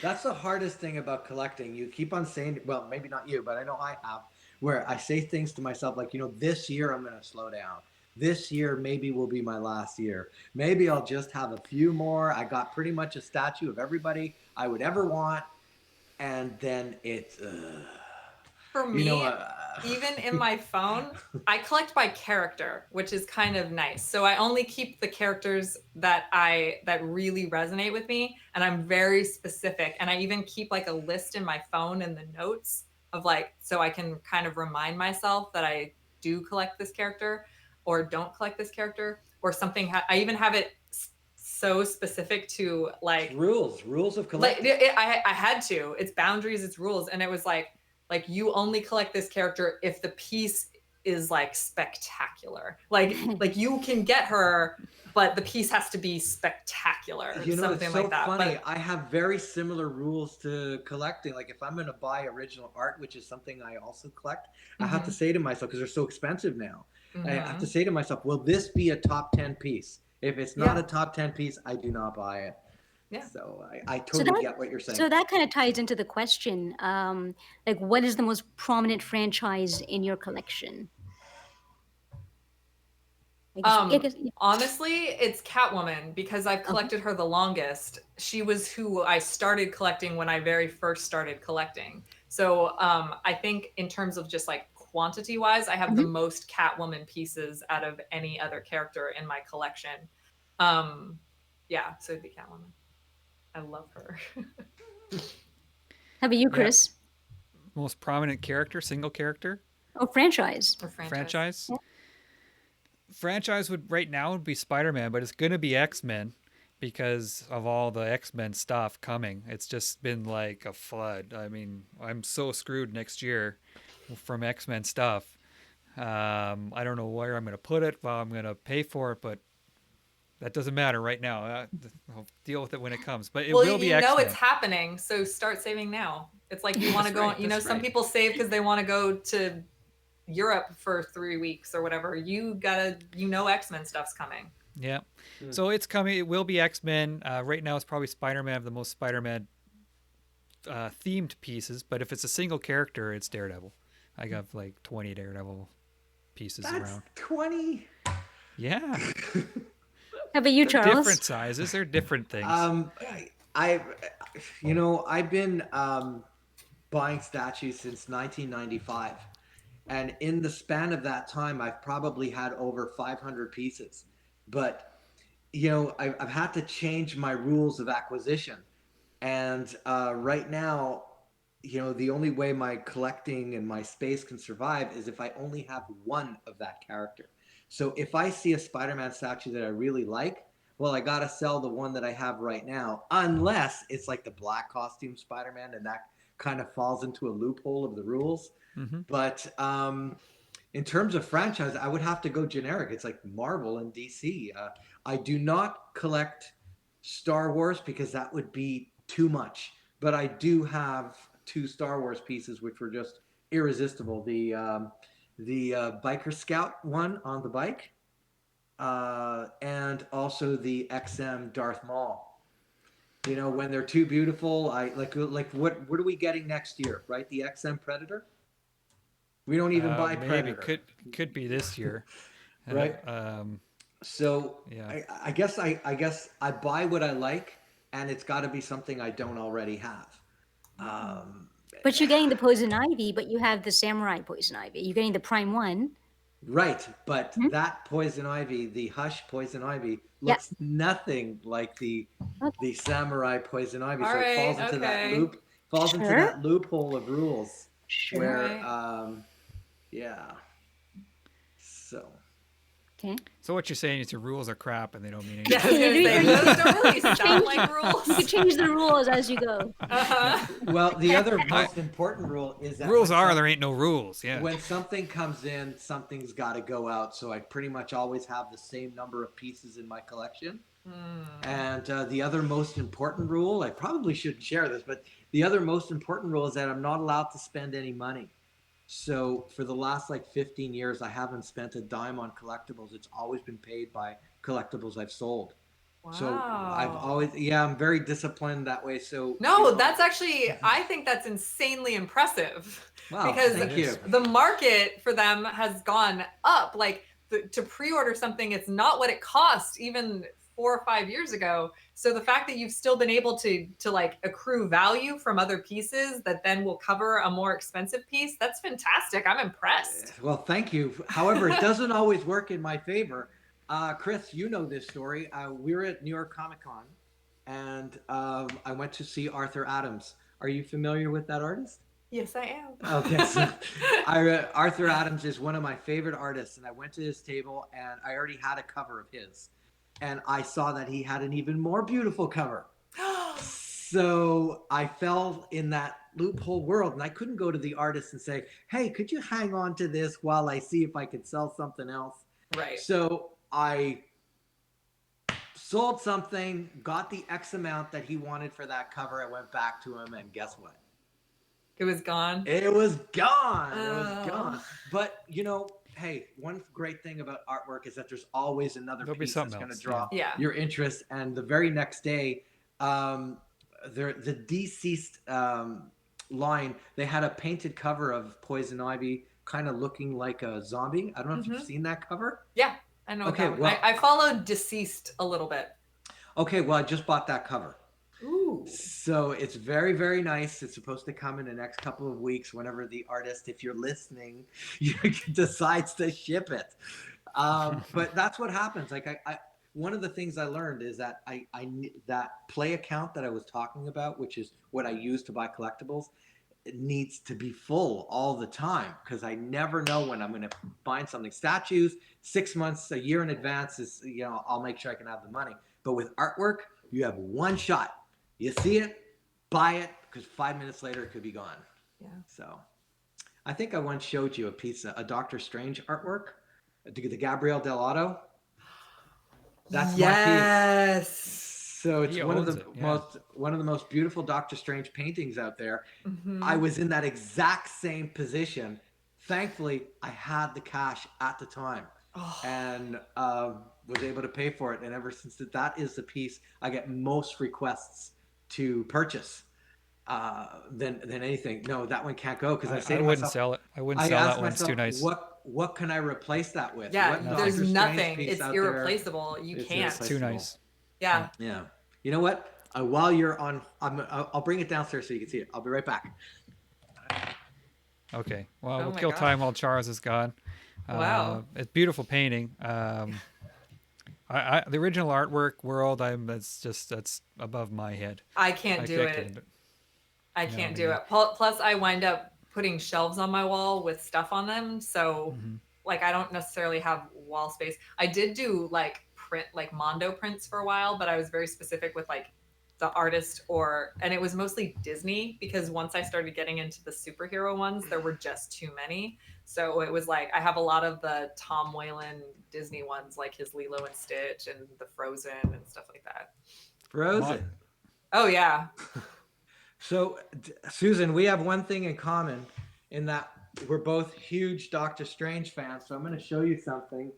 That's the hardest thing about collecting. You keep on saying, well, maybe not you, but I know I have, where I say things to myself like, this year I'm going to slow down. This year maybe will be my last year. Maybe I'll just have a few more. I got pretty much a statue of everybody I would ever want. And then it's, For me, even in my phone, I collect by character, which is kind of nice. So I only keep the characters that really resonate with me, and I'm very specific. And I even keep like a list in my phone in the notes of like, so I can kind of remind myself that I do collect this character or don't collect this character or something. I even have it so specific to like rules of collecting. I had to. It's boundaries, it's rules, and it was like you only collect this character if the piece is like spectacular. Like you can get her, but the piece has to be spectacular. Something it's so like that. funny. But I have very similar rules to collecting. Like if I'm going to buy original art, which is something I also collect, I have to say to myself, because they're so expensive now, I have to say to myself, will this be a top 10 piece? If it's not a top 10 piece, I do not buy it. Yeah. So I totally get what you're saying. So that kind of ties into the question, like what is the most prominent franchise in your collection? Honestly, it's Catwoman because I've collected her the longest. She was who I started collecting when I very first started collecting. So I think in terms of just like quantity wise, I have the most Catwoman pieces out of any other character in my collection. Yeah, so it'd be Catwoman. I love her. How about you, Chris? Most prominent character, single character? Oh, franchise. Or Franchise? Franchise would right now would be Spider-Man, but it's going to be X-Men. because of all the X-Men stuff coming. It's just been like a flood. I mean, I'm so screwed next year from X-Men stuff. I don't know where I'm going to put it, well, I'm going to pay for it, but that doesn't matter right now. I'll deal with it when it comes. But it Well, will be you know X-Men. it's happening, so start saving now. It's like you want to That's go. right, You know, that's some right. people save because they want to go to Europe for 3 weeks or whatever. You gotta, X-Men stuff's coming. Yeah. Hmm. So it's coming. It will be X-Men. Right now, it's probably Spider-Man, the most Spider-Man themed pieces. But if it's a single character, it's Daredevil. I got like 20 Daredevil pieces That's around. 20. Yeah. How about you, They're Charles? different sizes. They're different things. I I've been buying statues since 1995, and in the span of that time, I've probably had over 500 pieces. But I've had to change my rules of acquisition, and right now, the only way my collecting and my space can survive is if I only have one of that character. So if I see a Spider-Man statue that I really like, well, I gotta sell the one that I have right now, unless it's like the black costume Spider-Man, and that kind of falls into a loophole of the rules. Mm-hmm. But in terms of franchise, I would have to go generic. It's like Marvel and DC. I do not collect Star Wars because that would be too much. But I do have two Star Wars pieces which were just irresistible. The biker scout one on the bike, and also the XM Darth Maul. When they're too beautiful, I like what are we getting next year, right? The XM Predator. We don't even buy Maybe Predator, could be this year. right? Um, So yeah. I guess I buy what I like, and it's got to be something I don't already have. Um, But you're getting the poison ivy, but you have the samurai poison ivy. You're getting the prime one. right, but Hmm? that poison ivy, the Hush poison ivy, Yeah. looks nothing like the Okay. samurai poison ivy. All So it right, falls into that okay. Sure. loophole of rules Sure. where, Right. yeah. So. Okay. So what you're saying is your rules are crap and they don't mean Yeah, I anything. was gonna say those don't really sound like rules. You can change the rules as you go. Uh-huh. Well, the other most important rule is that Rules when are some- there ain't no rules. Yeah. when something comes in, something's got to go out. So I pretty much always have the same number of pieces in my collection. And the other most important rule, I probably shouldn't share this, but the other most important rule is that I'm not allowed to spend any money. So for the last like 15 years, I haven't spent a dime on collectibles. It's always been paid by collectibles I've sold. So I've Wow. always, I'm very disciplined that way. So No, that's actually, I think that's insanely impressive wow, because thank you. the market for them has gone up. Like to pre-order something, it's not what it cost even 4 or 5 years ago. So the fact that you've still been able to like accrue value from other pieces that then will cover a more expensive piece, that's fantastic. I'm impressed. Well, thank you. However, it doesn't always work in my favor. Chris, you know this story. We were at New York Comic Con, and I went to see Arthur Adams. Are you familiar with that artist? Yes, I am. Okay, so Arthur Adams is one of my favorite artists, and I went to his table, and I already had a cover of his, and I saw that he had an even more beautiful cover. So I fell in that loophole world, and I couldn't go to the artist and say, "Hey, could you hang on to this while I see if I could sell something else?" Right. So I sold something, got the X amount that he wanted for that cover. I went back to him, and guess what? It was gone. It was gone. It was Oh. gone. But hey, one great thing about artwork is that there's always another There'll be piece that's something going to else, draw yeah. your interest. And the very next day, the deceased line, they had a painted cover of Poison Ivy, kind of looking like a zombie. I don't know if you've seen that cover. Yeah, I know. Okay, that one. well- I followed Deceased a little bit. Okay, well, I just bought that cover. Ooh. So it's very, very nice. It's supposed to come in the next couple of weeks whenever the artist, if you're listening, decides to ship it. But that's what happens. Like I one of the things I learned is that that play account that I was talking about, which is what I use to buy collectibles, it needs to be full all the time because I never know when I'm going to find something. Statues, 6 months, a year in advance is, I'll make sure I can have the money. But with artwork, you have one shot. You see it, buy it, because 5 minutes later it could be gone. Yeah. So I think I once showed you a piece of a Doctor Strange artwork, the Gabriel Del Auto. That's my piece. Yes. So it's He one of owns the it, yeah. most beautiful Doctor Strange paintings out there. Mhm. I was in that exact same position. Thankfully, I had the cash at the time Oh. and was able to pay for it. And ever since that is the piece I get most requests to purchase than anything. No, that one can't go because I say I to wouldn't myself, sell it. I wouldn't I sell ask that one. It's myself, too nice. what can I replace that with? Yeah, What Nothing. there's Doctor Strange nothing. piece It's out there irreplaceable. You is can't. It's too nice. Yeah. Yeah. You know what? While you're on, I'll bring it downstairs so you can see it. I'll be right back. Okay. Well, Oh we'll my kill gosh. time while Charles is gone. Wow. It's beautiful painting. The original artwork world, that's above my head. I can't do get it. it. I No, can't me do neither. it. Plus, I wind up putting shelves on my wall with stuff on them. So, Mhm. like, I don't necessarily have wall space. I did do like Mondo prints for a while, but I was very specific with like the artist and it was mostly Disney because once I started getting into the superhero ones, there were just too many. So it was like I have a lot of the Tom Whalen Disney ones, like his Lilo and Stitch and the Frozen and stuff like that. Frozen. Oh yeah. So, Susan, we have one thing in common in that we're both huge Doctor Strange fans. So I'm going to show you something.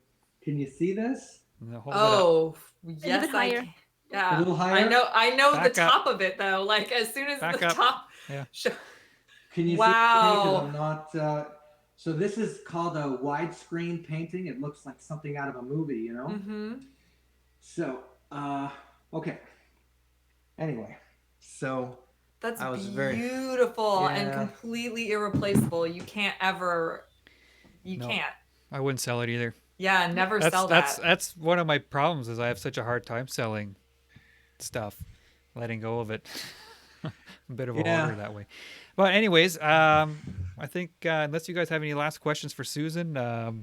Can you see this? Now hold it Oh A yes, little bit I higher. can. Yeah. A little higher? I know the Back up. top of it though. Like as soon as Back the up. top. Yeah. Can you see? Wow. I'm not. So this is called a widescreen painting. It looks like something out of a movie, you know. Mm-hmm. So, okay. Anyway, so That's I was beautiful and Yeah. completely irreplaceable. You can't ever. You No. can't. I wouldn't sell it either. Yeah, never sell that. That's one of my problems is I have such a hard time selling stuff, letting go of it. A bit of a Yeah. hoarder that way. But anyways, I think unless you guys have any last questions for Susan, Well,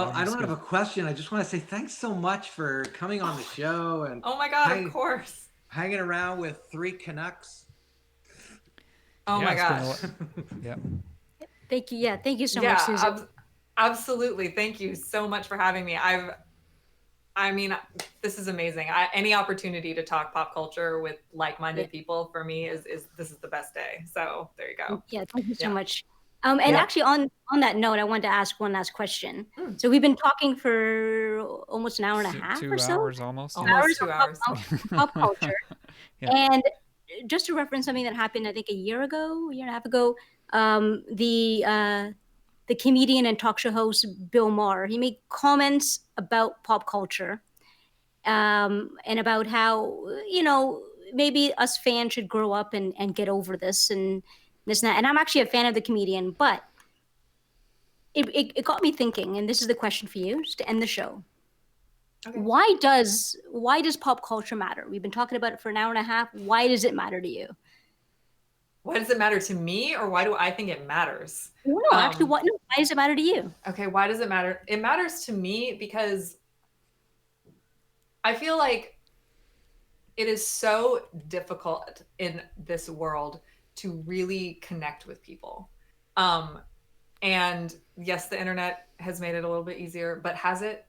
I'm I just don't have gonna- a question. I just want to say thanks so much for coming on the show and Oh my God! hang- Of course. hanging around with three Canucks. Oh Yeah, my it's been a gosh. yeah. Thank you. Yeah, thank you so Yeah, much, Susan. absolutely. Thank you so much for having me. I mean, this is amazing. Any opportunity to talk pop culture with like-minded Yeah. people for me is this is the best day. So there you go. Yeah, thank you so Yeah. much. And Yeah. actually, on that note, I wanted to ask one last question. Mm. So we've been talking for almost an hour and a half or 2 so. hours almost. yeah. Almost 2 of hours. pop culture. Yeah. And just to reference something that happened, I think a year and a half ago, the comedian and talk show host Bill Maher, he made comments about pop culture, and about how maybe us fans should grow up and get over this and this and that. And I'm actually a fan of the comedian, but it got me thinking, and this is the question for you, just to end the show. Okay. Why does pop culture matter? We've been talking about it for an hour and a half. Why does it matter to you? Why does it matter to me, or why do I think it matters? No, actually, why does it matter to you? Okay, why does it matter? It matters to me because I feel like it is so difficult in this world to really connect with people. And yes, the internet has made it a little bit easier, but has it?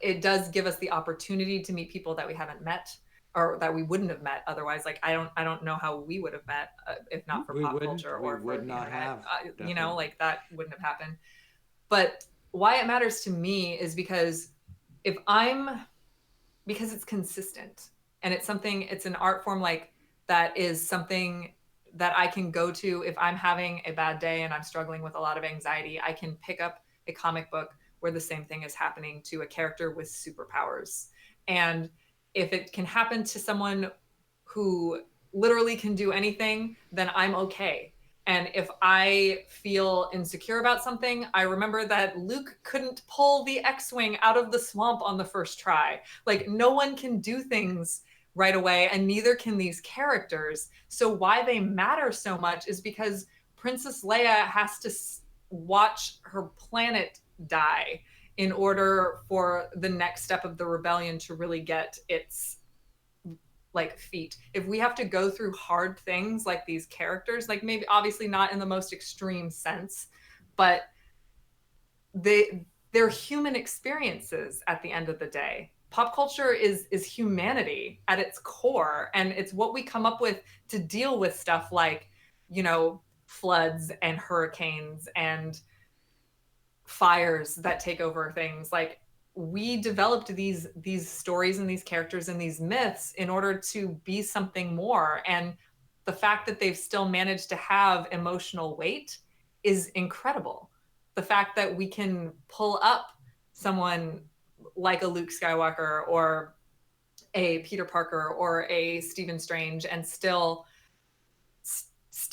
It does give us the opportunity to meet people that we haven't met or that we wouldn't have met otherwise. Like I don't know how we would have met if not for pop culture or we for would the not internet. have. You know, like that wouldn't have happened. But why it matters to me is because because it's consistent and it's an art form like that is something that I can go to if I'm having a bad day and I'm struggling with a lot of anxiety. I can pick up a comic book where the same thing is happening to a character with superpowers. And if it can happen to someone who literally can do anything, then I'm okay. And if I feel insecure about something, I remember that Luke couldn't pull the X-Wing out of the swamp on the first try. Like no one can do things right away, and neither can these characters. So why they matter so much is because Princess Leia has to watch her planet die in order for the next step of the rebellion to really get its like feet. If we have to go through hard things like these characters, like maybe obviously not in the most extreme sense, but they're human experiences at the end of the day. Pop culture is humanity at its core, and it's what we come up with to deal with stuff like, you know, floods and hurricanes and fires that take over things. Like, we developed these stories and these characters and these myths in order to be something more, and the fact that they've still managed to have emotional weight is incredible. The fact that we can pull up someone like a Luke Skywalker or a Peter Parker or a Stephen Strange and still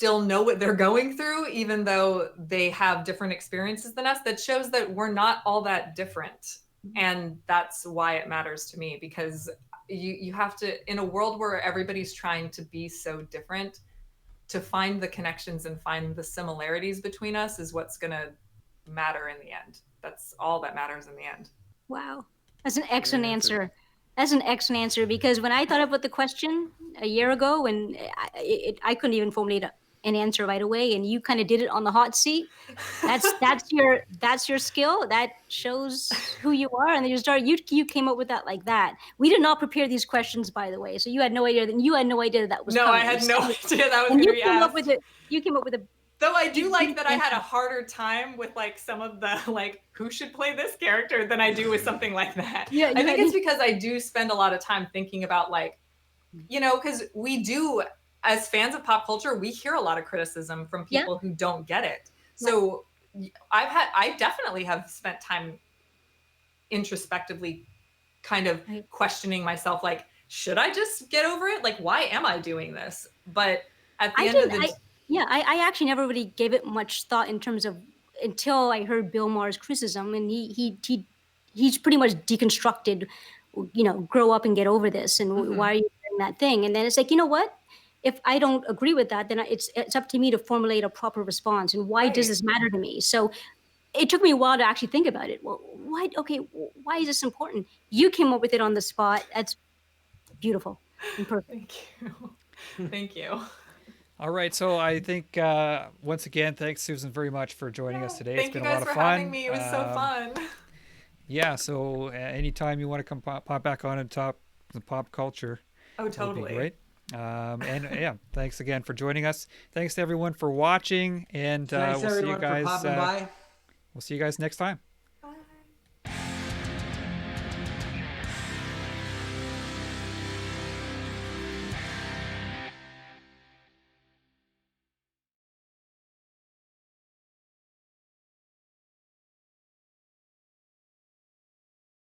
know what they're going through, even though they have different experiences than us, that shows that we're not all that different. And that's why it matters to me, because you have to, in a world where everybody's trying to be so different, to find the connections and find the similarities between us is what's going to matter in the end. That's all that matters in the end. Wow. That's an excellent answer. That's an excellent answer, because when I thought about the question a year ago, and I couldn't even formulate an answer right away, and you kind of did it on the hot seat. That's your skill. That shows who you are, and then you came up with that like that. We did not prepare these questions, by the way, so you had no idea that was no coming. I had no idea that was and going to be asked. You came up with a Though I do like that I had a harder time with like some of the like who should play this character than I do with something like that. Yeah, I think it's because I do spend a lot of time thinking about, like, you know, because we do, as fans of pop culture, we hear a lot of criticism from people who don't get it. So I definitely have spent time introspectively kind of questioning myself, like, should I just get over it? Like, why am I doing this? But at the end of the I actually never really gave it much thought in terms of, until I heard Bill Maher's criticism, and he's pretty much deconstructed, you know, grow up and get over this, and why are you doing that thing? And then it's like, you know what? If I don't agree with that, then it's up to me to formulate a proper response. And why does this matter to me? So it took me a while to actually think about it. Well, why? Okay, why is this important? You came up with it on the spot. That's beautiful and perfect. Thank you. Thank you. All right, so I think once again, thanks, Susan, very much for joining us today. Thank it's been you a lot guys of for fun. having me. It was so fun. Yeah, so anytime you want to come pop back on and talk the pop culture, oh, totally, that would be great. And yeah, thanks again for joining us. Thanks to everyone for watching, and Thanks we'll see you everyone guys. for popping by. We'll see you guys next time.